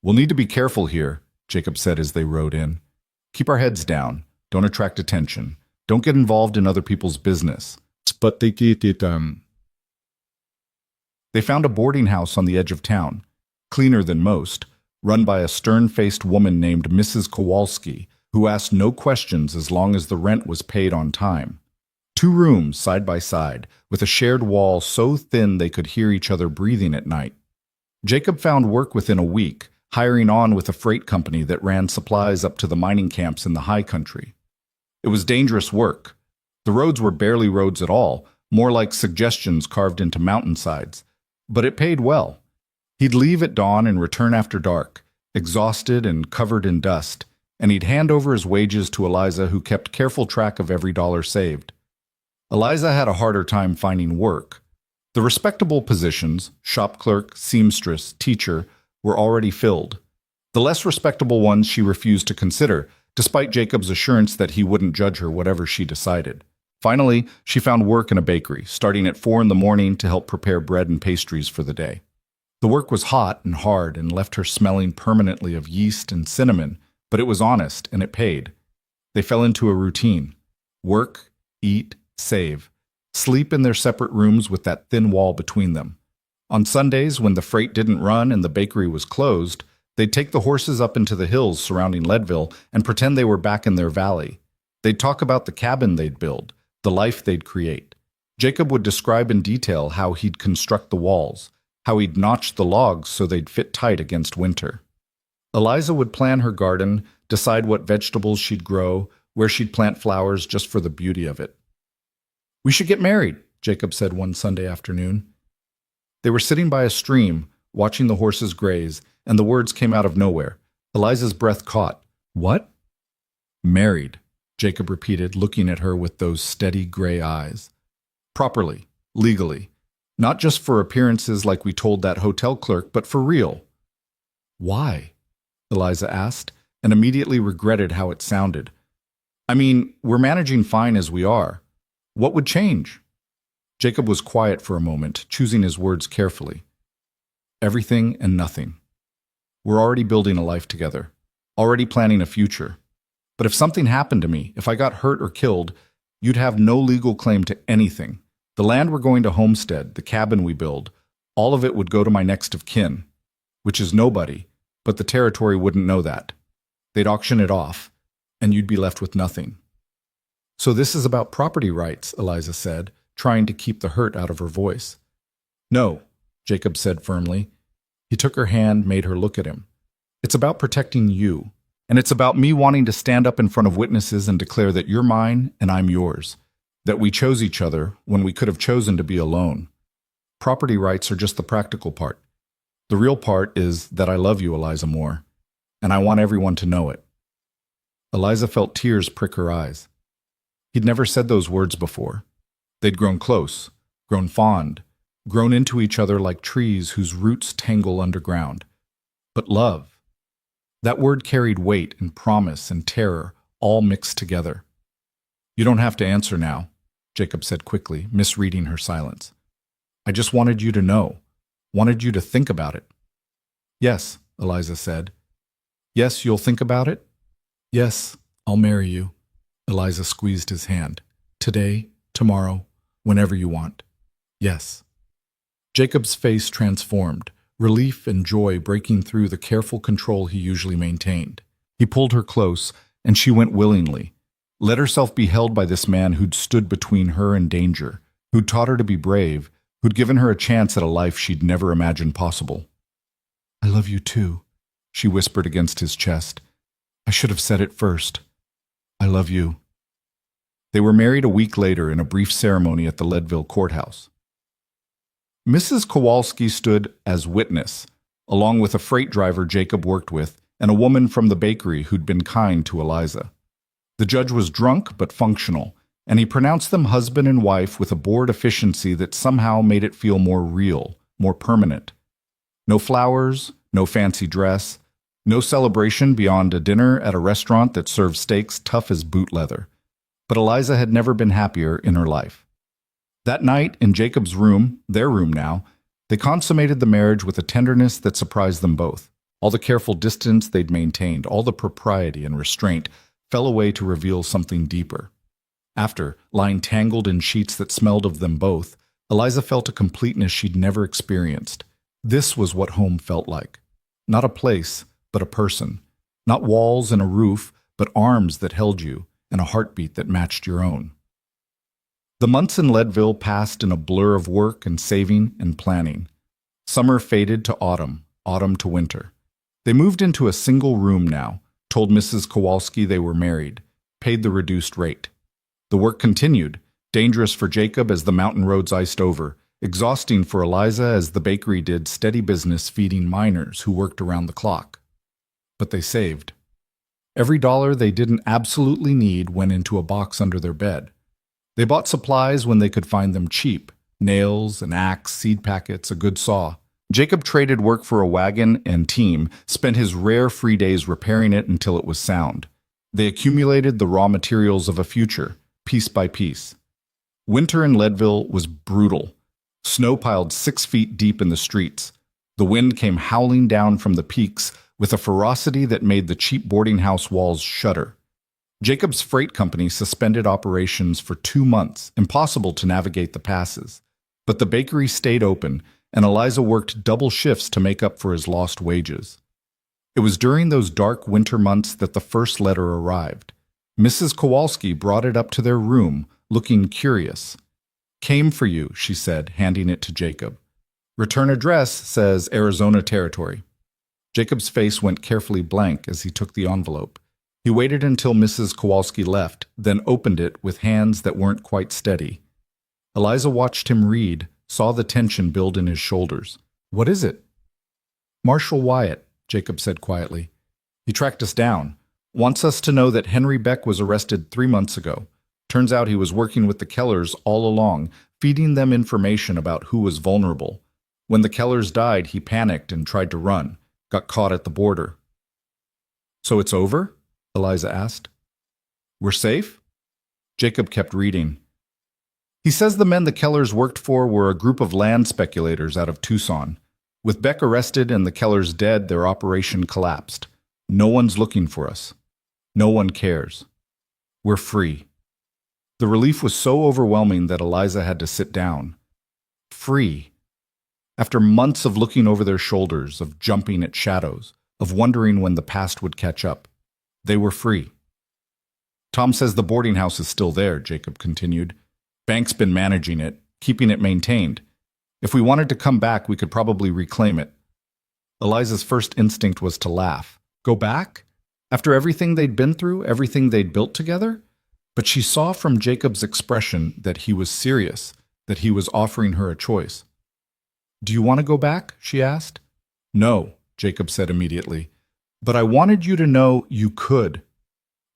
"We'll need to be careful here," Jacob said as they rode in. "Keep our heads down. Don't attract attention. Don't get involved in other people's business." But they found a boarding house on the edge of town, cleaner than most, run by a stern-faced woman named Mrs. Kowalski, who asked no questions as long as the rent was paid on time. 2 rooms side by side, with a shared wall so thin they could hear each other breathing at night. Jacob found work within a week, hiring on with a freight company that ran supplies up to the mining camps in the high country. It was dangerous work. The roads were barely roads at all, more like suggestions carved into mountainsides. But it paid well. He'd leave at dawn and return after dark, exhausted and covered in dust, and he'd hand over his wages to Eliza, who kept careful track of every dollar saved. Eliza had a harder time finding work. The respectable positions, shop clerk, seamstress, teacher, were already filled. The less respectable ones she refused to consider, despite Jacob's assurance that he wouldn't judge her whatever she decided. Finally, she found work in a bakery, starting at 4 in the morning to help prepare bread and pastries for the day. The work was hot and hard and left her smelling permanently of yeast and cinnamon, but it was honest and it paid. They fell into a routine. Work, eat, save. Sleep in their separate rooms with that thin wall between them. On Sundays, when the freight didn't run and the bakery was closed, they'd take the horses up into the hills surrounding Leadville and pretend they were back in their valley. They'd talk about the cabin they'd build, the life they'd create. Jacob would describe in detail how he'd construct the walls, how he'd notch the logs so they'd fit tight against winter. Eliza would plan her garden, decide what vegetables she'd grow, where she'd plant flowers just for the beauty of it. "We should get married," Jacob said one Sunday afternoon. They were sitting by a stream, watching the horses graze, and the words came out of nowhere. Eliza's breath caught. "What?" "Married," Jacob repeated, looking at her with those steady gray eyes. "Properly, legally. Not just for appearances like we told that hotel clerk, but for real. Why? Eliza asked, and immediately regretted how it sounded. I mean, we're managing fine as we are. What would change? Jacob was quiet for a moment, choosing his words carefully. Everything and nothing. We're already building a life together, already planning a future. But if something happened to me, if I got hurt or killed, you'd have no legal claim to anything. The land we're going to homestead, the cabin we build, all of it would go to my next of kin, which is nobody, but the territory wouldn't know that. They'd auction it off, and you'd be left with nothing. So this is about property rights, Eliza said, trying to keep the hurt out of her voice. No, Jacob said firmly. He took her hand, made her look at him. It's about protecting you, and it's about me wanting to stand up in front of witnesses and declare that you're mine and I'm yours, that we chose each other when we could have chosen to be alone. Property rights are just the practical part. The real part is that I love you, Eliza Moore, and I want everyone to know it. Eliza felt tears prick her eyes. He'd never said those words before. They'd grown close, grown fond, grown into each other like trees whose roots tangle underground. But love, that word carried weight and promise and terror all mixed together. You don't have to answer now, Jacob said quickly, misreading her silence. I just wanted you to know, wanted you to think about it. Yes, Eliza said. Yes, you'll think about it? Yes, I'll marry you. Eliza squeezed his hand. Today, tomorrow, whenever you want. Yes. Jacob's face transformed, relief and joy breaking through the careful control he usually maintained. He pulled her close, and she went willingly. Let herself be held by this man who'd stood between her and danger, who'd taught her to be brave, who'd given her a chance at a life she'd never imagined possible. I love you too, she whispered against his chest. I should have said it first. I love you. They were married a week later in a brief ceremony at the Leadville courthouse. Mrs. Kowalski stood as witness, along with a freight driver Jacob worked with and a woman from the bakery who'd been kind to Eliza. The judge was drunk but functional, and he pronounced them husband and wife with a bored efficiency that somehow made it feel more real, more permanent. No flowers, no fancy dress, no celebration beyond a dinner at a restaurant that served steaks tough as boot leather. But Eliza had never been happier in her life. That night, in Jacob's room, their room now, they consummated the marriage with a tenderness that surprised them both. All the careful distance they'd maintained, all the propriety and restraint, fell away to reveal something deeper. After, lying tangled in sheets that smelled of them both, Eliza felt a completeness she'd never experienced. This was what home felt like. Not a place, but a person. Not walls and a roof, but arms that held you, and a heartbeat that matched your own. The months in Leadville passed in a blur of work and saving and planning. Summer faded to autumn, autumn to winter. They moved into a single room now, told Mrs. Kowalski they were married, paid the reduced rate. The work continued, dangerous for Jacob as the mountain roads iced over, exhausting for Eliza as the bakery did steady business feeding miners who worked around the clock. But they saved. Every dollar they didn't absolutely need went into a box under their bed. They bought supplies when they could find them cheap, nails, an axe, seed packets, a good saw. Jacob traded work for a wagon and team, spent his rare free days repairing it until it was sound. They accumulated the raw materials of a future, piece by piece. Winter in Leadville was brutal. Snow piled 6 feet deep in the streets. The wind came howling down from the peaks with a ferocity that made the cheap boardinghouse walls shudder. Jacob's freight company suspended operations for 2 months, impossible to navigate the passes. But the bakery stayed open, and Eliza worked double shifts to make up for his lost wages. It was during those dark winter months that the first letter arrived. Mrs. Kowalski brought it up to their room, looking curious. Came for you, she said, handing it to Jacob. Return address says Arizona Territory. Jacob's face went carefully blank as he took the envelope. He waited until Mrs. Kowalski left, then opened it with hands that weren't quite steady. Eliza watched him read, saw the tension build in his shoulders. What is it? Marshall Wyatt, Jacob said quietly. He tracked us down. Wants us to know that Henry Beck was arrested 3 months ago. Turns out he was working with the Kellers all along, feeding them information about who was vulnerable. When the Kellers died, he panicked and tried to run, got caught at the border. "So it's over?" Eliza asked. "We're safe?" Jacob kept reading. He says the men the Kellers worked for were a group of land speculators out of Tucson. With Beck arrested and the Kellers dead, their operation collapsed. No one's looking for us. No one cares. We're free. The relief was so overwhelming that Eliza had to sit down. Free. After months of looking over their shoulders, of jumping at shadows, of wondering when the past would catch up, they were free. "Tom says the boarding house is still there," Jacob continued. "Bank's been managing it, keeping it maintained. If we wanted to come back, we could probably reclaim it." Eliza's first instinct was to laugh. Go back? After everything they'd been through, everything they'd built together? But she saw from Jacob's expression that he was serious, that he was offering her a choice. "Do you want to go back?" she asked. "No," Jacob said immediately. "But I wanted you to know you could.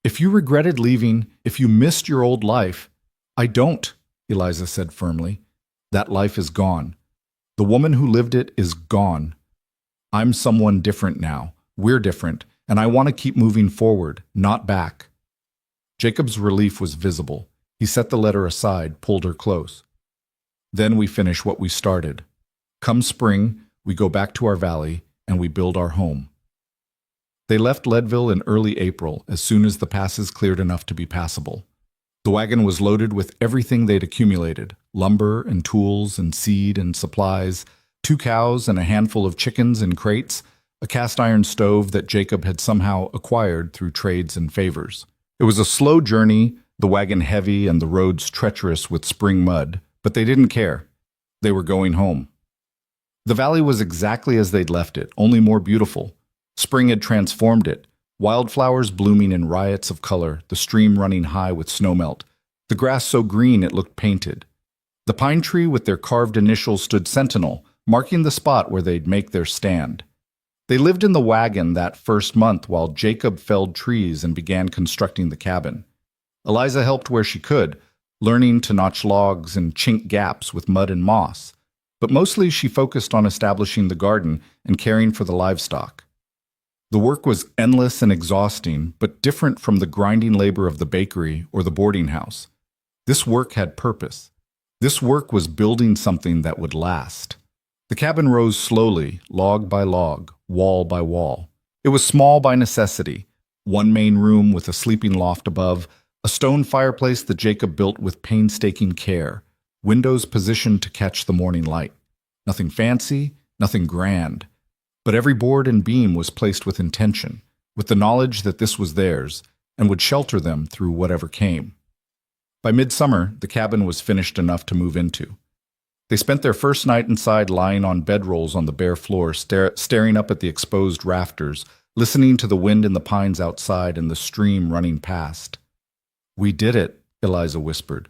If you regretted leaving, if you missed your old life—" "I don't," Eliza said firmly. "That life is gone. The woman who lived it is gone. I'm someone different now. We're different, and I want to keep moving forward, not back." Jacob's relief was visible. He set the letter aside, pulled her close. "Then we finish what we started. Come spring, we go back to our valley, and we build our home." They left Leadville in early April, as soon as the passes cleared enough to be passable. The wagon was loaded with everything they'd accumulated: lumber and tools and seed and supplies, 2 cows and a handful of chickens in crates, a cast-iron stove that Jacob had somehow acquired through trades and favors. It was a slow journey, the wagon heavy and the roads treacherous with spring mud, but they didn't care. They were going home. The valley was exactly as they'd left it, only more beautiful. Spring had transformed it. Wildflowers blooming in riots of color, the stream running high with snowmelt, the grass so green it looked painted. The pine tree with their carved initials stood sentinel, marking the spot where they'd make their stand. They lived in the wagon that first month while Jacob felled trees and began constructing the cabin. Eliza helped where she could, learning to notch logs and chink gaps with mud and moss, but mostly she focused on establishing the garden and caring for the livestock. The work was endless and exhausting, but different from the grinding labor of the bakery or the boarding house. This work had purpose. This work was building something that would last. The cabin rose slowly, log by log, wall by wall. It was small by necessity. One main room with a sleeping loft above, a stone fireplace that Jacob built with painstaking care, windows positioned to catch the morning light. Nothing fancy, nothing grand. But every board and beam was placed with intention, with the knowledge that this was theirs, and would shelter them through whatever came. By midsummer, the cabin was finished enough to move into. They spent their first night inside lying on bedrolls on the bare floor, staring up at the exposed rafters, listening to the wind in the pines outside and the stream running past. "We did it," Eliza whispered.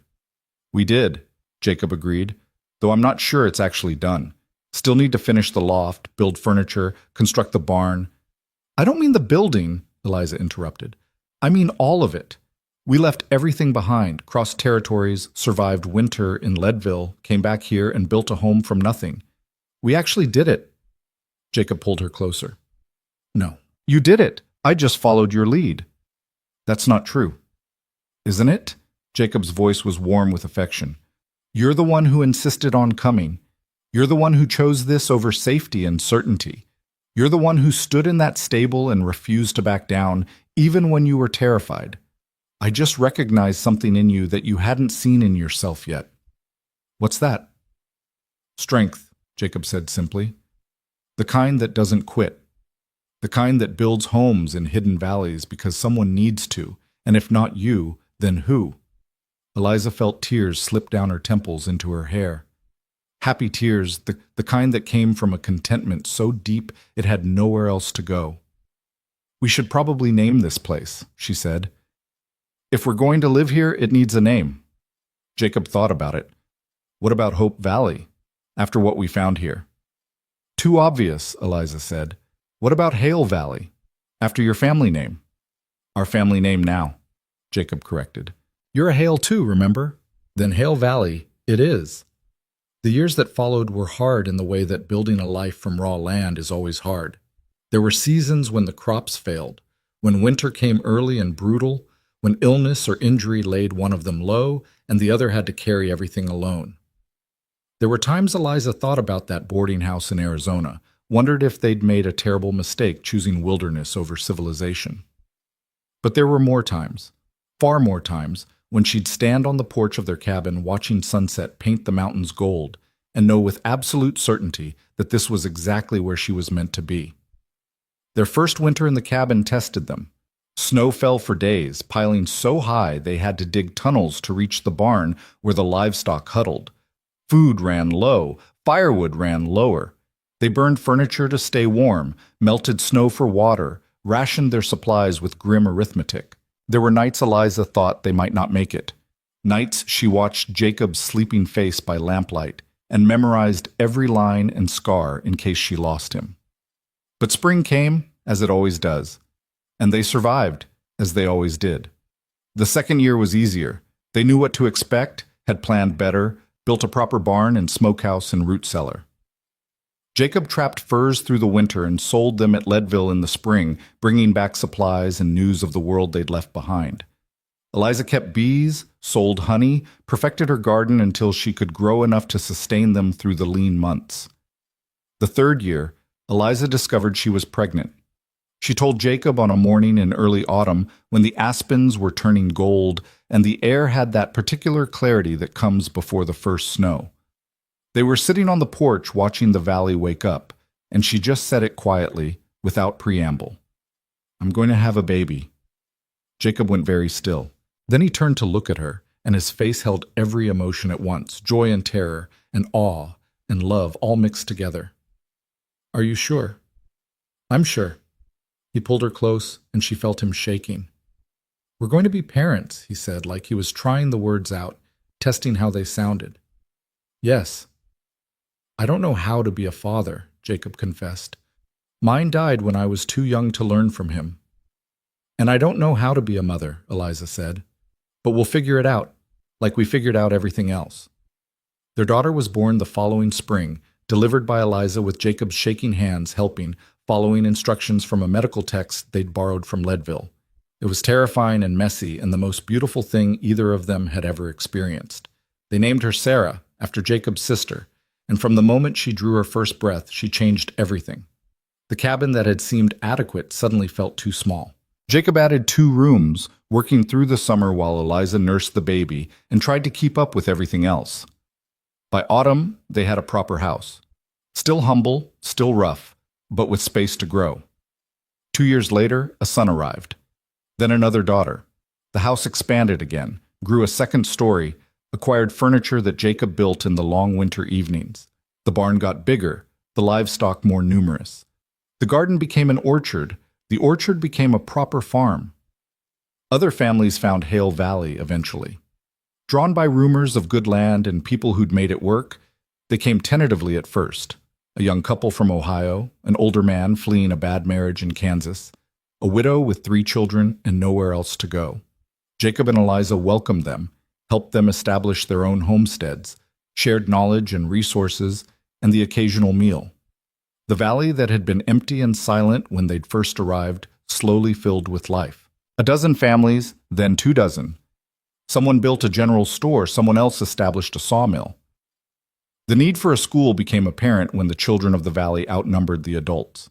"We did," Jacob agreed, "though I'm not sure it's actually done. Still need to finish the loft, build furniture, construct the barn." "I don't mean the building," Eliza interrupted. "I mean all of it. We left everything behind, crossed territories, survived winter in Leadville, came back here and built a home from nothing. We actually did it." Jacob pulled her closer. "No, you did it. I just followed your lead." "That's not true." "Isn't it?" Jacob's voice was warm with affection. "You're the one who insisted on coming. You're the one who chose this over safety and certainty. You're the one who stood in that stable and refused to back down, even when you were terrified. I just recognized something in you that you hadn't seen in yourself yet." "What's that?" "Strength," Jacob said simply. "The kind that doesn't quit. The kind that builds homes in hidden valleys because someone needs to, and if not you, then who?" Eliza felt tears slip down her temples into her hair. Happy tears, the kind that came from a contentment so deep it had nowhere else to go. "We should probably name this place," she said. "If we're going to live here, it needs a name." Jacob thought about it. "What about Hope Valley, after what we found here?" "Too obvious," Eliza said. "What about Hale Valley, after your family name?" "Our family name now," Jacob corrected. "You're a Hale too, remember? Then Hale Valley it is." The years that followed were hard in the way that building a life from raw land is always hard. There were seasons when the crops failed, when winter came early and brutal, when illness or injury laid one of them low and the other had to carry everything alone. There were times Eliza thought about that boarding house in Arizona, wondered if they'd made a terrible mistake choosing wilderness over civilization. But there were more times, far more times, when she'd stand on the porch of their cabin watching sunset paint the mountains gold and know with absolute certainty that this was exactly where she was meant to be. Their first winter in the cabin tested them. Snow fell for days, piling so high they had to dig tunnels to reach the barn where the livestock huddled. Food ran low, firewood ran lower. They burned furniture to stay warm, melted snow for water, rationed their supplies with grim arithmetic. There were nights Eliza thought they might not make it. Nights she watched Jacob's sleeping face by lamplight and memorized every line and scar in case she lost him. But spring came, as it always does, and they survived, as they always did. The second year was easier. They knew what to expect, had planned better, built a proper barn and smokehouse and root cellar. Jacob trapped furs through the winter and sold them at Leadville in the spring, bringing back supplies and news of the world they'd left behind. Eliza kept bees, sold honey, perfected her garden until she could grow enough to sustain them through the lean months. The third year, Eliza discovered she was pregnant. She told Jacob on a morning in early autumn when the aspens were turning gold and the air had that particular clarity that comes before the first snow. They were sitting on the porch watching the valley wake up, and she just said it quietly, without preamble. "I'm going to have a baby." Jacob went very still. Then he turned to look at her, and his face held every emotion at once, joy and terror, and awe and love all mixed together. "Are you sure?" "I'm sure." He pulled her close, and she felt him shaking. "We're going to be parents," he said, like he was trying the words out, testing how they sounded. "Yes." "I don't know how to be a father," Jacob confessed. "Mine died when I was too young to learn from him." "And I don't know how to be a mother," Eliza said. "But we'll figure it out, like we figured out everything else." Their daughter was born the following spring, delivered by Eliza with Jacob's shaking hands helping, following instructions from a medical text they'd borrowed from Leadville. It was terrifying and messy and the most beautiful thing either of them had ever experienced. They named her Sarah, after Jacob's sister, and from the moment she drew her first breath, she changed everything. The cabin that had seemed adequate suddenly felt too small. Jacob added 2 rooms, working through the summer while Eliza nursed the baby and tried to keep up with everything else. By autumn, they had a proper house. Still humble, still rough, but with space to grow. 2 years later, a son arrived. Then another daughter. The house expanded again, grew a second story, acquired furniture that Jacob built in the long winter evenings. The barn got bigger, the livestock more numerous. The garden became an orchard. The orchard became a proper farm. Other families found Hale Valley eventually. Drawn by rumors of good land and people who'd made it work, they came tentatively at first. A young couple from Ohio, an older man fleeing a bad marriage in Kansas, a widow with 3 children and nowhere else to go. Jacob and Eliza welcomed them, helped them establish their own homesteads, shared knowledge and resources, and the occasional meal. The valley that had been empty and silent when they'd first arrived slowly filled with life. A dozen families, then 2 dozen. Someone built a general store, someone else established a sawmill. The need for a school became apparent when the children of the valley outnumbered the adults.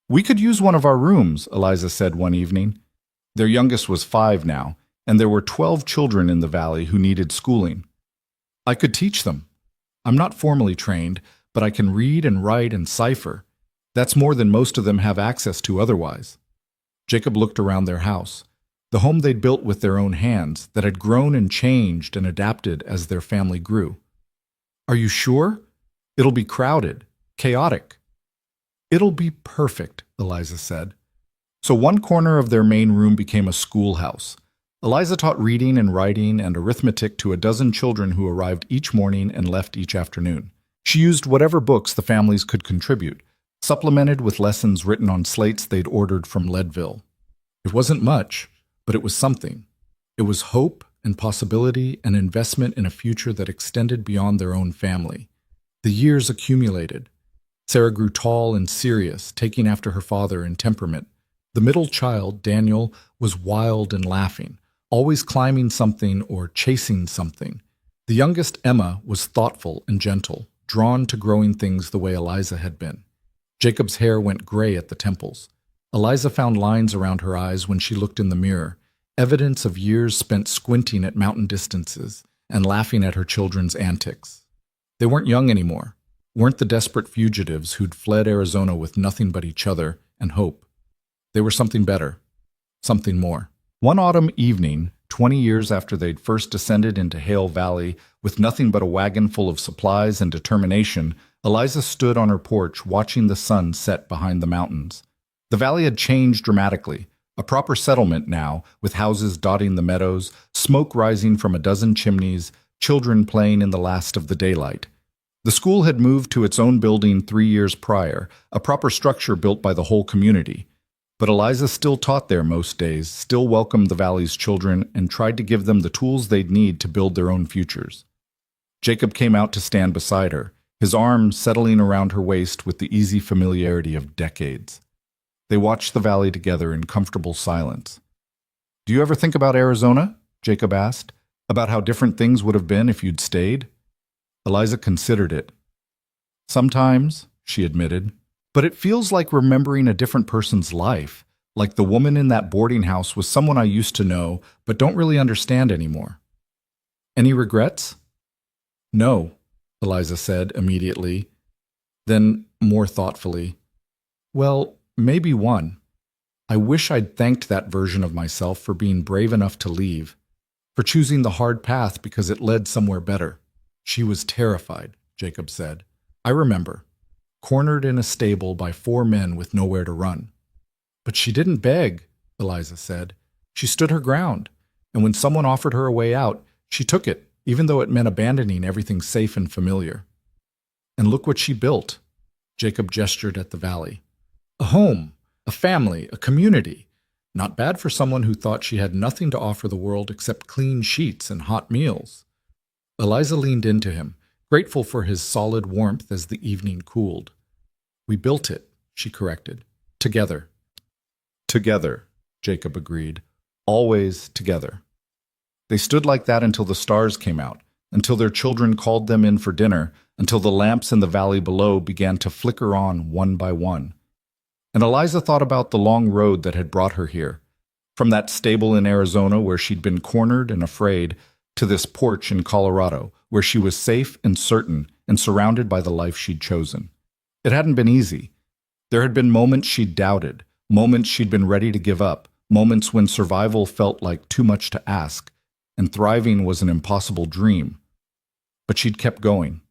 "We could use one of our rooms," Eliza said one evening. Their youngest was 5 now, and there were 12 children in the valley who needed schooling. "I could teach them. I'm not formally trained, but I can read and write and cipher. That's more than most of them have access to otherwise." Jacob looked around their house, the home they'd built with their own hands, that had grown and changed and adapted as their family grew. "Are you sure? It'll be crowded, chaotic." "It'll be perfect," Eliza said. So one corner of their main room became a schoolhouse. Eliza taught reading and writing and arithmetic to a dozen children who arrived each morning and left each afternoon. She used whatever books the families could contribute, supplemented with lessons written on slates they'd ordered from Leadville. It wasn't much, but it was something. It was hope and possibility and investment in a future that extended beyond their own family. The years accumulated. Sarah grew tall and serious, taking after her father in temperament. The middle child, Daniel, was wild and laughing, always climbing something or chasing something. The youngest, Emma, was thoughtful and gentle, drawn to growing things the way Eliza had been. Jacob's hair went gray at the temples. Eliza found lines around her eyes when she looked in the mirror, evidence of years spent squinting at mountain distances and laughing at her children's antics. They weren't young anymore, weren't the desperate fugitives who'd fled Arizona with nothing but each other and hope. They were something better, something more. One autumn evening, 20 years after they'd first descended into Hale Valley with nothing but a wagon full of supplies and determination, Eliza stood on her porch watching the sun set behind the mountains. The valley had changed dramatically, a proper settlement now, with houses dotting the meadows, smoke rising from a dozen chimneys, children playing in the last of the daylight. The school had moved to its own building 3 years prior, a proper structure built by the whole community. But Eliza still taught there most days, still welcomed the valley's children, and tried to give them the tools they'd need to build their own futures. Jacob came out to stand beside her, his arm settling around her waist with the easy familiarity of decades. They watched the valley together in comfortable silence. "Do you ever think about Arizona?" Jacob asked. "About how different things would have been if you'd stayed?" Eliza considered it. "Sometimes," she admitted. "But it feels like remembering a different person's life, like the woman in that boarding house was someone I used to know but don't really understand anymore." "Any regrets?" "No," Eliza said immediately. Then, more thoughtfully, "Well, maybe one. I wish I'd thanked that version of myself for being brave enough to leave, for choosing the hard path because it led somewhere better." "She was terrified," Jacob said. "I remember. Cornered in a stable by 4 men with nowhere to run." "But she didn't beg," Eliza said. "She stood her ground, and when someone offered her a way out, she took it, even though it meant abandoning everything safe and familiar. And look what she built." Jacob gestured at the valley. "A home, a family, a community. Not bad for someone who thought she had nothing to offer the world except clean sheets and hot meals." Eliza leaned into him, grateful for his solid warmth as the evening cooled. "We built it," she corrected. "Together." "Together," Jacob agreed. "Always together." They stood like that until the stars came out, until their children called them in for dinner, until the lamps in the valley below began to flicker on one by one. And Eliza thought about the long road that had brought her here, from that stable in Arizona where she'd been cornered and afraid, to this porch in Colorado, where she was safe and certain and surrounded by the life she'd chosen. It hadn't been easy. There had been moments she'd doubted, moments she'd been ready to give up, moments when survival felt like too much to ask, and thriving was an impossible dream. But she'd kept going.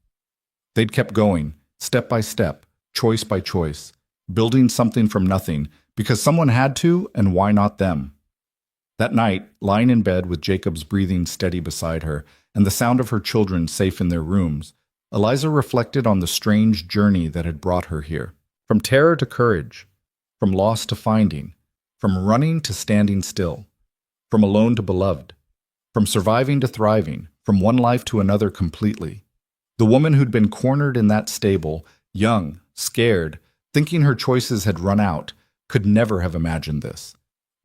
They'd kept going, step by step, choice by choice, building something from nothing, because someone had to, and why not them? That night, lying in bed with Jacob's breathing steady beside her and the sound of her children safe in their rooms, Eliza reflected on the strange journey that had brought her here. From terror to courage, from loss to finding, from running to standing still, from alone to beloved, from surviving to thriving, from one life to another completely. The woman who'd been cornered in that stable, young, scared, thinking her choices had run out, could never have imagined this.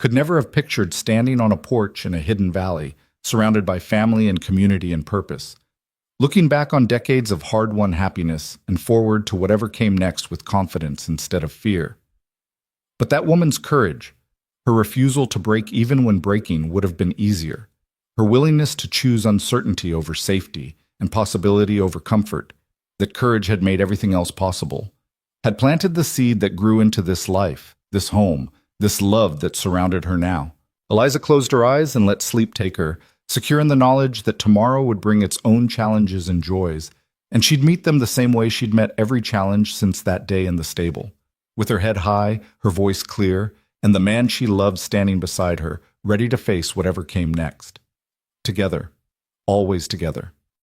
Could never have pictured standing on a porch in a hidden valley, surrounded by family and community and purpose, looking back on decades of hard-won happiness and forward to whatever came next with confidence instead of fear. But that woman's courage, her refusal to break even when breaking would have been easier, her willingness to choose uncertainty over safety and possibility over comfort, that courage had made everything else possible, had planted the seed that grew into this life, this home, this love that surrounded her now. Eliza closed her eyes and let sleep take her, secure in the knowledge that tomorrow would bring its own challenges and joys, and she'd meet them the same way she'd met every challenge since that day in the stable, with her head high, her voice clear, and the man she loved standing beside her, ready to face whatever came next. Together, always together.